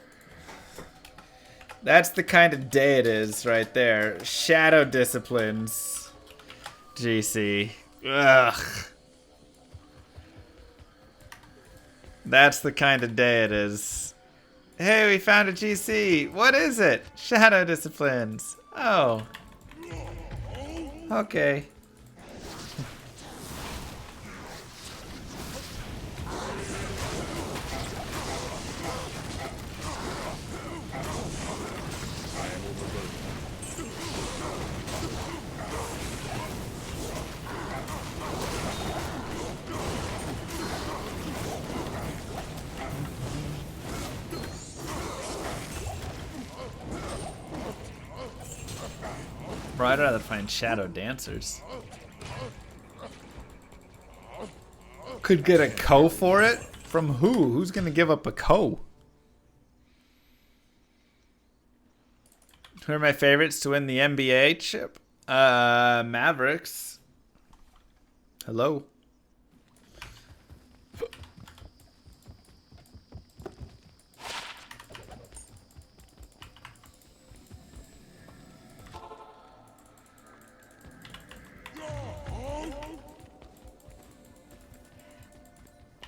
A: That's the kind of day it is right there. Shadow disciplines. GC. Ugh. That's the kind of day it is. Hey, we found a GC. What is it? Shadow disciplines. Oh. Okay. Bro, I'd rather find shadow dancers. Could get a co for it? From who? Who's gonna give up a co? Who are my favorites to win the NBA chip? Mavericks. Hello.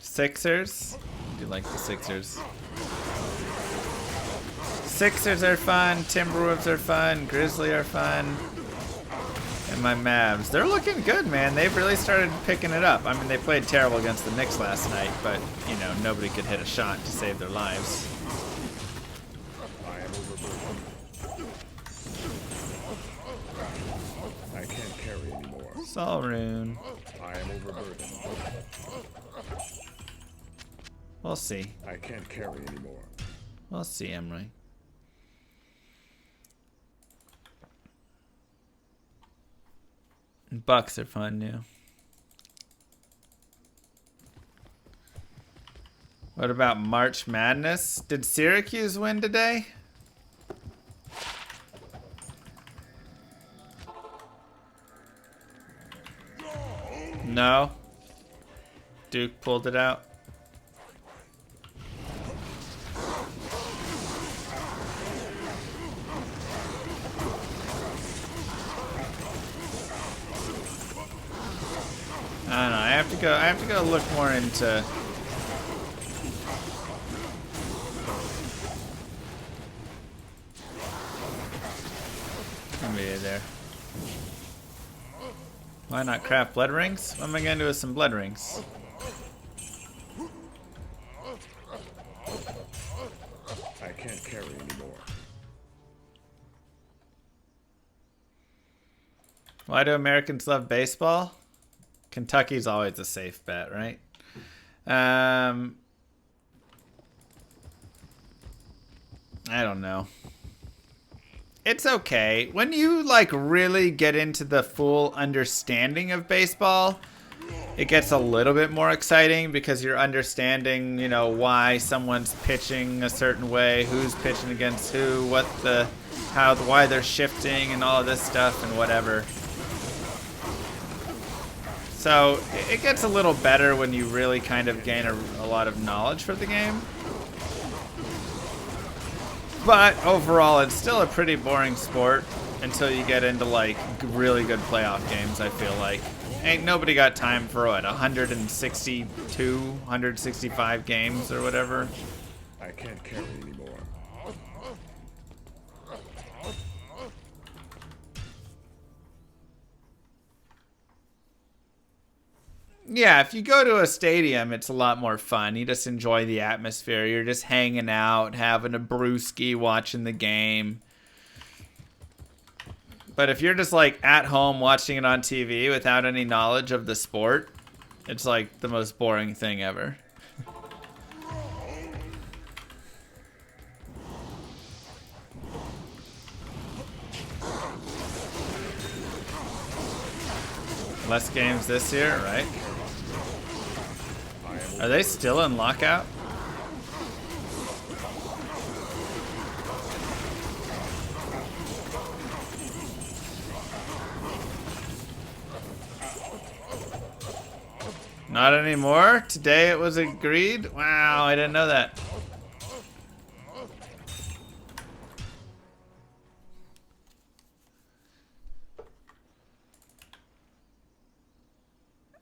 A: Sixers. I do like the Sixers. Sixers are fun. Timberwolves are fun. Grizzly are fun. And my Mavs. They're looking good, man. They've really started picking it up. I mean, they played terrible against the Knicks last night, but, you know, nobody could hit a shot to save their lives.
E: I am overburdened. I can't carry anymore.
A: Solroon.
E: I am overburdened.
A: We'll see.
E: I can't carry anymore.
A: We'll see, Emery. Bucks are fun, yeah. What about March Madness? Did Syracuse win today? No. Duke pulled it out. I don't know. I have to go look more into. NBA there. Why not craft blood rings? What am I gonna do with some blood rings?
E: I can't carry anymore.
A: Why do Americans love baseball? Kentucky's always a safe bet, right? I don't know. It's okay. When you like really get into the full understanding of baseball, it gets a little bit more exciting because you're understanding, you know, why someone's pitching a certain way, who's pitching against who, why they're shifting and all of this stuff and whatever. So it gets a little better when you really kind of gain a lot of knowledge for the game. But overall, it's still a pretty boring sport until you get into like really good playoff games, I feel like. Ain't nobody got time for what, 162, 165 games or whatever?
E: I can't carry anymore.
A: Yeah, if you go to a stadium, it's a lot more fun. You just enjoy the atmosphere. You're just hanging out, having a brewski, watching the game. But if you're just like at home watching it on TV without any knowledge of the sport, it's like the most boring thing ever. Less games this year, right? Are they still in lockout? Not anymore? Today it was agreed? Wow, I didn't know that.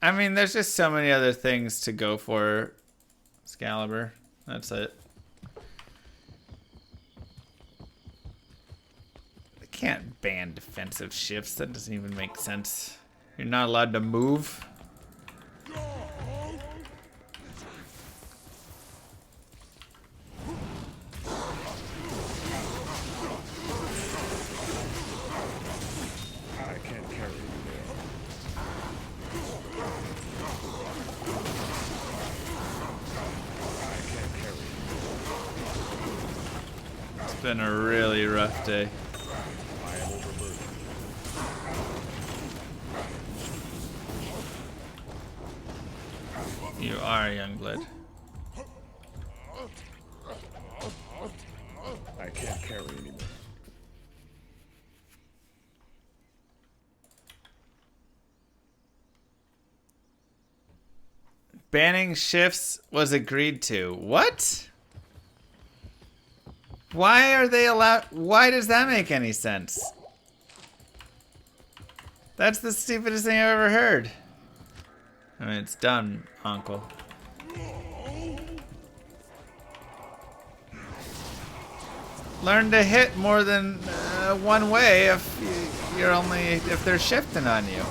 A: I mean, there's just so many other things to go for, Excalibur. That's it. They can't ban defensive shifts. That doesn't even make sense. You're not allowed to move.
E: I can't carry anymore. I can't carry anymore.
A: It's been a really rough day.
E: I am overburdened.
A: You are Youngblood.
E: I can't carry anymore.
A: Banning shifts was agreed to. What? Why are they allowed? Why does that make any sense? That's the stupidest thing I've ever heard. I mean, it's done, Uncle. Learn to hit more than one way if they're shifting on you.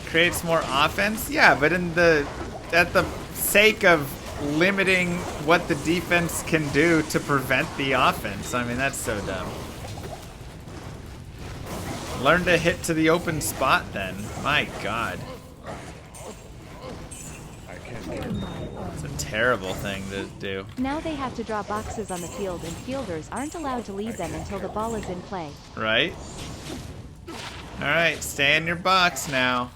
A: Creates more offense? Yeah, but at the sake of limiting what the defense can do to prevent the offense. I mean, that's so dumb. Learn to hit to the open spot then. My God.
E: I can't carry.
A: It's a terrible thing to do.
B: Now they have to draw boxes on the field and fielders aren't allowed to leave them until the ball is in play.
A: Right? Alright, stay in your box now.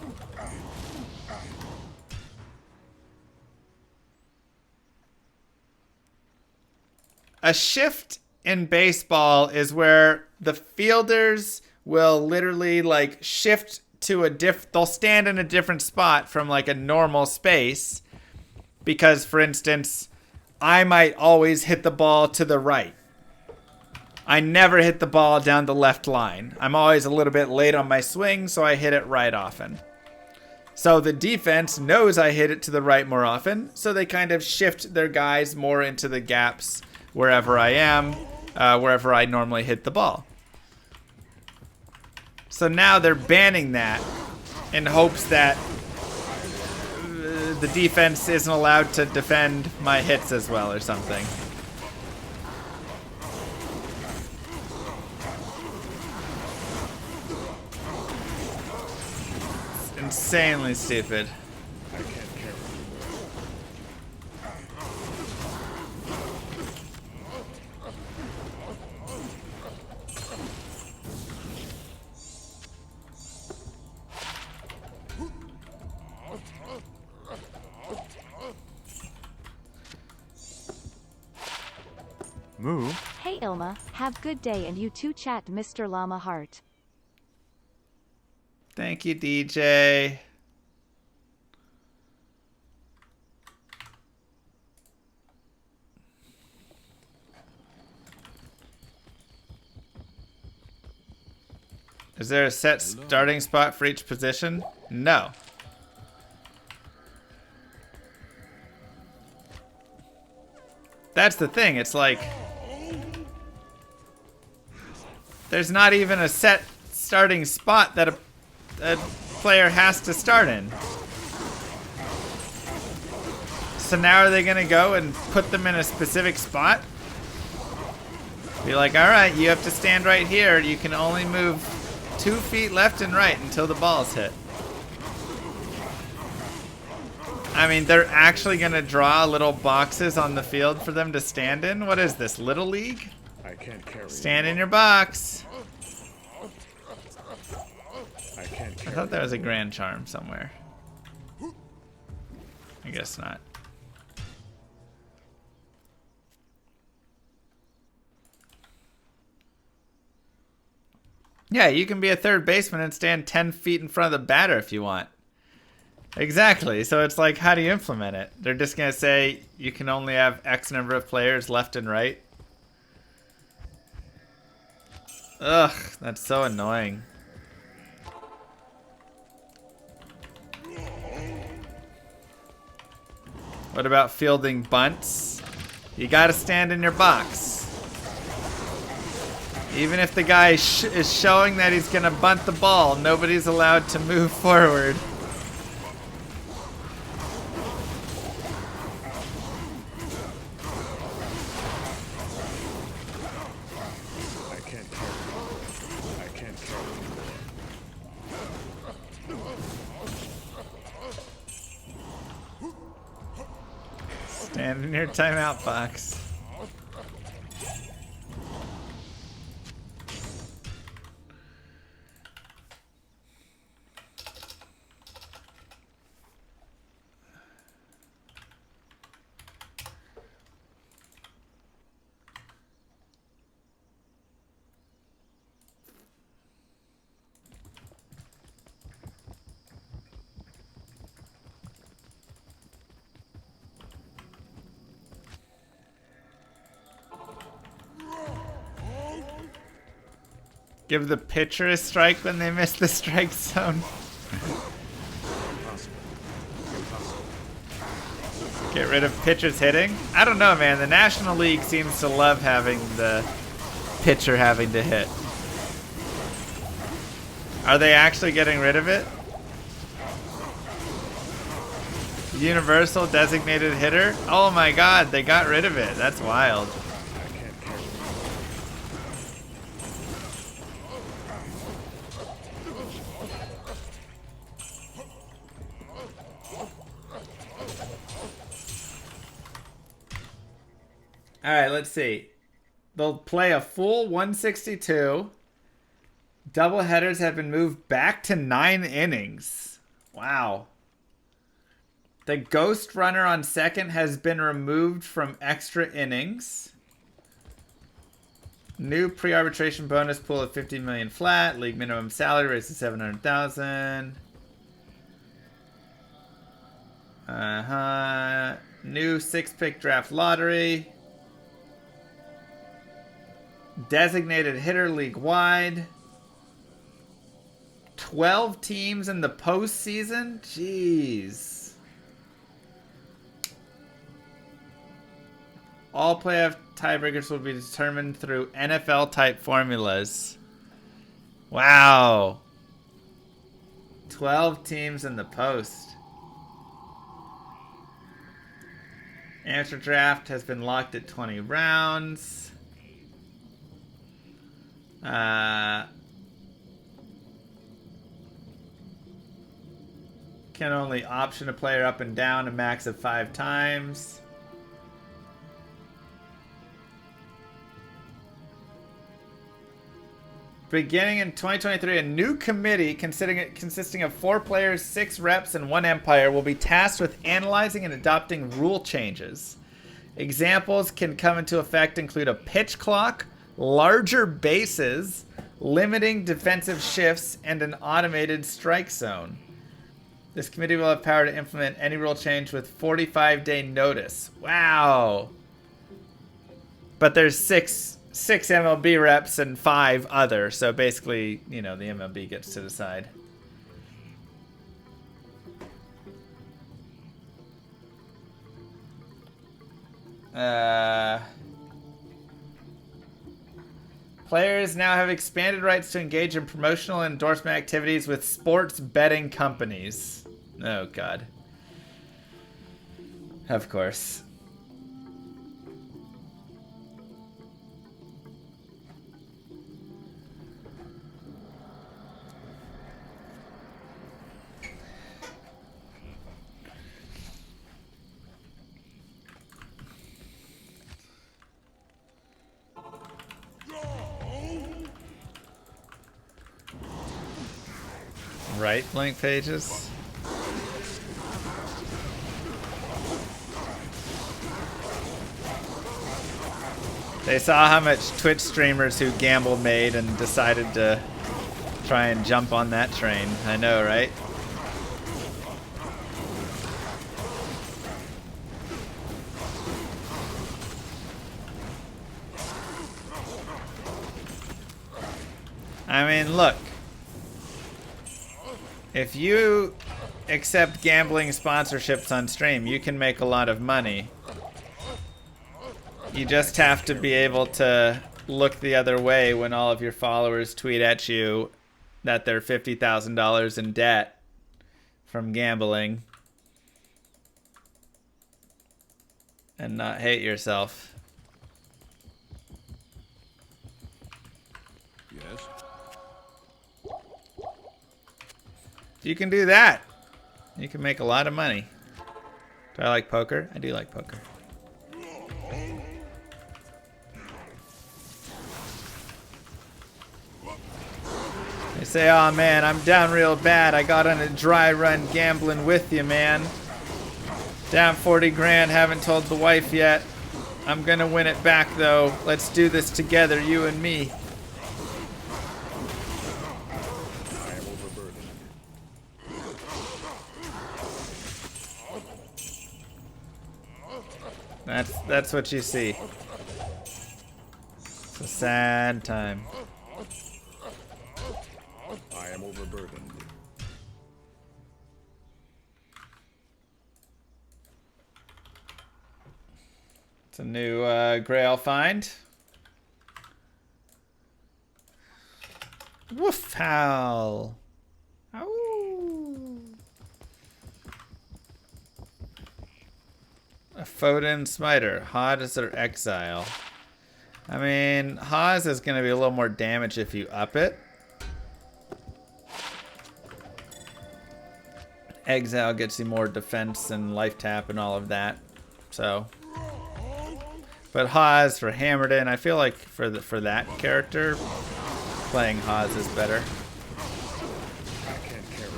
A: A shift in baseball is where the fielders will literally like shift to they'll stand in a different spot from like a normal space because, for instance, I might always hit the ball to the right. I never hit the ball down the left line. I'm always a little bit late on my swing, so I hit it right often. So the defense knows I hit it to the right more often, so they kind of shift their guys more into the gaps wherever I am, wherever I normally hit the ball. So now they're banning that in hopes that the defense isn't allowed to defend my hits as well or something. It's insanely stupid.
E: I can't carry anymore.
F: Moo.
B: Hey Ilma, have good day and you too chat Mr. Llama Heart.
A: Thank you, DJ. Is there a set starting spot for each position? No. That's the thing. It's like there's not even a set starting spot that a player has to start in. So now are they going to go and put them in a specific spot? Be like, all right, you have to stand right here. You can only move 2 feet left and right until the ball's hit. I mean, they're actually going to draw little boxes on the field for them to stand in? What is this, Little League?
E: I can't carry
A: Stand in your box.
E: I can't
A: I
E: carry
A: thought there was a Grand Charm somewhere. I guess not. Yeah, you can be a third baseman and stand 10 feet in front of the batter if you want. Exactly. So it's like, how do you implement it? They're just going to say you can only have X number of players left and right. Ugh, that's so annoying. What about fielding bunts? You got to stand in your box. Even if the guy is showing that he's going to bunt the ball, nobody's allowed to move forward.
E: I can't carry I can't carry
A: Stand in your timeout box. Give the pitcher a strike when they miss the strike zone. Get rid of pitchers hitting? I don't know, man. The National League seems to love having the pitcher having to hit. Are they actually getting rid of it? Universal designated hitter? Oh my god, they got rid of it. That's wild. All right, let's see. They'll play a full 162. Double headers have been moved back to 9 innings. Wow. The ghost runner on second has been removed from extra innings. New pre-arbitration bonus pool of 50 million flat. League minimum salary raised to 700,000. New 6-pick draft lottery. Designated hitter league wide. 12 teams in the postseason? Jeez. All playoff tiebreakers will be determined through NFL-type formulas. Wow. 12 teams in the post. Amateur draft has been locked at 20 rounds. Can only option a player up and down a max of 5 times. Beginning in 2023, a new committee consisting of 4 players, 6 reps, and 1 umpire will be tasked with analyzing and adopting rule changes. Examples can come into effect include a pitch clock, larger bases, limiting defensive shifts, and an automated strike zone. This committee will have power to implement any rule change with 45-day notice. Wow. But there's six 6 MLB reps and 5 other. So basically, you know, the MLB gets to decide. Players now have expanded rights to engage in promotional and endorsement activities with sports betting companies. Oh, God. Of course. Right link pages. They saw how much Twitch streamers who gamble made and decided to try and jump on that train. I know, right? I mean, look. If you accept gambling sponsorships on stream, you can make a lot of money. You just have to be able to look the other way when all of your followers tweet at you that they're $50,000 in debt from gambling. And not hate yourself.
C: Yes.
A: If you can do that, you can make a lot of money. Do I like poker? I do like poker. They say, oh man, I'm down real bad. I got on a dry run gambling with you, man. Down 40 grand, haven't told the wife yet. I'm gonna win it back though. Let's do this together, you and me.
E: I am overburdened.
A: That's what you see. It's a sad time.
E: I am overburdened.
A: It's a new Grail find. Woof howl. Ow. A Foden Smiter. Hawes or Exile. I mean, Hawes is going to be a little more damage if you up it. Exile gets you more defense and life tap and all of that. So, but Hawes for Hammerden, I feel like for that character, playing Hawes is better.
E: I can't carry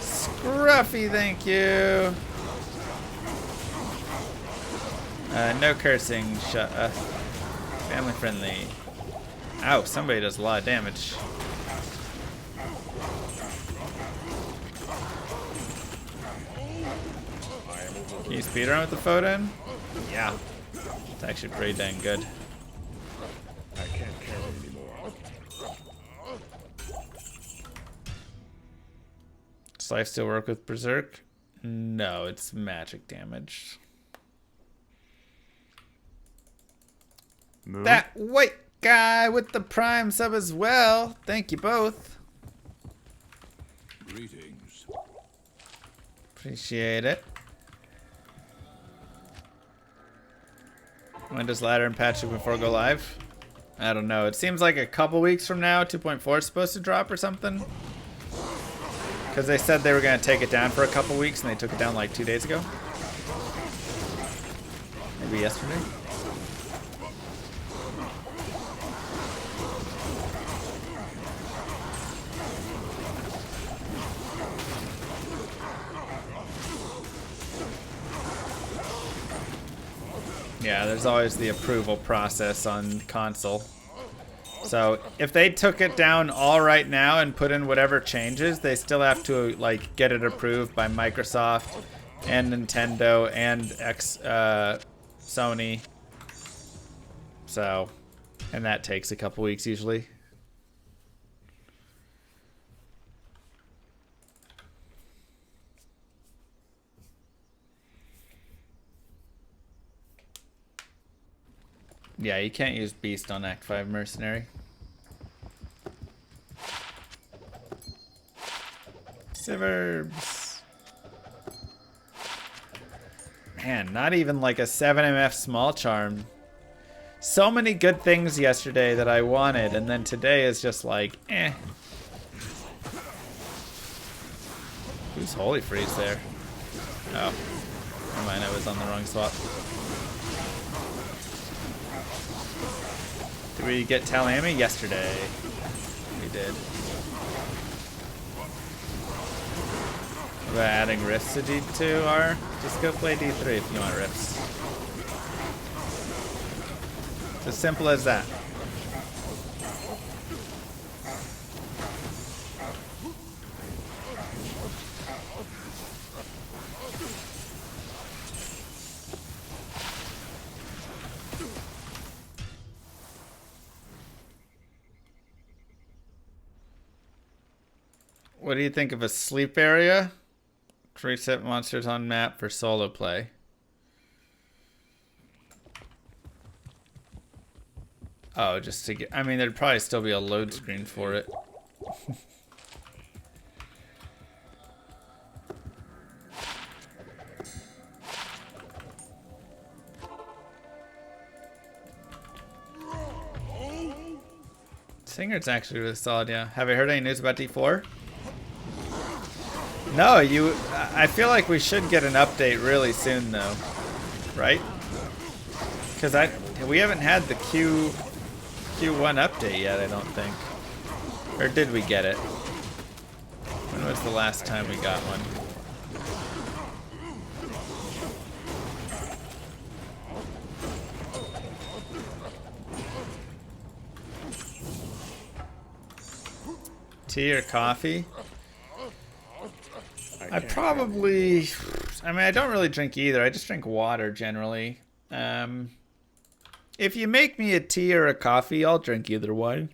A: Scruffy, thank you. No cursing. Family friendly. Ow, somebody does a lot of damage. Can you speedrun with the Foden? Yeah. It's actually pretty dang good.
E: I can't carry anymore.
A: Does life still work with Berserk? No, it's magic damage.
F: Move.
A: That white guy with the prime sub as well. Thank you both.
C: Greetings.
A: Appreciate it. When does ladder and patch before go live? I don't know. It seems like a couple weeks from now, 2.4 is supposed to drop or something. Because they said they were going to take it down for a couple weeks and they took it down like 2 days ago. Maybe yesterday. Yeah, there's always the approval process on console. So if they took it down all right now and put in whatever changes, they still have to like get it approved by Microsoft and Nintendo and Sony. So, and that takes a couple weeks usually. Yeah, you can't use Beast on Act 5 Mercenary. Siverbs. Man, not even like a 7MF small charm. So many good things yesterday that I wanted, and then today is just like, eh. Who's Holy Freeze there? Oh. Never mind, I was on the wrong swap. Did we get Talami yesterday? We did. What about adding rifts to D2R? Just go play D3 if you want rifts. It's as simple as that. What do you think of a sleep area? Reset monsters on map for solo play. Oh, just to get... I mean, there'd probably still be a load screen for it. Singer's actually really solid, yeah. Have you heard any news about D4? No, I feel like we should get an update really soon, though. Right? Because we haven't had the Q1 update yet, I don't think. Or did we get it? When was the last time we got one? Tea or coffee? I probably... I mean, I don't really drink either. I just drink water, generally. If you make me a tea or a coffee, I'll drink either one.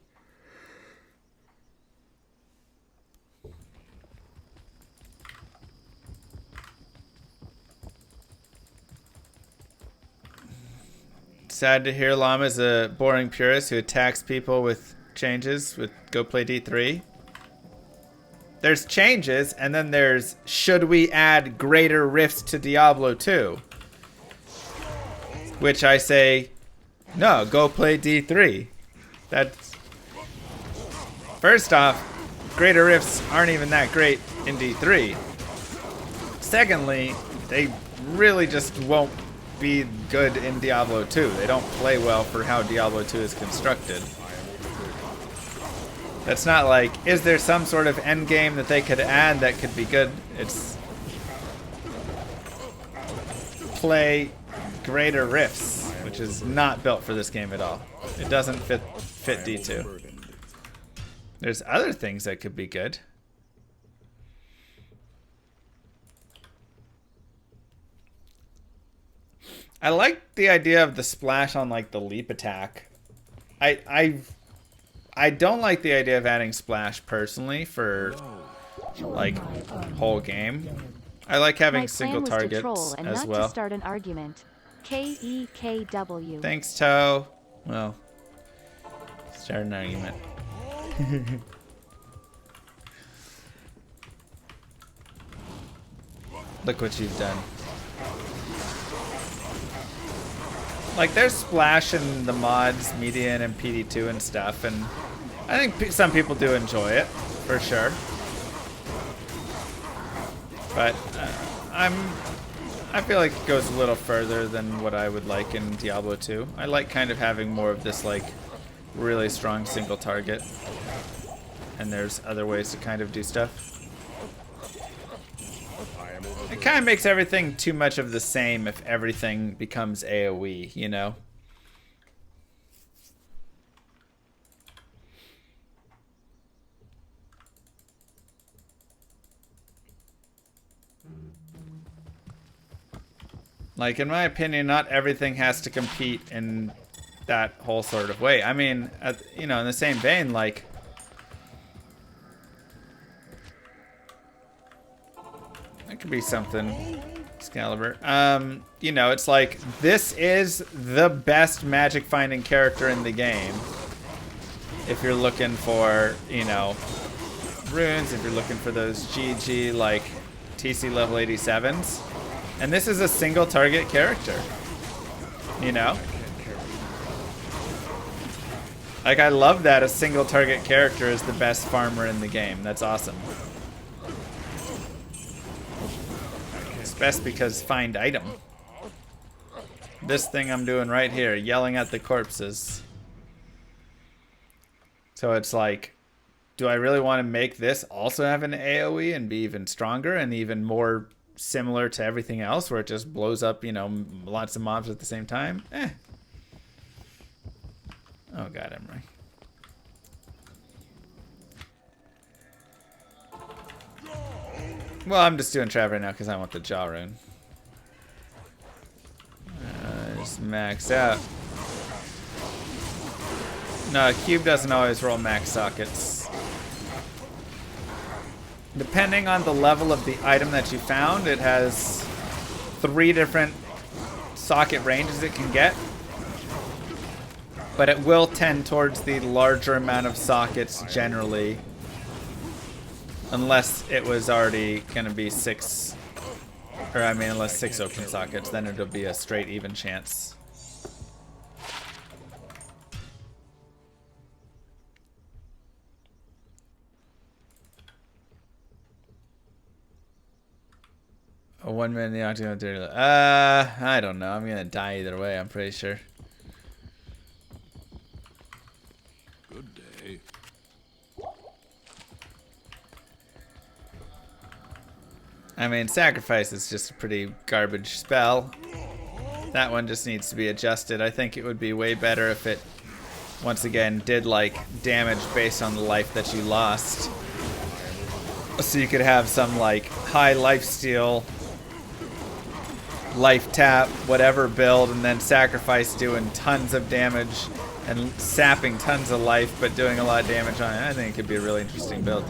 A: Sad to hear Llama's a boring purist who attacks people with changes with Go Play D3. There's changes, and then there's should we add greater rifts to Diablo 2? Which I say, no, go play D3. That's... First off, greater rifts aren't even that great in D3. Secondly, they really just won't be good in Diablo 2. They don't play well for how Diablo 2 is constructed. That's not like, is there some sort of end game that they could add that could be good? It's play greater rifts, which is not built for this game at all. It doesn't fit D2. There's other things that could be good. I like the idea of the splash on like the leap attack. I don't like the idea of adding splash personally for like whole game. I like having single targets
B: troll and
A: as
B: not
A: well.
B: To start an argument. KEKW.
A: Thanks, Toe. Well, start an argument. Look what you've done. Like, there's splash in the mods, Median and PD2 and stuff, and I think some people do enjoy it, for sure. But I feel like it goes a little further than what I would like in Diablo 2. I like kind of having more of this, like, really strong single target. And there's other ways to kind of do stuff. It kind of makes everything too much of the same if everything becomes AoE, you know? Like, in my opinion, not everything has to compete in that whole sort of way. I mean, you know, in the same vein, like, that could be something, Excalibur. You know, it's like, this is the best magic finding character in the game. If you're looking for, you know, runes, if you're looking for those GG, like, TC level 87s. And this is a single target character, you know? Like, I love that a single target character is the best farmer in the game. That's awesome. It's best because find item. This thing I'm doing right here, yelling at the corpses. So it's like, do I really want to make this also have an AoE and be even stronger and even more similar to everything else where it just blows up, you know, lots of mobs at the same time? Oh god, Emery. Well, I'm just doing Trav right now because I want the jaw rune. Just max out. No, cube doesn't always roll max sockets. Depending on the level of the item that you found, it has 3 different socket ranges it can get. But it will tend towards the larger amount of sockets generally. Unless it was already going to be 6. Or I mean, unless 6 open sockets, then it'll be a straight even chance. A 1 minute in the octagon. I don't know. I'm gonna die either way. I'm pretty sure.
C: Good day.
A: I mean, sacrifice is just a pretty garbage spell. That one just needs to be adjusted. I think it would be way better if it, once again, did like damage based on the life that you lost. So you could have some like high lifesteal, life tap, whatever build, and then sacrifice doing tons of damage and sapping tons of life, but doing a lot of damage on it. I think it could be a really interesting build.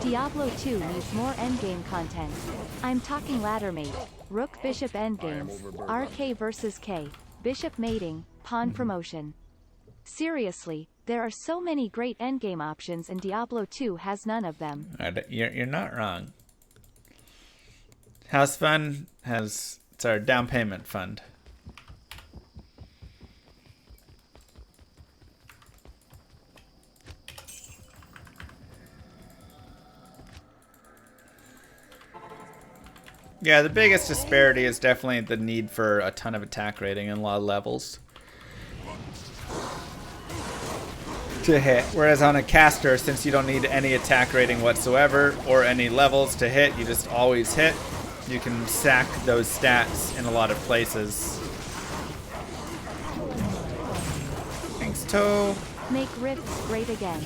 B: Diablo 2 needs more endgame content. I'm talking ladder mate, rook bishop endgames, RK versus K, bishop mating, pawn promotion. Seriously, there are so many great endgame options and Diablo 2 has none of them.
A: You're not wrong. House Fund has, it's our down payment fund. Yeah, the biggest disparity is definitely the need for a ton of attack rating in a lot of levels to hit. Whereas on a caster, since you don't need any attack rating whatsoever or any levels to hit, you just always hit. You can sack those stats in a lot of places. Thanks, Toe.
B: Make rifts great again.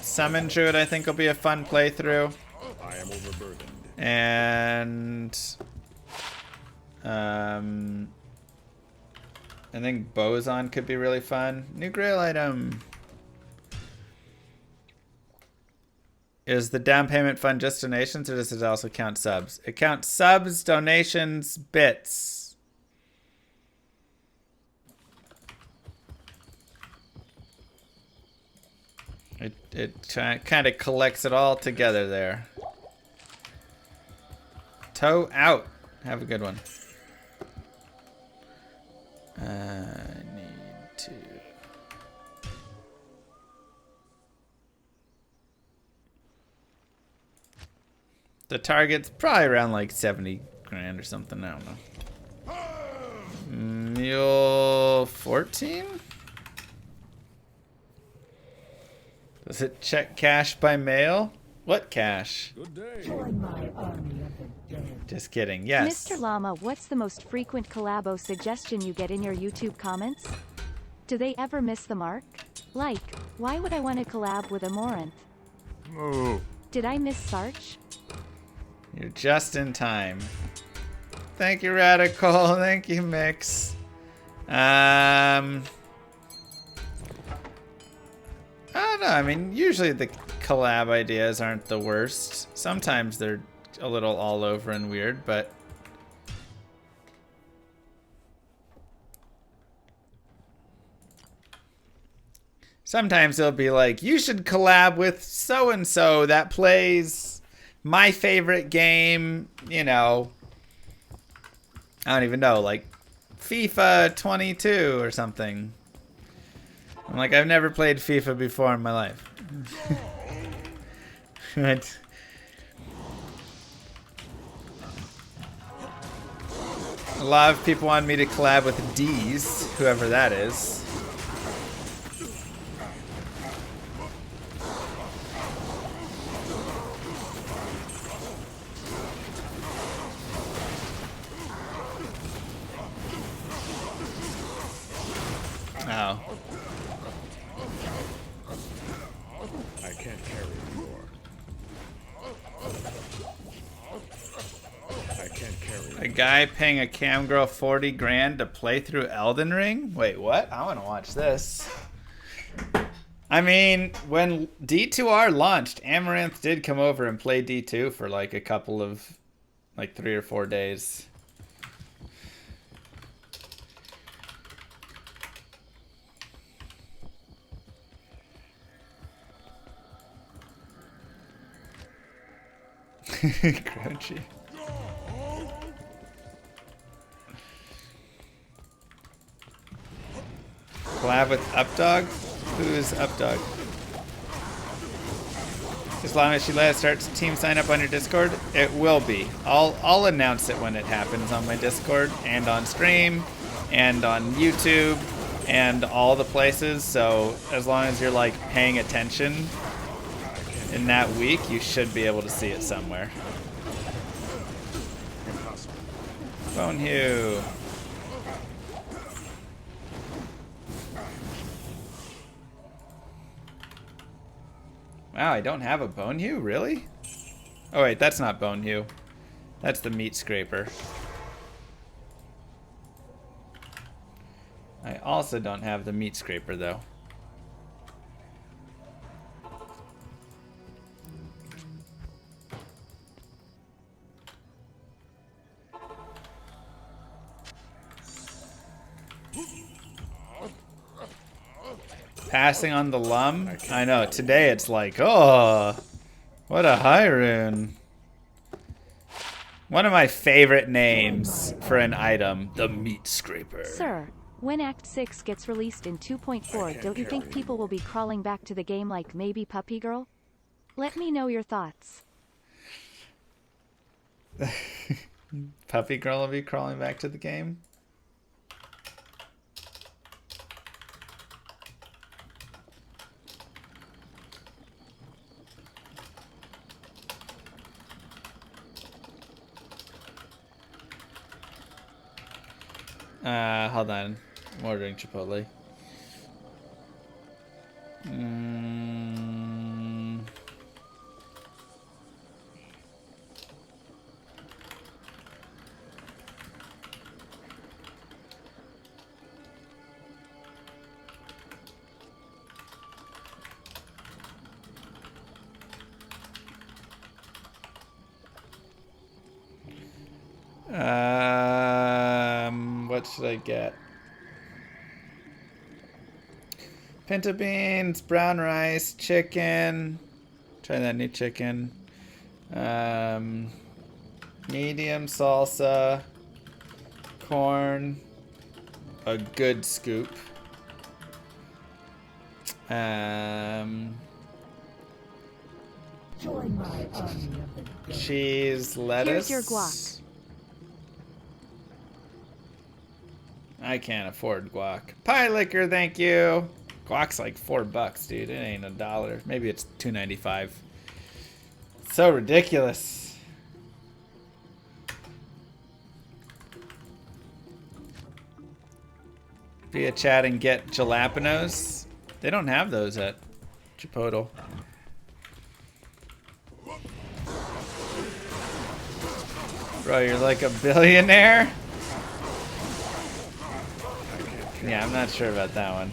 A: Summon Druid I think will be a fun playthrough.
E: I am overburdened.
A: And I think Boson could be really fun. New Grail item. Is the down payment fund just donations or does it also count subs? It counts subs, donations, bits. It kind of collects it all together there. Toe out. Have a good one. I need to. The target's probably around like 70 grand or something. I don't know. Mule 14? Does it check cash by mail? What cash?
C: Good day.
G: Join my army of the dead.
A: Just kidding. Yes.
B: Mr. Llama, what's the most frequent collabo suggestion you get in your YouTube comments? Do they ever miss the mark? Like, why would I want to collab with Amaranth?
F: Move.
B: Did I miss Sarch?
A: You're just in time. Thank you, Radical. Thank you, Mix. I don't know. I mean, usually the collab ideas aren't the worst. Sometimes they're a little all over and weird, but sometimes they'll be like, you should collab with so-and-so that plays my favorite game, you know, I don't even know, like FIFA 22 or something. I'm like, I've never played FIFA before in my life. But a lot of people want me to collab with D's, whoever that is. Oh.
E: I can't carry anymore. I can't carry
A: A guy paying a cam girl 40 grand to play through Elden Ring? Wait, what? I want to watch this. I mean, when D2R launched, Amaranth did come over and play D2 for like a couple of, like 3 or 4 days. Crunchy. Collab with Updog? Who's Updog? As long as she let us start team sign up on your Discord, it will be. I'll announce it when it happens on my Discord and on stream and on YouTube and all the places. So as long as you're like paying attention in that week, you should be able to see it somewhere. Bone Hue. Wow, I don't have a Bone Hue? Really? Oh wait, that's not Bone Hue. That's the Meat Scraper. I also don't have the Meat Scraper though. Passing on the Lum? I know, today it's like, oh, what a high rune. One of my favorite names for an item, the Meat Scraper.
B: Sir, when Act 6 gets released in 2.4, don't you think people will be crawling back to the game like maybe Puppy Girl? Let me know your thoughts.
A: Puppy Girl will be crawling back to the game? Hold on. I'm ordering Chipotle. What should I get? Pinto beans, brown rice, chicken. Try that new chicken. Medium salsa, corn, a good scoop.
G: Join my army of the dead.
A: Cheese, lettuce.
B: Here's your guac.
A: I can't afford guac. Pie liquor, thank you. Guac's like $4, dude. It ain't $1. Maybe it's $2.95. So ridiculous. Via chat and get jalapenos. They don't have those at Chipotle. Bro, you're like a billionaire? Yeah, I'm not sure about that one.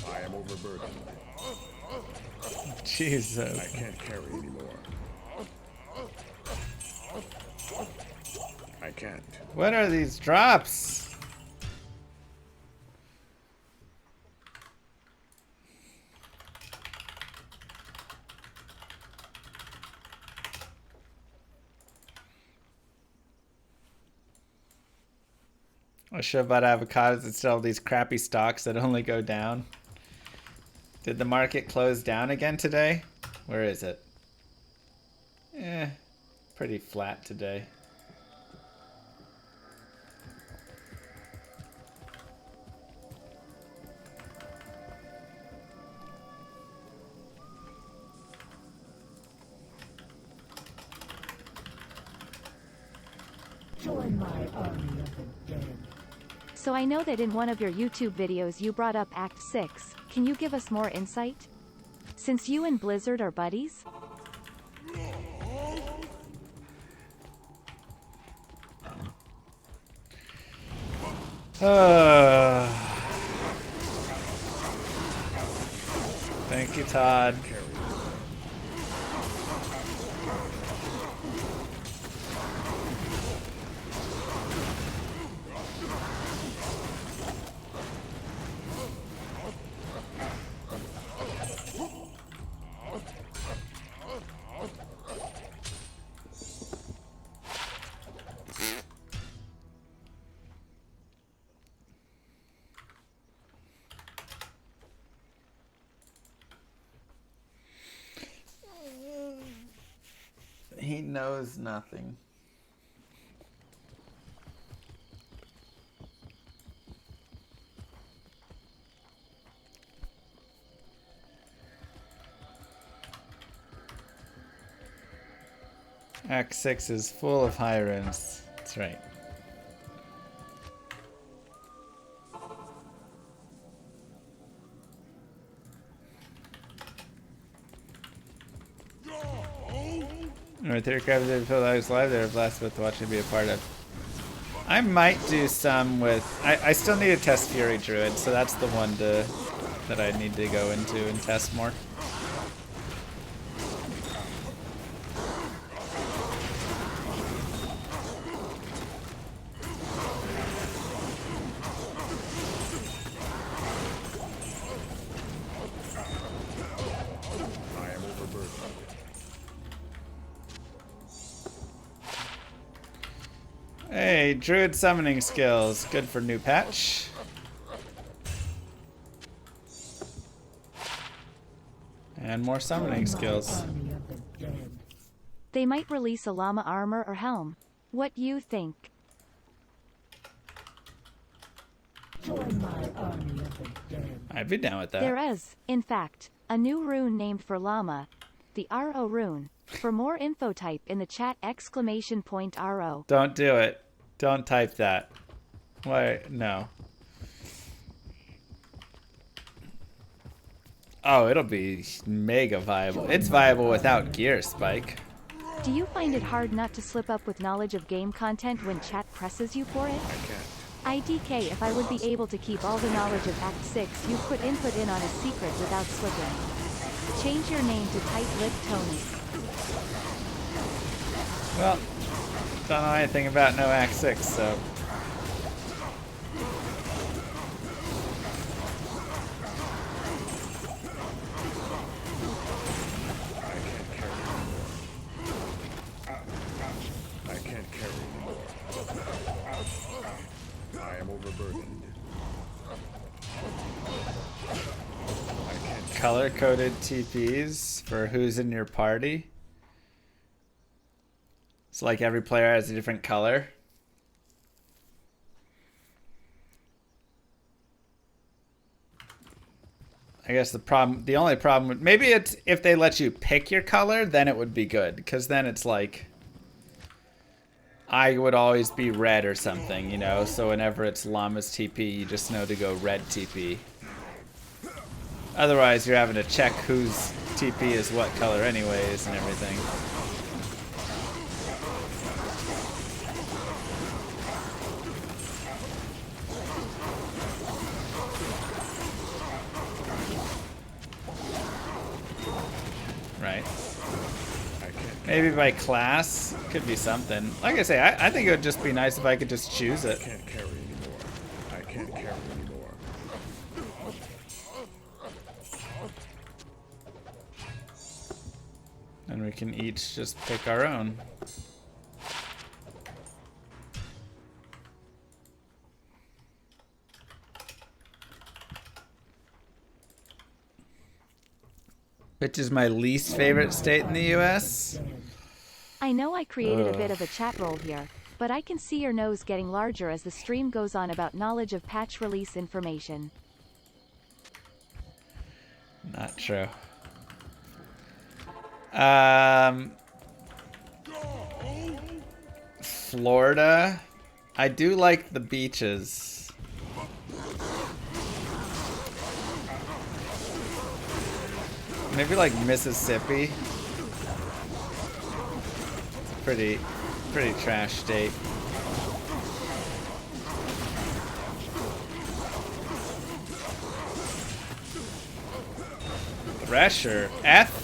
E: I am overburdened.
A: Jesus.
E: I can't carry anymore. I can't.
A: What are these drops? I should have bought avocados instead of these crappy stocks that only go down. Did the market close down again today? Where is it? Pretty flat today.
G: Join my army of the dead.
B: So I know that in one of your YouTube videos you brought up Act 6. Can you give us more insight? Since you and Blizzard are buddies?
A: Thank you, Todd. He knows nothing. Act 6 is full of high runes. That's right. Or theory crabs that feel I was live there, blessed with watching be a part of. I might do some with. I still need to test Fury Druid, so that's the one that I need to go into and test more.
E: I am overburdened.
A: Hey, Druid summoning skills. Good for new patch. And more summoning skills.
G: Army of the dead.
B: They might release a llama armor or helm. What you think?
G: Join my army of the dead.
A: I'd be down with that.
B: There is, in fact, a new rune named for llama. The RO rune. For more info type in the chat !RO.
A: Don't do it. Don't type that. Why? No. Oh, it'll be mega viable. It's viable without gear, Spike.
B: Do you find it hard not to slip up with knowledge of game content when chat presses you for it?
E: I can't.
B: IDK, if I would be able to keep all the knowledge of Act 6 you could input in on a secret without slipping. Change your name to Tight Lip Tony.
A: Well, don't know anything about no Act 6, so.
E: I can't carry anymore. I am overburdened. I can't.
A: Color-coded TPs for who's in your party. It's like every player has a different color. I guess the only problem would, maybe it's if they let you pick your color, then it would be good. Because then it's like, I would always be red or something, you know? So whenever it's Llama's TP, you just know to go red TP. Otherwise, you're having to check whose TP is what color anyways and everything. Right. Maybe by class could be something. Like I say, I think it would just be nice if I could just choose it.
E: I can't carry anymore. I can't carry anymore.
A: And we can each just pick our own. Which is my least favorite state in the US?
B: I know I created a bit of a chat roll here, but I can see your nose getting larger as the stream goes on about knowledge of patch release information.
A: Not true. Florida. I do like the beaches. Maybe like Mississippi. It's a pretty trash state. Thresher. F?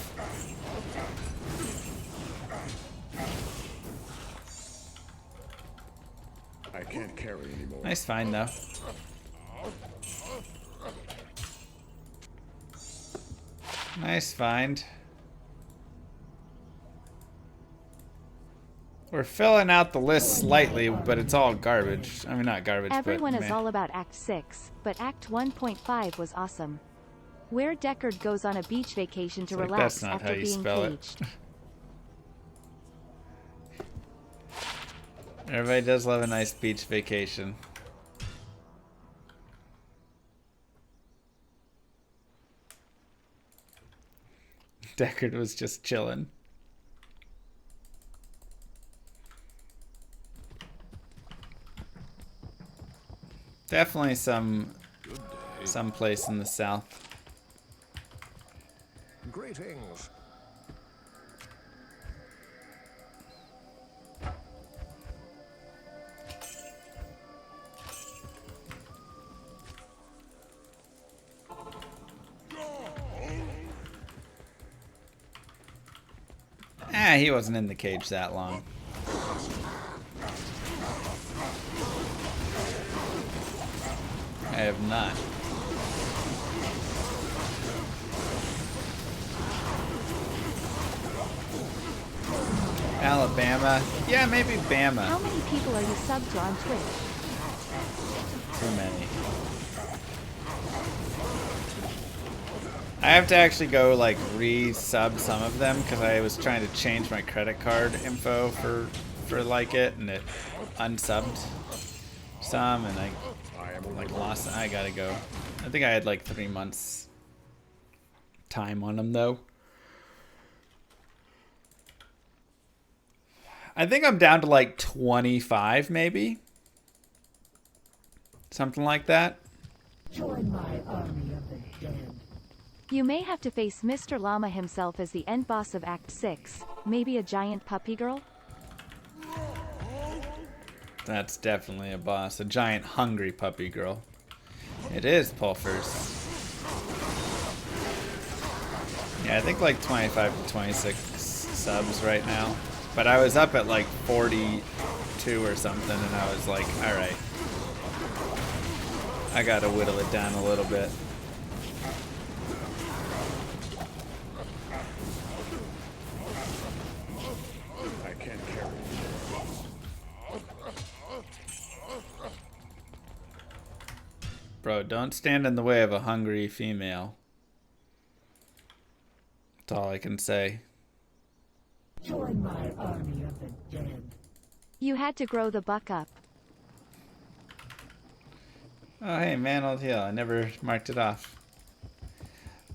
E: I can't carry anymore.
A: Nice find though. Nice find. We're filling out the list slightly, but it's all garbage. I mean, not garbage,
B: Everyone
A: but
B: is
A: meh.
B: all about Act 6, but Act 1.5 was awesome. Where Deckard goes on a beach vacation to
A: It's like,
B: relax
A: that's not
B: after
A: how you
B: being
A: spell it.
B: caged.
A: Everybody does love a nice beach vacation. Deckard was just chilling. Definitely some place in the south.
E: Greetings.
A: Ah, he wasn't in the cage that long. I have not. Alabama. Yeah, maybe
B: How
A: Bama.
B: many people are you subbed to on Twitch?
A: Too many. I have to actually go like re-sub some of them because I was trying to change my credit card info for like it, and it unsubbed some, and I like lost. I gotta go. I think I had like 3 months time on them though. I think I'm down to like 25 maybe. Something like that.
G: Join my army of the dead.
B: You may have to face Mr. Llama himself as the end boss of Act 6, maybe a giant puppy girl?
A: That's definitely a boss. A giant hungry puppy girl. It is Pulfers. Yeah, I think like 25 to 26 subs right now. But I was up at like 42 or something, and I was like, alright. I gotta whittle it down a little bit.
E: I can't carry anymore.
A: Bro, don't stand in the way of a hungry female. That's all I can say.
G: Join my army of the dead.
B: You had to grow the buck up.
A: Oh, hey, man, old hill. I never marked it off.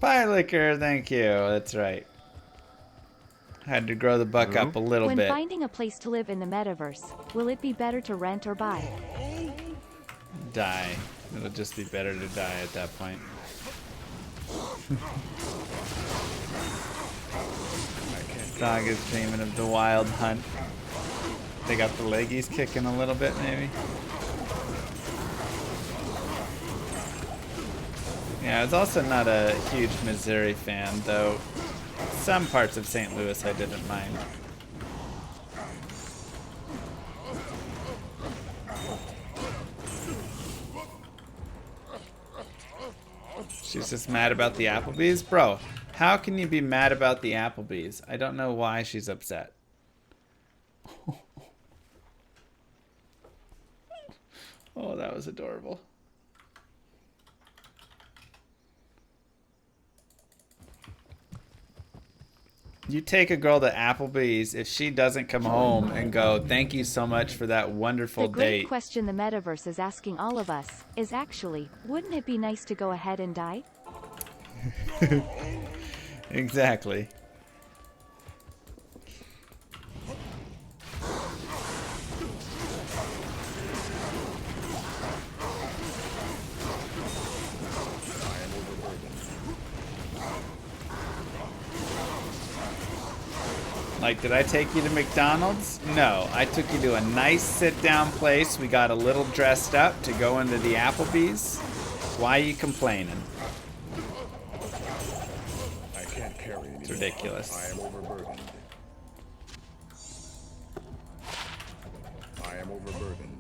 A: Pie liquor, thank you. That's right. Had to grow the buck up a little
B: When
A: bit.
B: finding a place to live in the metaverse, will it be better to rent or buy?
A: Die. It'll just be better to die at that point. Dog is dreaming of the wild hunt. They got the leggies kicking a little bit, maybe. Yeah, I was also not a huge Missouri fan, though some parts of St. Louis I didn't mind. She's just mad about the Applebee's? Bro, how can you be mad about the Applebee's? I don't know why she's upset. Oh, that was adorable. You take a girl to Applebee's, if she doesn't come home and go, thank you so much for that wonderful
B: The great
A: date.
B: question the metaverse is asking all of us is actually, wouldn't it be nice to go ahead and die?
A: Exactly. Like, did I take you to McDonald's? No, I took you to a nice sit-down place. We got a little dressed up to go into the Applebee's. Why are you complaining?
E: I can't carry anymore.
A: It's ridiculous.
E: I am overburdened. I am overburdened.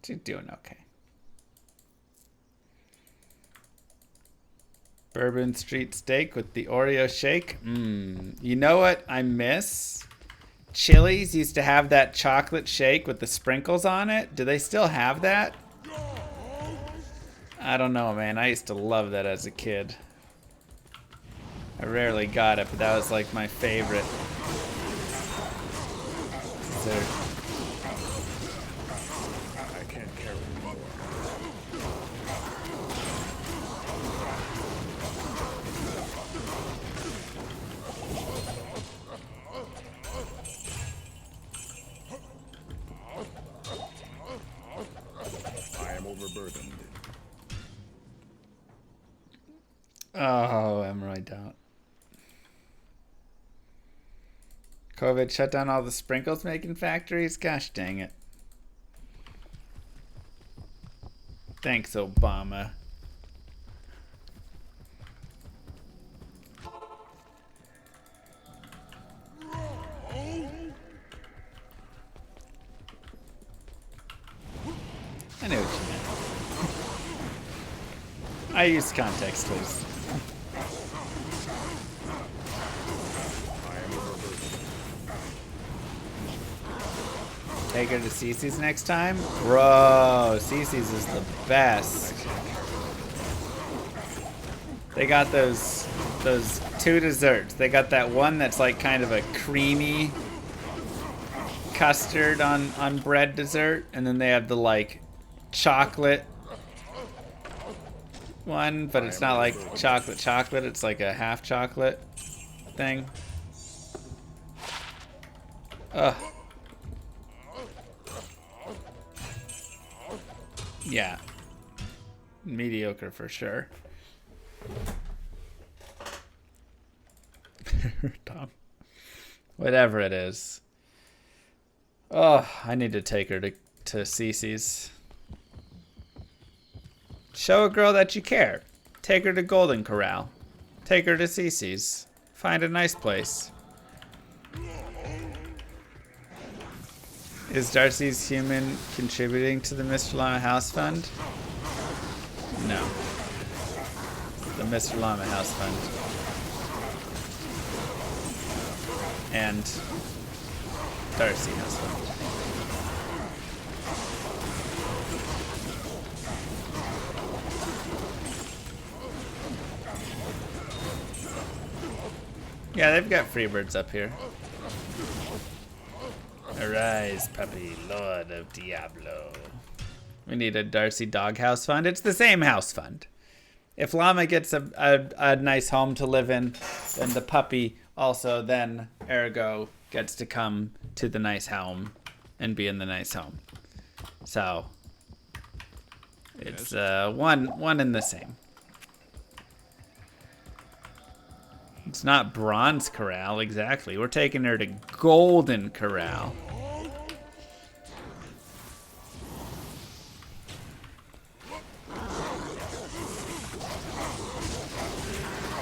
A: She's doing okay. Bourbon Street steak with the Oreo shake. You know what I miss? Chili's used to have that chocolate shake with the sprinkles on it. Do they still have that? I don't know, man. I used to love that as a kid. I rarely got it, but that was like my favorite dessert.
E: I can't carry anymore. I am overburdened.
A: Oh, Emerald don't. COVID shut down all the sprinkles making factories? Gosh dang it. Thanks, Obama. I know what you meant. I use context clues. Take her to Cece's next time? Bro, Cece's is the best. They got those two desserts. They got that one that's like kind of a creamy custard on bread dessert, and then they have the like chocolate one, but it's not like chocolate, it's like a half chocolate thing. Ugh. Yeah. Mediocre for sure. Tom. Whatever it is. Oh, I need to take her to Cece's. Show a girl that you care. Take her to Golden Corral. Take her to Cece's. Find a nice place. Is Darcy's human contributing to the Mr. Llama House Fund? No. The Mr. Llama House Fund. And Darcy House Fund. Yeah, they've got freebirds up here. Arise, puppy, lord of Diablo. We need a Darcy Doghouse Fund. It's the same house fund. If Llama gets a nice home to live in, then the puppy also then, ergo, gets to come to the nice home and be in the nice home. So, it's one and the same. It's not Bronze Corral, exactly. We're taking her to Golden Corral.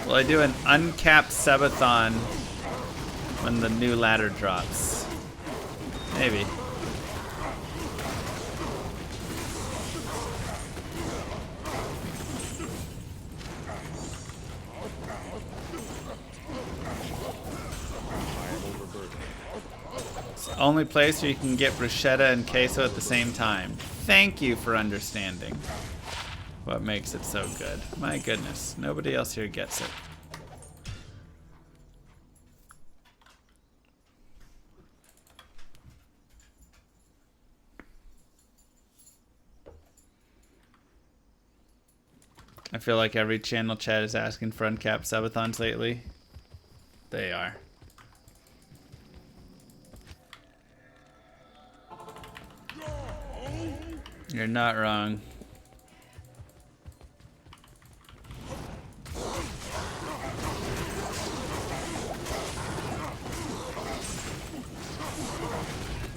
A: Will I do an uncapped subathon when the new ladder drops? Maybe. It's the only place where you can get bruschetta and queso at the same time. Thank you for understanding what makes it so good. My goodness, nobody else here gets it. I feel like every channel chat is asking for uncapped subathons lately. They are. You're not wrong.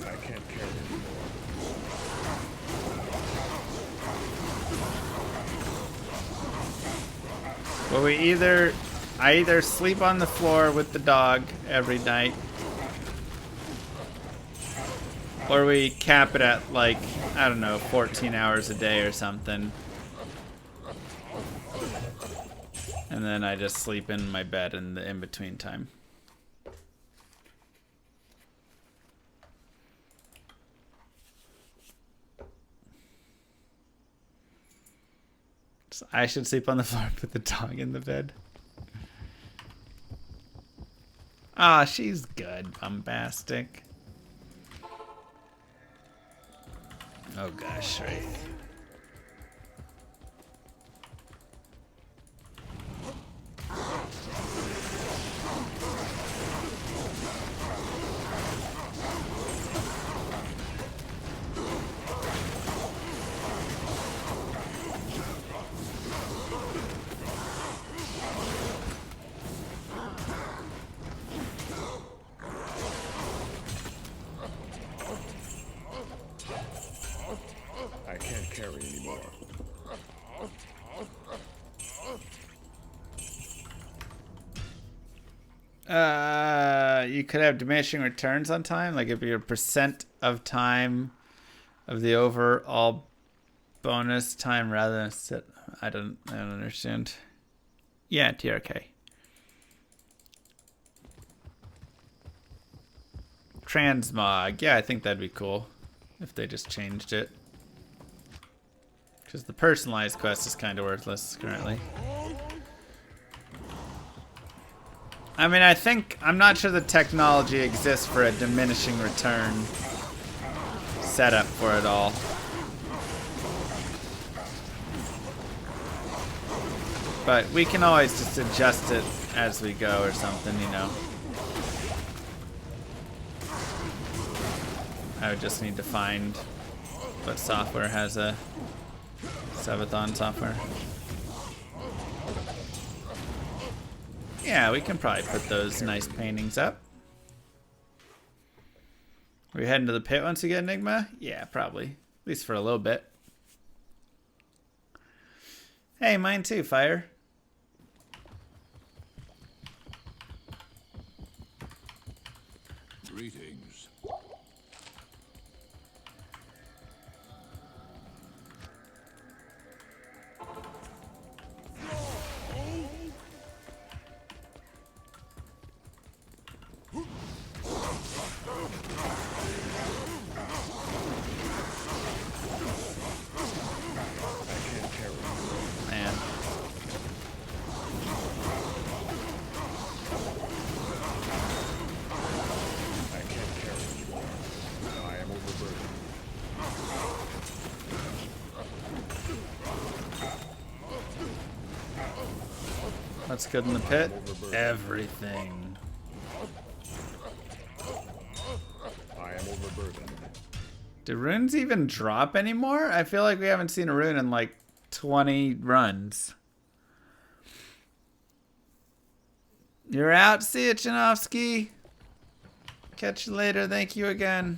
E: I can't carry anymore.
A: Well, I either sleep on the floor with the dog every night, or we cap it at, like, I don't know, 14 hours a day or something. And then I just sleep in my bed in the in-between time. So I should sleep on the floor and put the dog in the bed. Ah, she's good, bombastic. Oh gosh, Wraith.
E: I can't carry anymore.
A: You could have diminishing returns on time, like if your percent of time of the overall bonus time rather than sit. I don't understand. Yeah, TRK. Transmog. Yeah, I think that'd be cool if they just changed it. Because the personalized quest is kind of worthless currently. I mean, I'm not sure the technology exists for a diminishing return setup for it all. But we can always just adjust it as we go or something, you know. I would just need to find what software has a subathon software. Yeah, we can probably put those nice paintings up. Are we heading to the pit once we get Enigma? Yeah, probably. At least for a little bit. Hey, mine too, Fire.
C: Greetings.
A: Man. What's good in the pit? Everything.
E: I am overburdened.
A: Do runes even drop anymore? I feel like we haven't seen a rune in like 20 runs. You're out, see you, Chinovsky. Catch you later. Thank you again.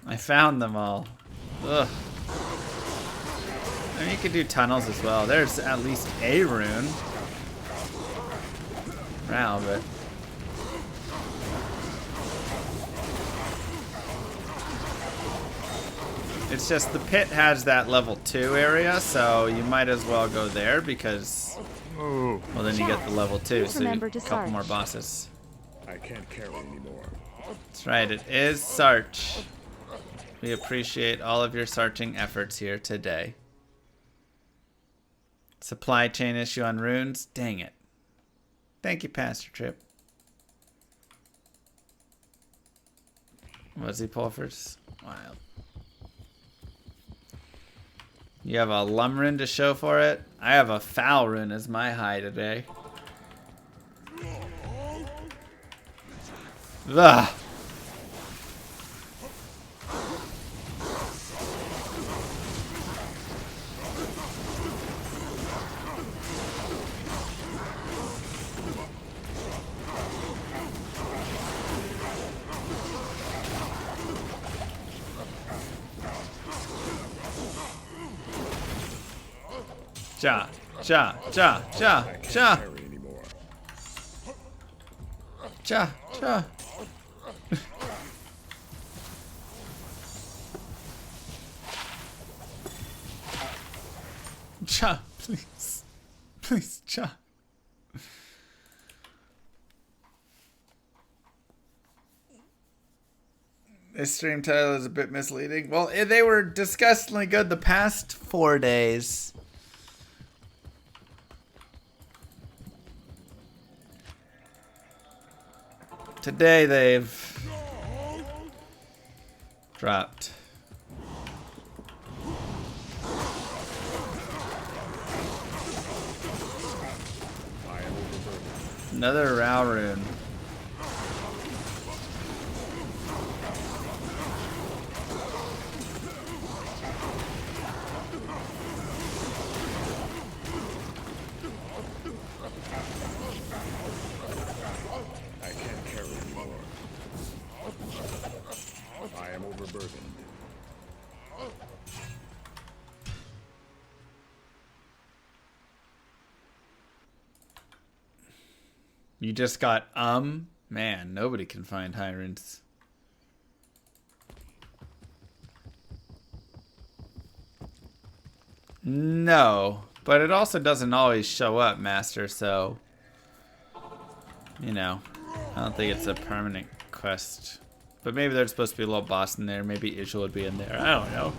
A: I found them all. Ugh. I mean, you could do tunnels as well. There's at least a rune. Wow, but... It's just the pit has that level 2 area, so you might as well go there because...
F: Move.
A: Well, then you get the level 2, so you,
B: remember
A: a
B: to
A: couple more
B: search.
A: bosses.
E: I can't carry anymore.
A: That's right, it is Sarch. We appreciate all of your searching efforts here today. Supply chain issue on runes? Dang it. Thank you, Pastor Trip. Was he Pulfers? Wild. You have a lum rune to show for it? I have a foul rune as my high today. Ugh. Ja, ja, ja, ja,
E: I can't
A: ja,
E: carry anymore.
A: ja, ja. Ja, please. Please, Ja. This stream title is a bit misleading. Well, they were disgustingly good the past 4 days. Today they've dropped.
E: I am overburdened.
A: Another Rao rune.
E: I can't carry anymore. I am overburdened.
A: You just got man, nobody can find high runes. No, but it also doesn't always show up, Master, so you know, I don't think it's a permanent quest. But maybe there's supposed to be a little boss in there. Maybe Ishul would be in there. I don't know.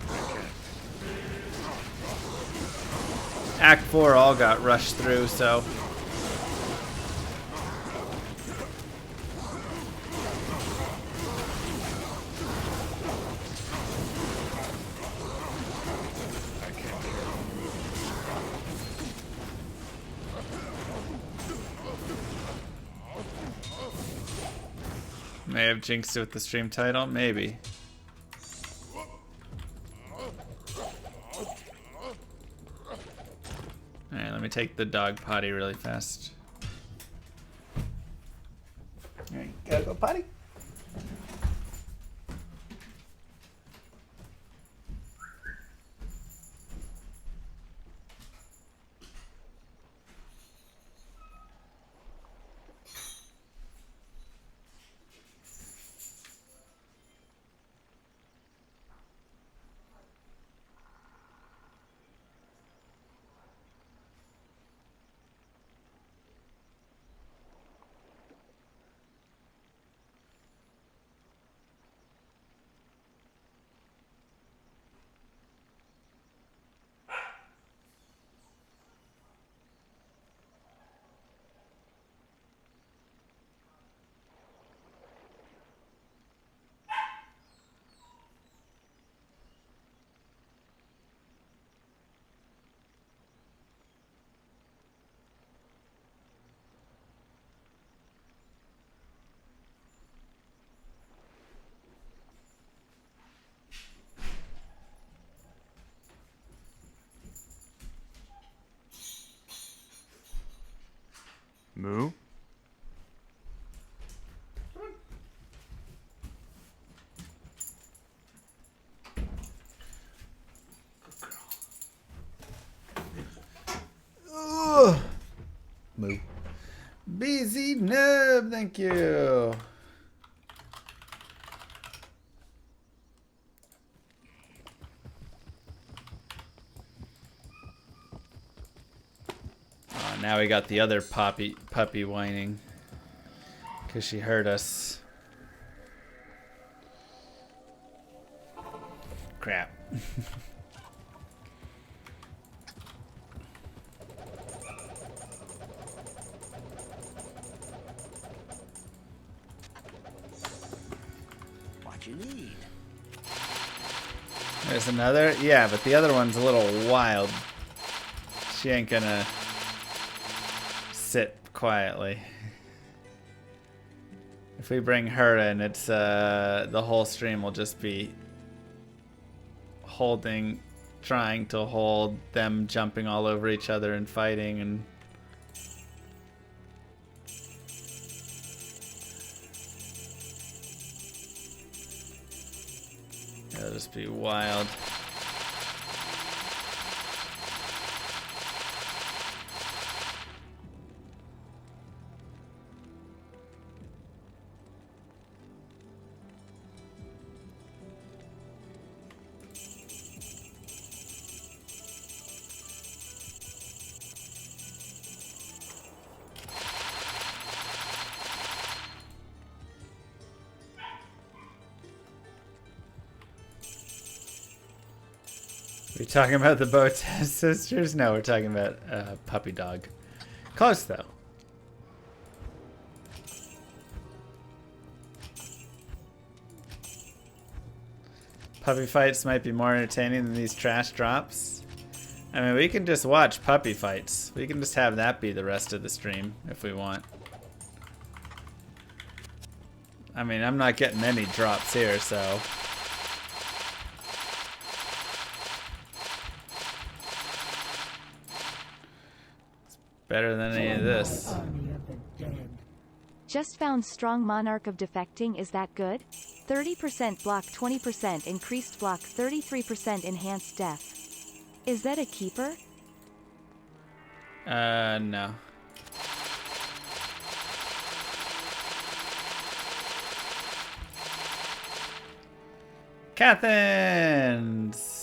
A: Act 4 all got rushed through, so... May have jinxed it with the stream title, maybe. Alright, let me take the dog potty really fast. Alright, gotta go potty.
F: Moo.
A: Ugh. Moo. BZ Nub, thank you. Oh, now we got the other puppy whining because she heard us. Crap.
H: What you need?
A: There's another? Yeah, but the other one's a little wild. She ain't gonna sit quietly. If we bring her in, it's the whole stream will just be trying to hold them jumping all over each other and fighting, and it'll just be wild. We're talking about the Botez sisters? No, we're talking about puppy dog. Close though. Puppy fights might be more entertaining than these trash drops. I mean, we can just watch puppy fights. We can just have that be the rest of the stream if we want. I mean, I'm not getting any drops here, so... better than any of this.
B: Just found strong monarch of defecting. Is that good? 30% block, 20% increased block, 33% enhanced def. Is that a keeper?
A: No. Cathans!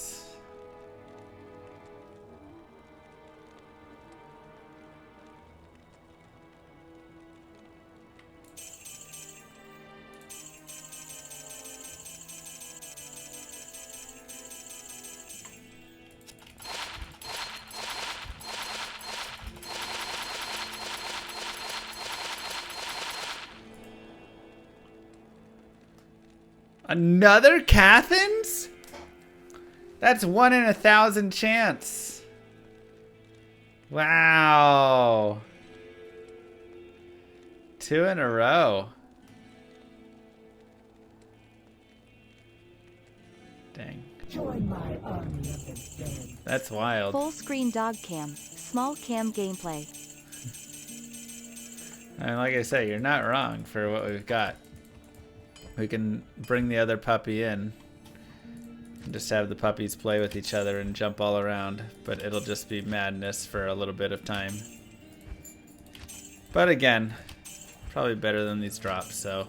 A: Another Cathans? That's 1 in 1,000 chance. Wow. 2 in a row. Dang.
G: Join my army of the dead.
A: That's wild.
B: Full screen dog cam. Small cam gameplay.
A: And like I say, you're not wrong for what we've got. We can bring the other puppy in and just have the puppies play with each other and jump all around, but it'll just be madness for a little bit of time. But again, probably better than these drops, so.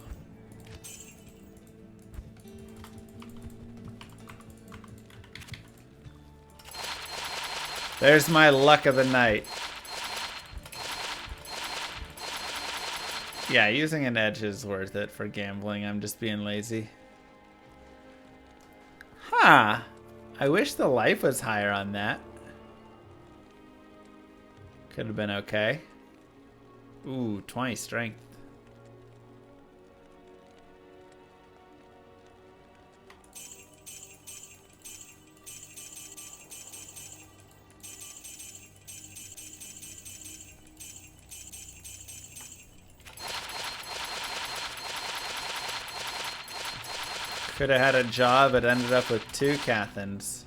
A: There's my luck of the night. Yeah, using an edge is worth it for gambling. I'm just being lazy. Huh. I wish the life was higher on that. Could have been okay. Ooh, 20 strength. Could have had a job, but ended up with 2 Cathans.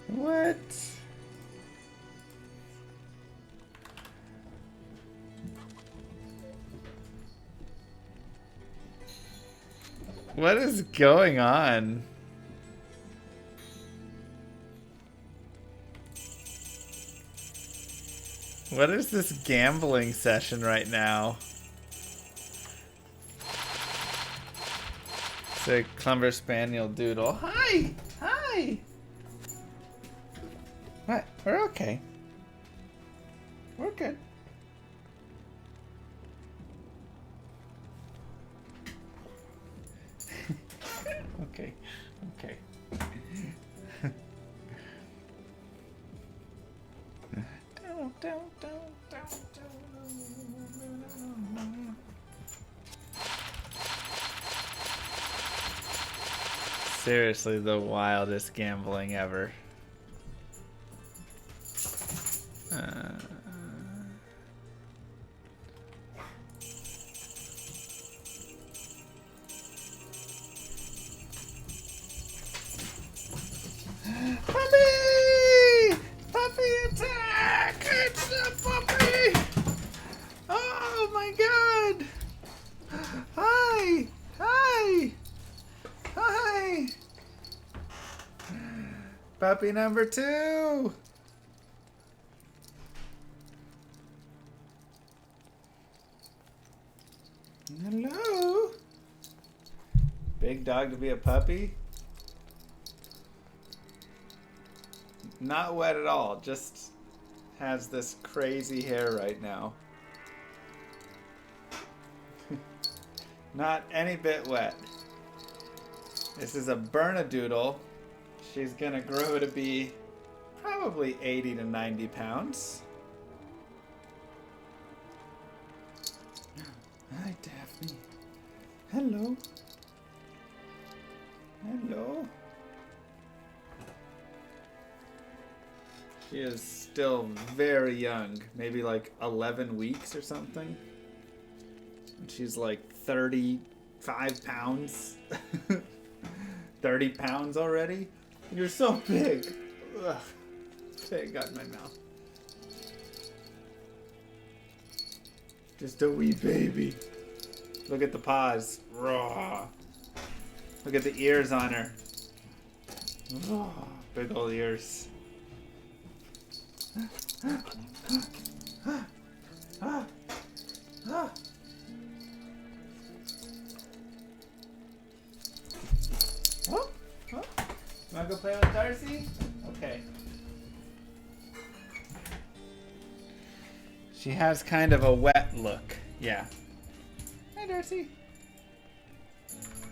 A: What? What is going on? What is this gambling session right now? It's a Clumber Spaniel doodle. Hi! Hi! What? We're okay. We're good. Okay. Okay. Seriously, the wildest gambling ever. Puppy! Puppy attack! It's a puppy! Oh my god! Hi! Hi! Hi! Puppy number 2! Hello? Big dog to be a puppy? Not wet at all, just has this crazy hair right now. Not any bit wet. This is a Bernedoodle. She's gonna grow to be probably 80 to 90 pounds. Hi, Daphne. Hello. Hello. She is still very young, maybe like 11 weeks or something. And she's like 35 pounds. 30 pounds already? You're so big. Ugh. It got in my mouth. Just a wee baby. Look at the paws. Raw. Look at the ears on her. Raw. Big old ears. Oh, oh. Wanna go play with Darcy? Okay. She has kind of a wet look. Yeah. Hi, Darcy.